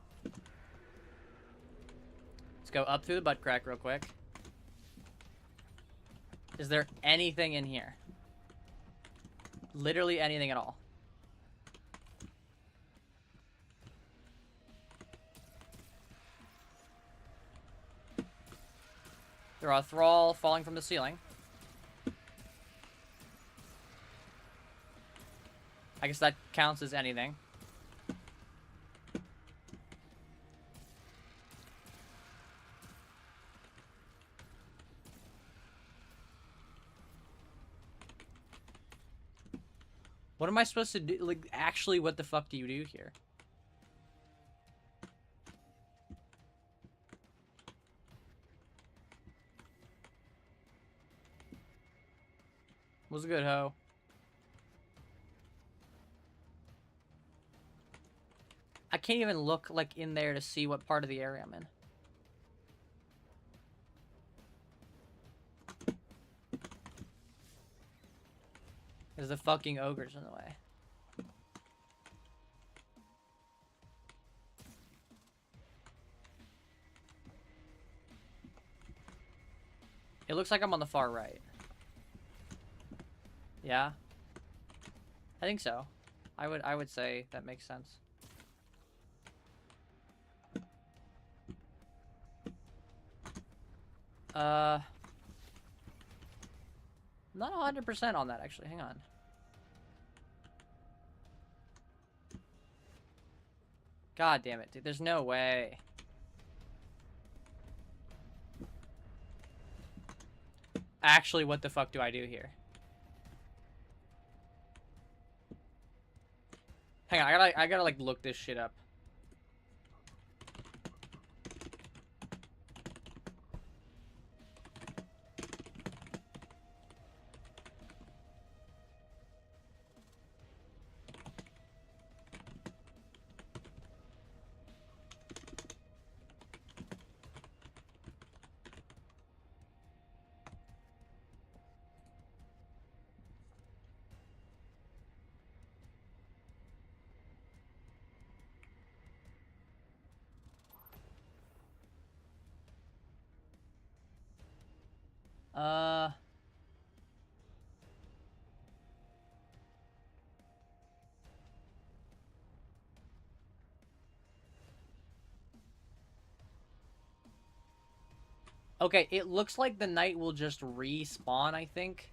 Let's go up through the butt crack real quick. Is there anything in here? Literally anything at all. There are a thrall falling from the ceiling. I guess that counts as anything. What am I supposed to do? Like, actually, what the fuck do you do here? Was good, ho. I can't even look, like, in there to see what part of the area I'm in. There's the fucking ogres in the way. It looks like I'm on the far right. Yeah? I think so. I would say that makes sense. Not 100% on that, actually. Hang on. God damn it, dude. There's no way. Actually, what the fuck do I do here? Hang on, I gotta like look this shit up. Okay, it looks like the knight will just respawn, I think.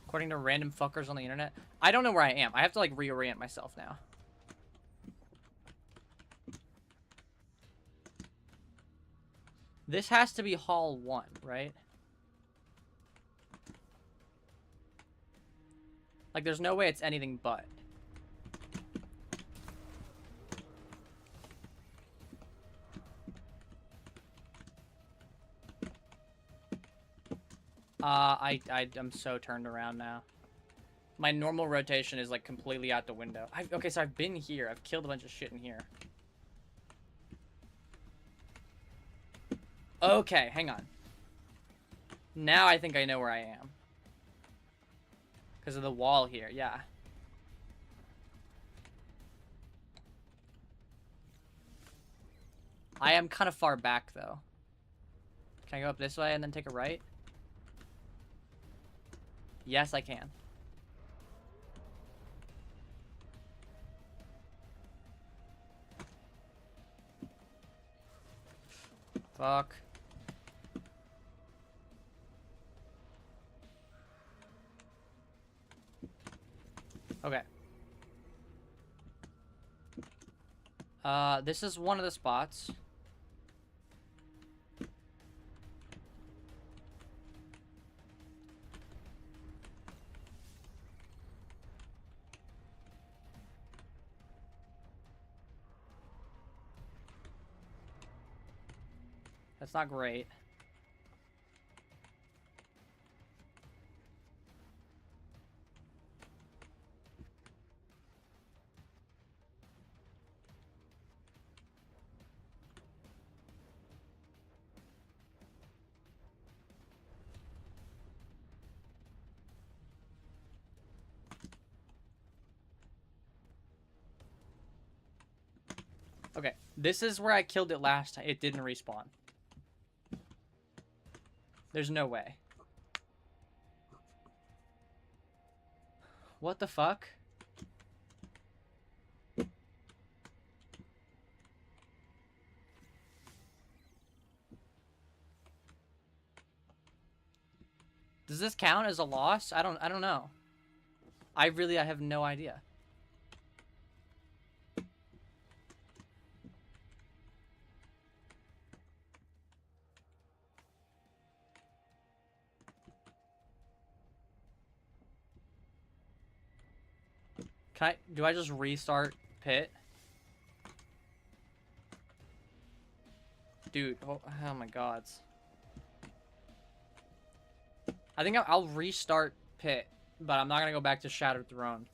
According to random fuckers on the internet. I don't know where I am. I have to, like, reorient myself now. This has to be Hall 1, right? Like, there's no way it's anything but. I'm so turned around now. My normal rotation is, like, completely out the window. Okay, so I've been here. I've killed a bunch of shit in here. Okay, hang on. Now I think I know where I am. Because of the wall here, yeah. I am kind of far back, though. Can I go up this way and then take a right? Yes, I can. Fuck. Okay. This is one of the spots. That's not great. Okay, this is where I killed it last time. It didn't respawn. There's no way. What the fuck? Does this count as a loss? I don't know. I have no idea. Do I just restart pit? Dude, oh my god. I think I'll restart pit, but I'm not gonna go back to Shattered Throne.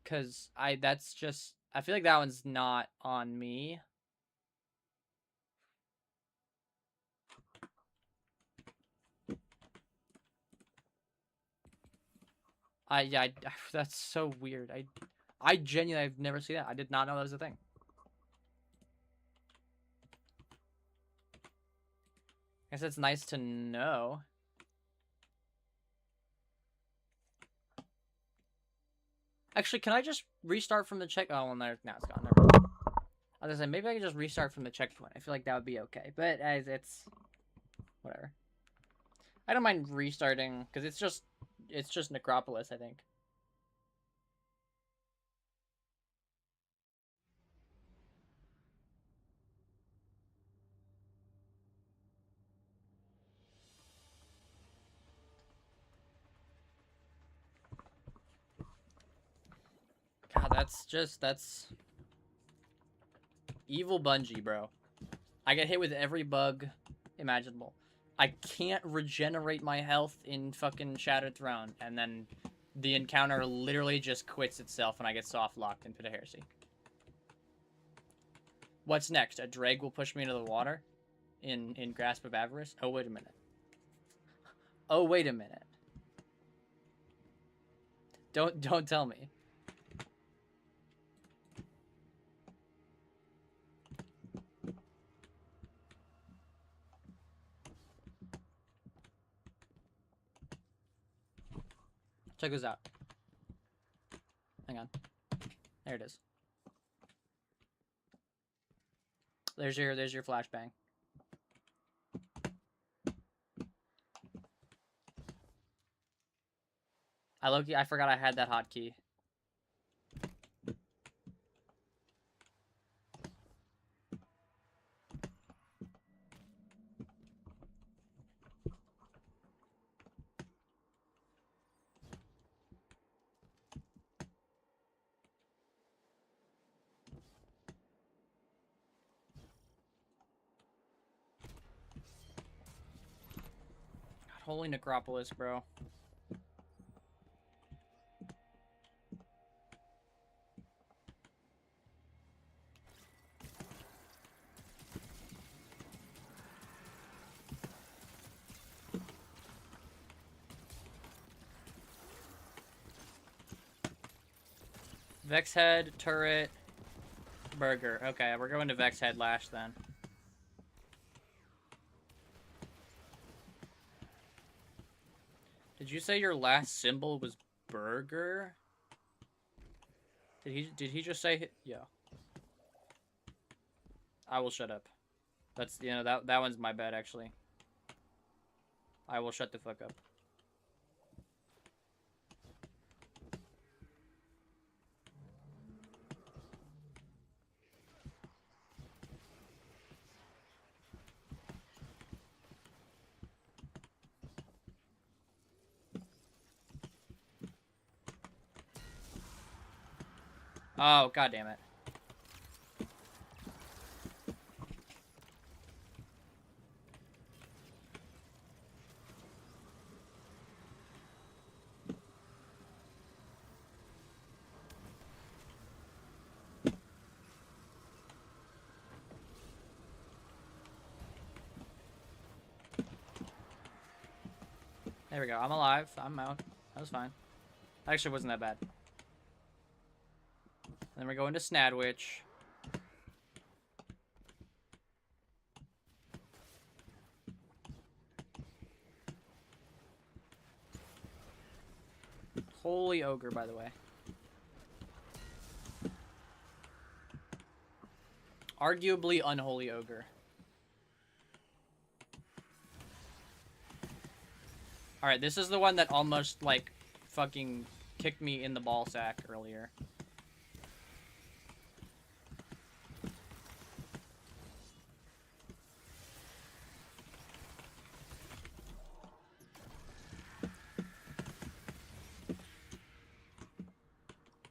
Cause I feel like that one's not on me. Yeah, that's so weird. I genuinely have never seen that. I did not know that was a thing. I guess it's nice to know. Actually, can I just restart from the check? Oh, well, no, it's gone. Never mind. I was gonna say, maybe I can just restart from the checkpoint. I feel like that would be okay. But it's whatever. I don't mind restarting because it's just Necropolis, I think. God, that's evil Bungie, bro. I get hit with every bug imaginable. I can't regenerate my health in fucking Shattered Throne, and then the encounter literally just quits itself and I get soft locked in Pit of Heresy. What's next? A dreg will push me into the water in Grasp of Avarice? Oh, wait a minute. Oh, wait a minute. Don't tell me. Check this out. Hang on. There it is. There's your flashbang. I forgot I had that hotkey. God, holy Necropolis, bro. Vex head, turret, burger. Okay, we're going to Vex head lash then. Did you say your last symbol was burger? Did he just say yeah? I will shut up. That's, you know, that one's my bad actually. I will shut the fuck up. Oh, god damn it. There we go. I'm alive. I'm out. That was fine. Actually, it wasn't that bad. Then we're going to Snadwich. Holy ogre, by the way. Arguably unholy ogre. Alright, this is the one that almost, like, fucking kicked me in the ball sack earlier.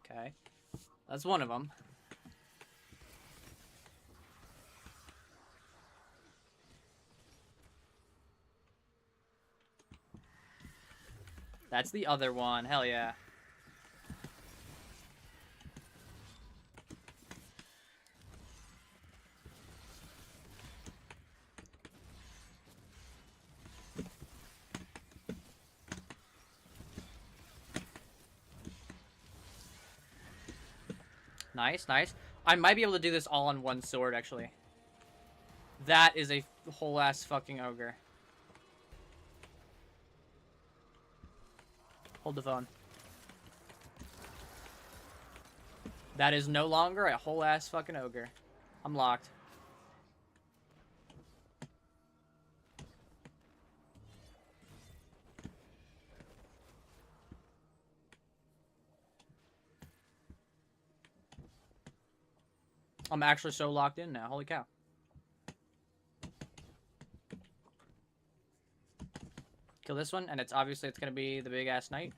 Okay. That's one of them. That's the other one. Hell yeah. Nice, nice. I might be able to do this all on one sword, actually. That is a whole-ass fucking ogre. Hold the phone. That is no longer a whole-ass fucking ogre. I'm locked. I'm actually so locked in now. Holy cow. Kill this one, and it's obviously it's gonna be the big-ass knight.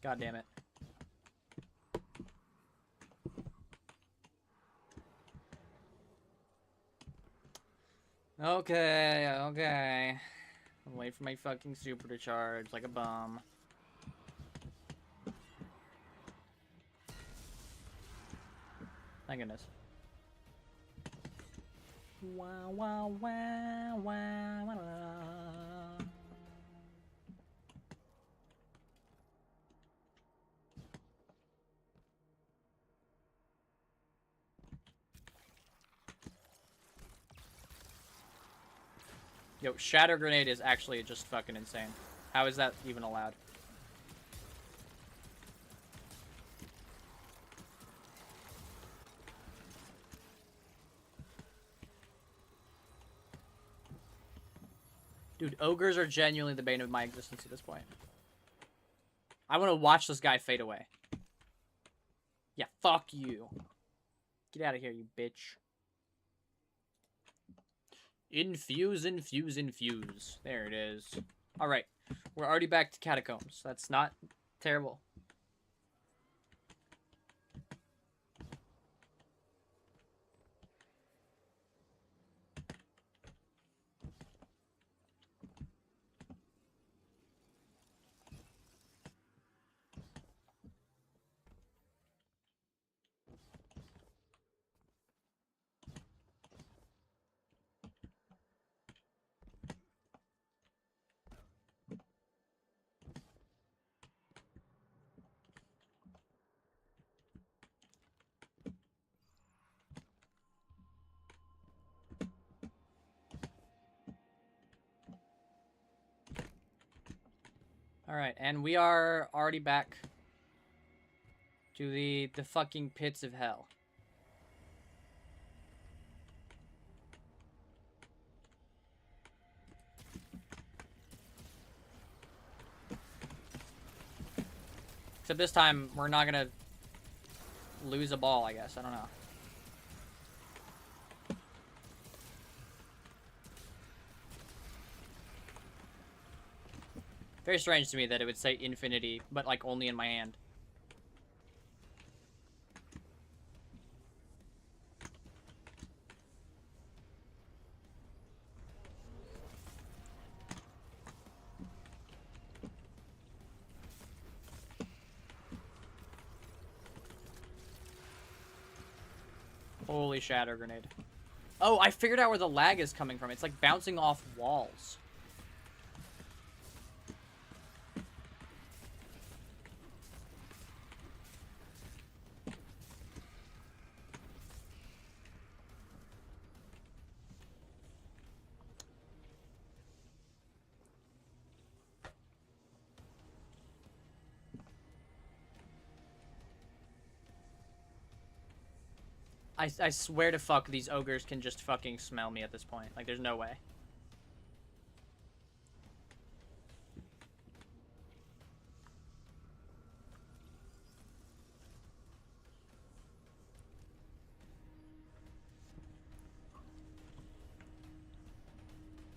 God damn it. Okay, okay. I'm waiting for my fucking super to charge like a bum. Thank goodness. Wow, wow, wow, wow, wow. Yo, Shatter Grenade is actually just fucking insane. How is that even allowed? Dude, ogres are genuinely the bane of my existence at this point. I want to watch this guy fade away. Yeah, fuck you. Get out of here, you bitch. Infuse, infuse, infuse. There it is. Alright. We're already back to catacombs. That's not terrible. Alright, and we are already back to the fucking pits of hell. Except this time, we're not gonna lose a ball, I guess. I don't know. Very strange to me that it would say infinity, but like only in my hand. Holy shatter grenade. Oh, I figured out where the lag is coming from. It's like bouncing off walls. I swear to fuck these ogres can just fucking smell me at this point. Like, there's no way.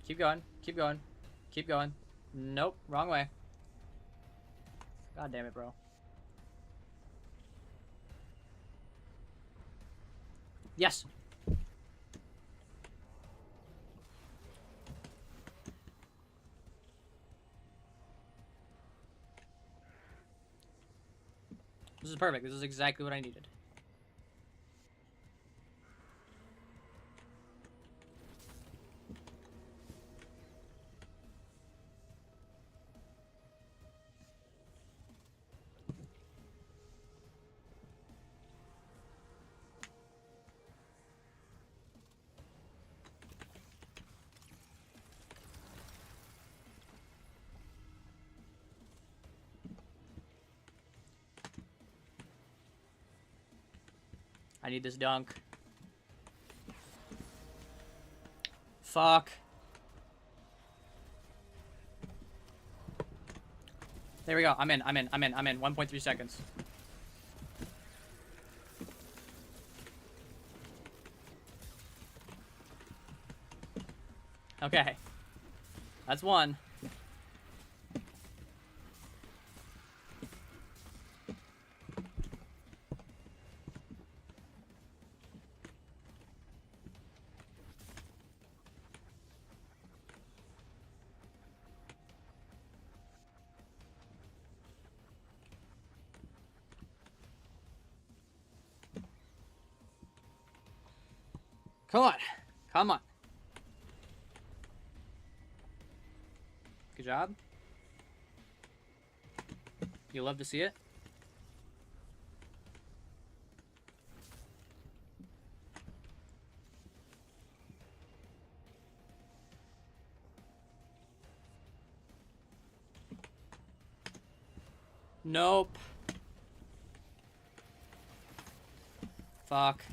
Keep going. Keep going. Keep going. Nope. Wrong way. God damn it, bro. Yes. This is perfect. This is exactly what I needed. I need this dunk. Fuck. There we go. I'm in. 1.3 seconds. Okay. That's one. Come on. Come on. Good job. You love to see it. Nope. Fuck.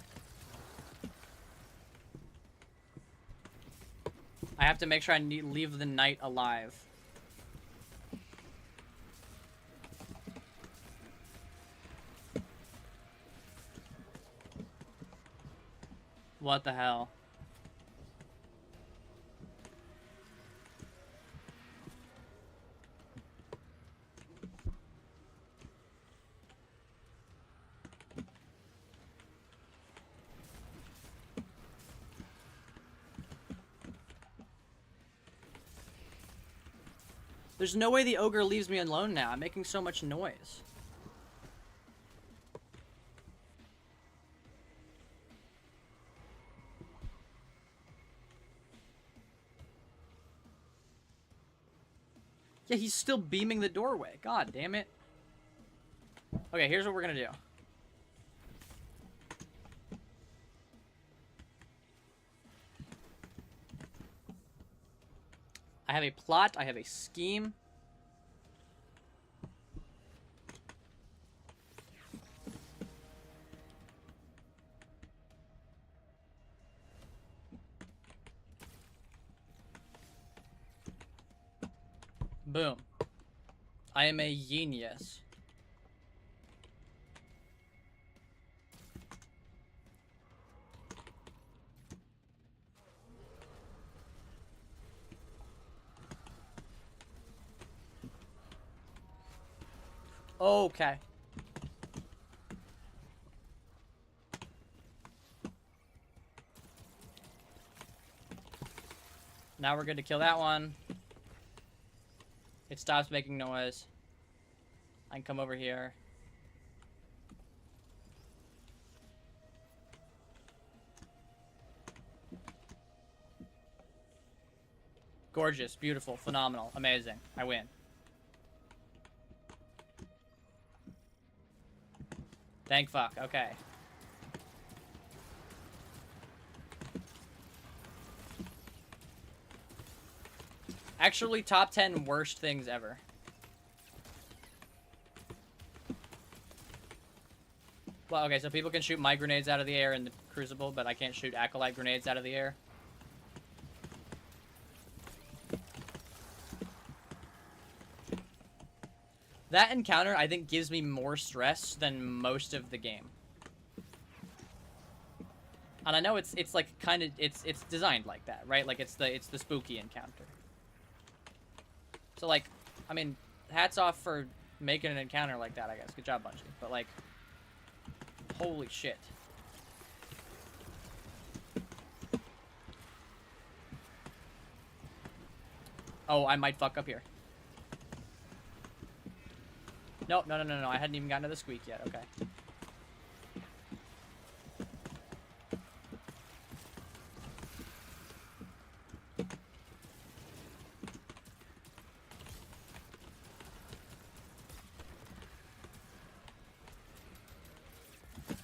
I have to make sure I leave the knight alive. What the hell? There's no way the ogre leaves me alone now. I'm making so much noise. Yeah, he's still beaming the doorway. God damn it. Okay, here's what we're gonna do. I have a plot. I have a scheme. Boom. I am a genius. Okay. Now we're good to kill that one. It stops making noise. I can come over here. Gorgeous, beautiful, phenomenal, amazing. I win. Thank fuck, okay. Actually, top 10 worst things ever. Well, okay, so people can shoot my grenades out of the air in the Crucible, but I can't shoot Acolyte grenades out of the air. That encounter, I think, gives me more stress than most of the game. And I know it's like kind of it's designed like that, right? Like it's the spooky encounter. So like, I mean, hats off for making an encounter like that, I guess. Good job, Bungie. But like, holy shit. Oh, I might fuck up here. Nope, no. I hadn't even gotten to the squeak yet. Okay.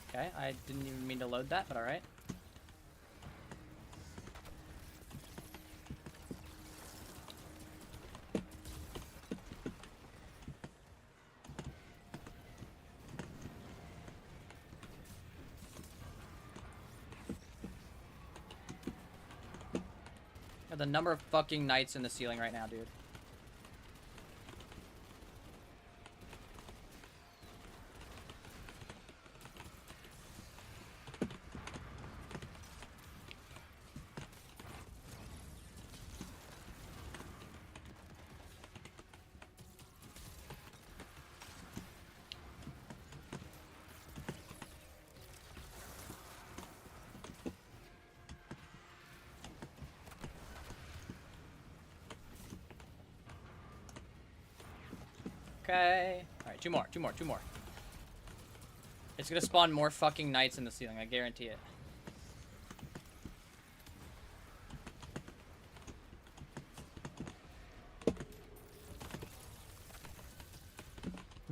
Okay, I didn't even mean to load that, but alright. The number of fucking knights in the ceiling right now, dude. Okay. Alright, two more. It's gonna spawn more fucking knights in the ceiling, I guarantee it.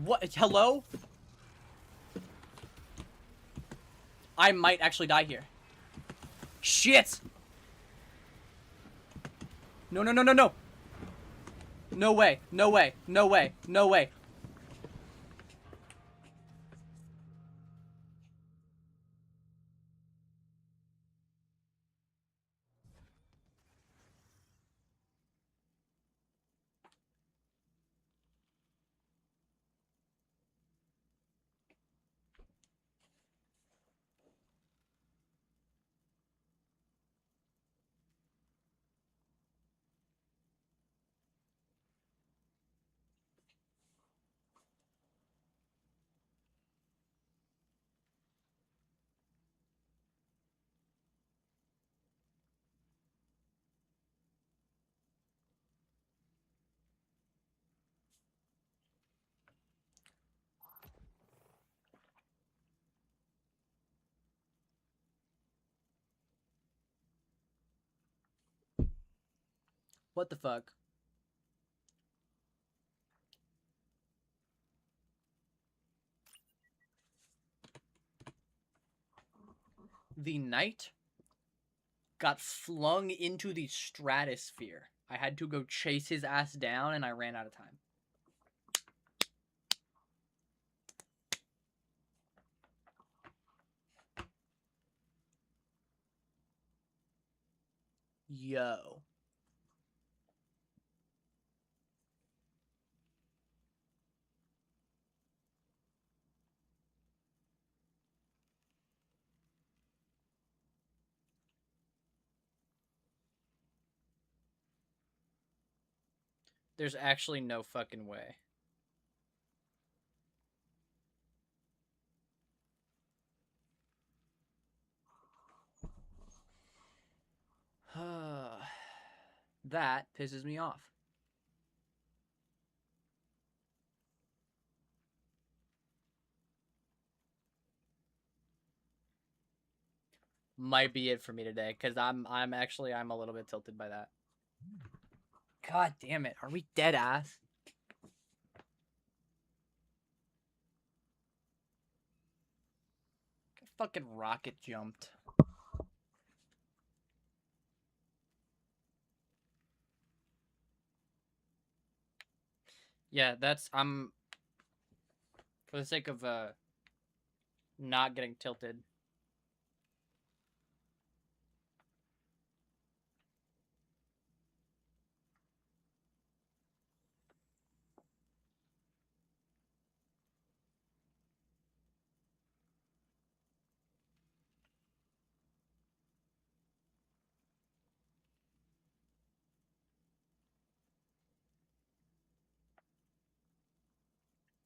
What? Hello? I might actually die here. Shit! No. No way. What the fuck? The knight got flung into the stratosphere. I had to go chase his ass down, and I ran out of time. Yo. There's actually no fucking way. That pisses me off. Might be it for me today, because I'm a little bit tilted by that. God damn it. Are we dead ass? Fucking rocket jumped. Yeah, that's I'm for the sake of not getting tilted.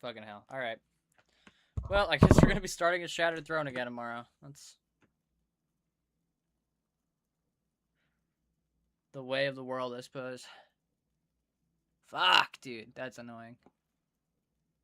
Fucking hell. Alright. Well, I guess we're gonna be starting a Shattered Throne again tomorrow. That's the way of the world, I suppose. Fuck, dude. That's annoying.